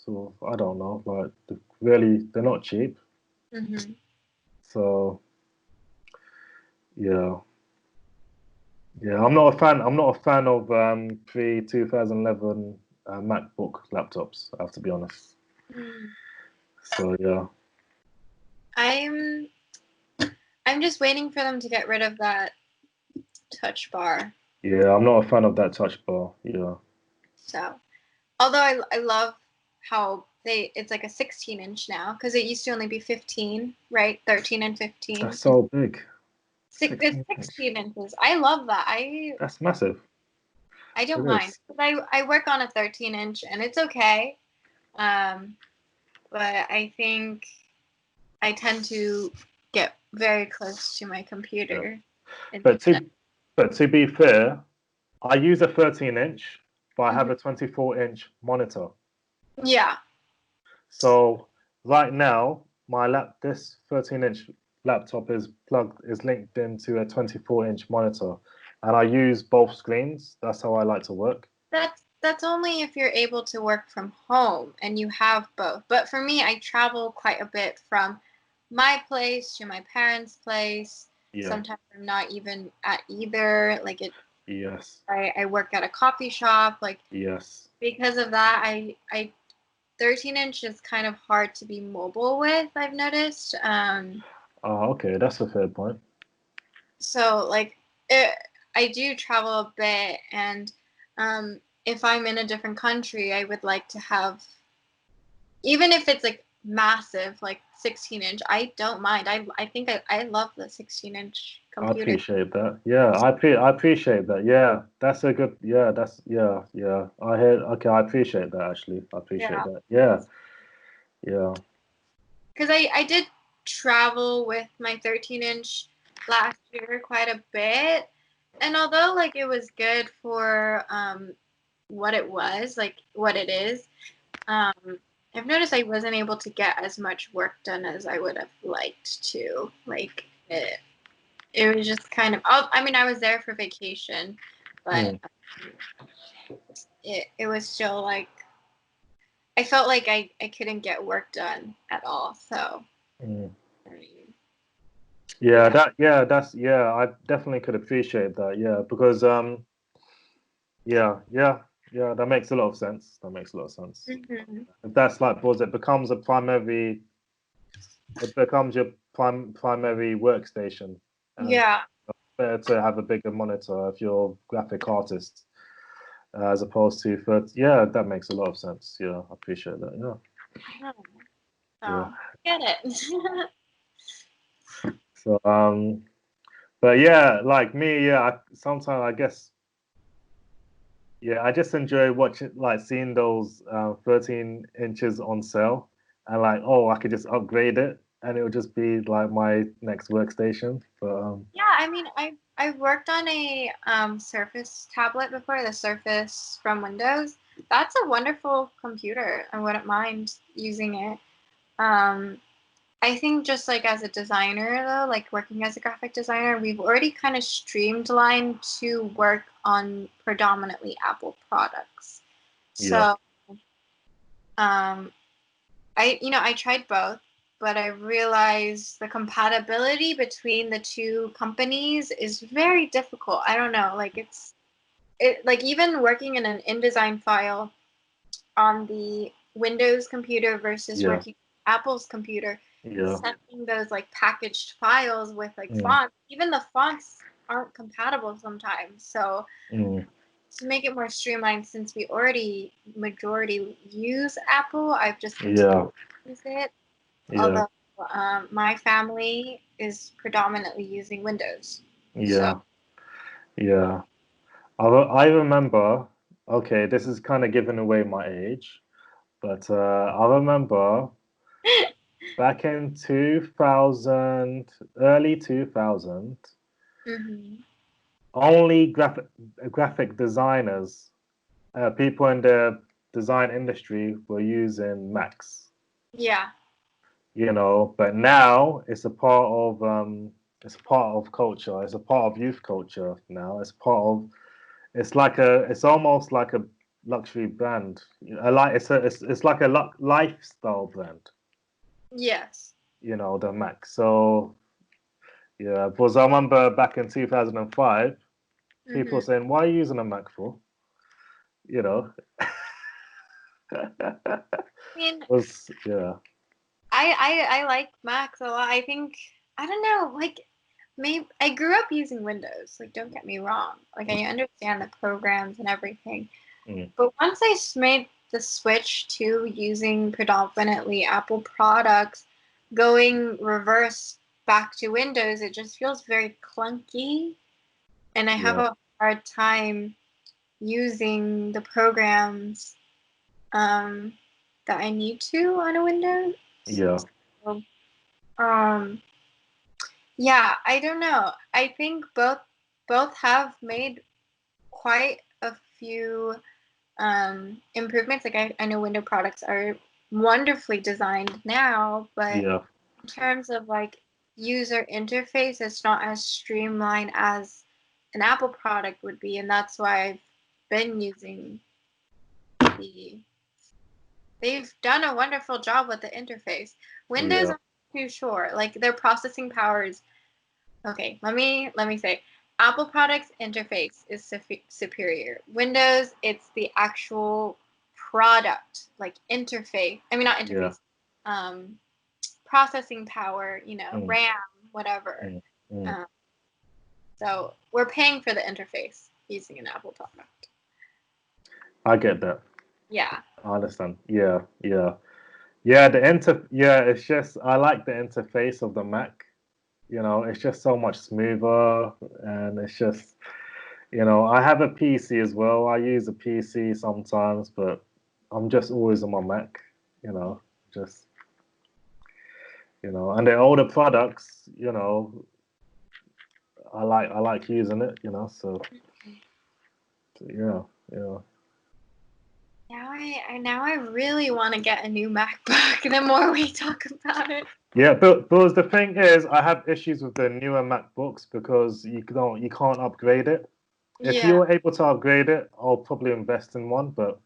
or I don't know. Like, really, they're not cheap. Hmm. So yeah. Yeah, I'm not a fan. I'm not a fan of pre 2011 MacBook laptops. I have to be honest. So yeah, I'm I'm just waiting for them to get rid of that touch bar. yeah, I'm not a fan of that touch bar. Yeah, So, although I love how it's like a 16-inch now because it used to only be 15, right? 13 and 15. that's so big. It's 16 inch. 16 inches. I love that. That's massive. I don't It mind. is. 'Cause I work on a 13-inch and it's okay. Um, but I think I tend to get very close to my Yeah. computer But instead. to be fair, I use a 13 inch, but I have Mhm. a 24-inch monitor. Yeah. So right now, this 13-inch laptop is linked into a 24-inch monitor, and I use both screens. That's how I like to work. That's that's only if you're able to work from home and you have both. But for me, I travel quite a bit from my place to my parents' place. Yeah. Sometimes I'm not even at either. Like Yes. I work at a coffee shop. Like Yes. because of that, I 13-inch is kind of hard to be mobile with, I've noticed. Oh, okay, that's a fair point. So like I do travel a bit, and if I'm in a different country, I would like to have, even if it's like massive, like 16-inch, I don't mind. I think I love the 16-inch I computer. appreciate that. Yeah, I appreciate that. Yeah, that's a good. Yeah, that's yeah. I hear. Okay, I appreciate that. Actually, I appreciate Yeah, that. Yeah, yeah, because I did travel with my 13-inch last year quite a bit, and although like it was good for what it was, like what it is, I've noticed I wasn't able to get as much work done as I would have liked to. Like it was just kind of. I mean, I was there for vacation, but mm, it was still like I felt like I couldn't get work done at all. So mm. I mean, Yeah. yeah, That's yeah. I definitely could appreciate that. Yeah, because yeah. That makes a lot of sense. That makes a lot of sense. hmm If that's like, was it becomes a primary, it becomes your primary workstation, and yeah. better to have a bigger monitor if you're a graphic artist, as opposed to for yeah, that makes a lot of sense. Yeah, I appreciate that. Oh, Yeah. get it. So but yeah, like me, yeah, sometimes I guess yeah, I just enjoy watching, like seeing those 13 inches on sale, and like, oh, I could just upgrade it and it would just be like my next workstation. But Yeah, I mean, I've worked on a Surface tablet before, the Surface from Windows. That's a wonderful computer. I wouldn't mind using it. Um, I think just like as a designer though, like working as a graphic designer, we've already kind of streamlined to work on predominantly Apple products. yeah, So, um, I tried both, but I realized the compatibility between the two companies is very difficult. I don't know, like it like even working in an InDesign file on the Windows computer versus yeah, working on Apple's computer, yeah, sending those like packaged files with like mm, fonts, even the fonts aren't compatible sometimes. So mm, to make it more streamlined, since we already majority use Apple, I've just yeah, continued to use it. yeah, Although my family is predominantly using Windows. So yeah, yeah. I remember. Okay, this is kind of giving away my age, but I remember back in 2000, early 2000, mhm. only graphic designers, people in the design industry were using Macs, Yeah, but now it's a part of culture, it's a part of youth culture now, it's almost like a luxury brand, like it's like a lifestyle brand, yes. the Mac. So yeah, because I remember back in 2005, people hmm saying, "Why are you using a Mac for?" You know, I mean, was yeah, I like Macs a lot. I think I don't know, like maybe I grew up using Windows. Like, don't get me wrong. Like, I understand the programs and everything. mm, But once I made the switch to using predominantly Apple products, going reverse back to Windows, it just feels very clunky. And I have yeah, a hard time using the programs um, that I need to on a Windows. yeah, So, um, yeah, I don't know. I think both have made quite a few improvements. Like I know window products are wonderfully designed now, but yeah, in terms of like user interface, it's not as streamlined as an Apple product would be, and that's why I've been using they've done a wonderful job with the interface. Windows, Yeah. I'm not too sure. Like their processing powers. Okay, let me say, Apple products interface is superior. Windows, it's the actual product, like interface. I mean, not Yeah. interface. Processing power. Mm, RAM, whatever. mm, mm. Um, so we're paying for the interface using an Apple product. I get that. Yeah. I understand. Yeah, yeah. Yeah, yeah, it's just I like the interface of the Mac. It's just so much smoother, and it's just, I have a PC as well. I use a PC sometimes, but I'm just always on my Mac, just, and the older products, I like using it, so yeah, yeah. Now I really want to get a new MacBook. The more we talk about it. Yeah, but the thing is, I have issues with the newer MacBooks because you can't upgrade it. If Yeah. you're able to upgrade it, I'll probably invest in one. But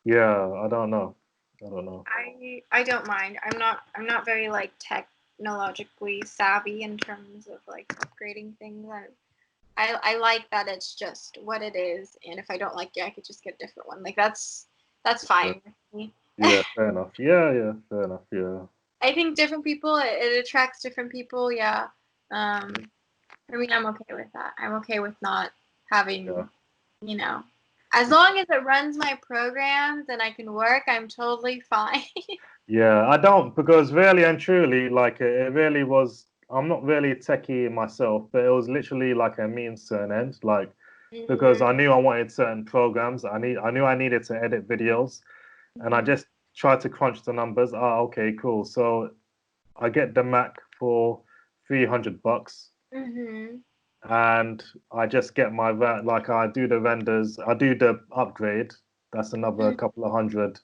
yeah, I don't know. I don't know. I don't mind. I'm not very like technologically savvy in terms of like upgrading things. I like that it's just what it is, and if I don't like it, I could just get a different one. Like that's Yeah, fine with me. yeah, fair enough. Yeah, yeah, fair enough. Yeah, I think different people, it attracts different people. Yeah. For me, I'm okay with that. I'm okay with not yeah, having, you know, as long as it runs my programs and I can work, I'm totally fine. yeah. I don't because really and truly, like it really was. I'm not really techie myself, but it was literally like a means to an end. Like because Mhm. I knew I wanted certain programs. I knew I needed to edit videos, and I Mhm. just tried to crunch the numbers. Oh, okay, cool. So I get the Mac for $300, Mhm. and I just get like I do the vendors, I do the upgrade. That's another Mhm. couple of hundred.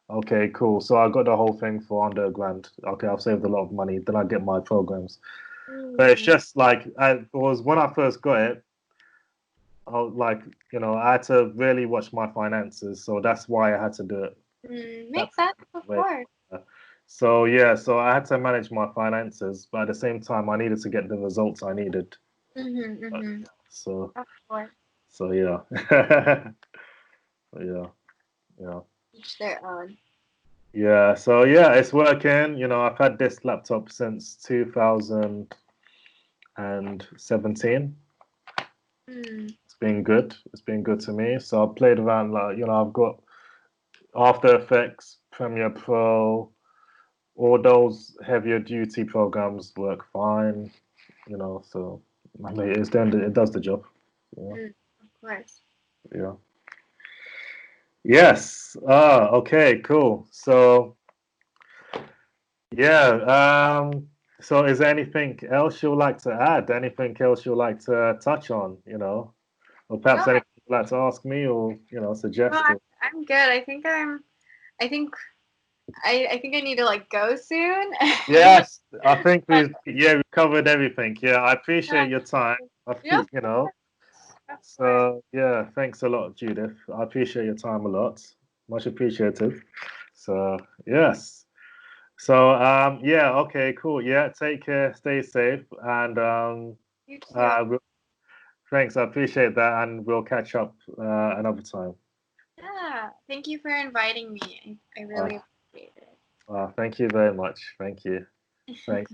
Okay, cool. So I got the whole thing for under a grand. Okay, I've saved a lot of money. Then I get my programs. But it's Mhm. just like it was when I first got it. I was like, I had to really watch my finances, so that's why I had to do it that Makes sense, of way. course. So yeah, so I had to manage my finances, but at the same time, I needed to get the results I needed. Mhm. But, Mhm. yeah, so Of course. so yeah, yeah, yeah, Each their own. yeah. So yeah, it's working. I've had this laptop since 2017. Mm. It's been good. It's been good to me. So I've played around, like, I've got After Effects, Premiere Pro, all those heavier duty programs work fine. So I mean, it does the job. Yeah, Of course. yeah. Yes. Okay, cool. So yeah. So is there anything else you'd like to add? Anything else you'd like to touch on? Or No, perhaps anything you'd like to ask me, or no, suggest? I'm good. I think I think I need to like go soon. Yes, I think But we covered everything. Yeah, I appreciate your time. yeah, of course. So yeah, thanks a lot, Judith. I appreciate your time a lot. Much appreciated. So yes. So yeah, okay, cool. Yeah, take care, stay safe, and You too. uh, we'll- thanks. I appreciate that, and we'll catch up another time. Yeah. Thank you for inviting me. I Uh, really appreciate it. thank you very much. Thank you. Thanks.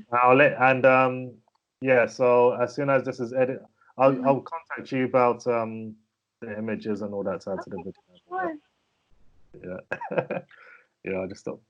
Yeah. So as soon as this is edit, I'll contact you about the images and all that side to the Okay, video. sure. Yeah. Yeah. Yeah. I just stop.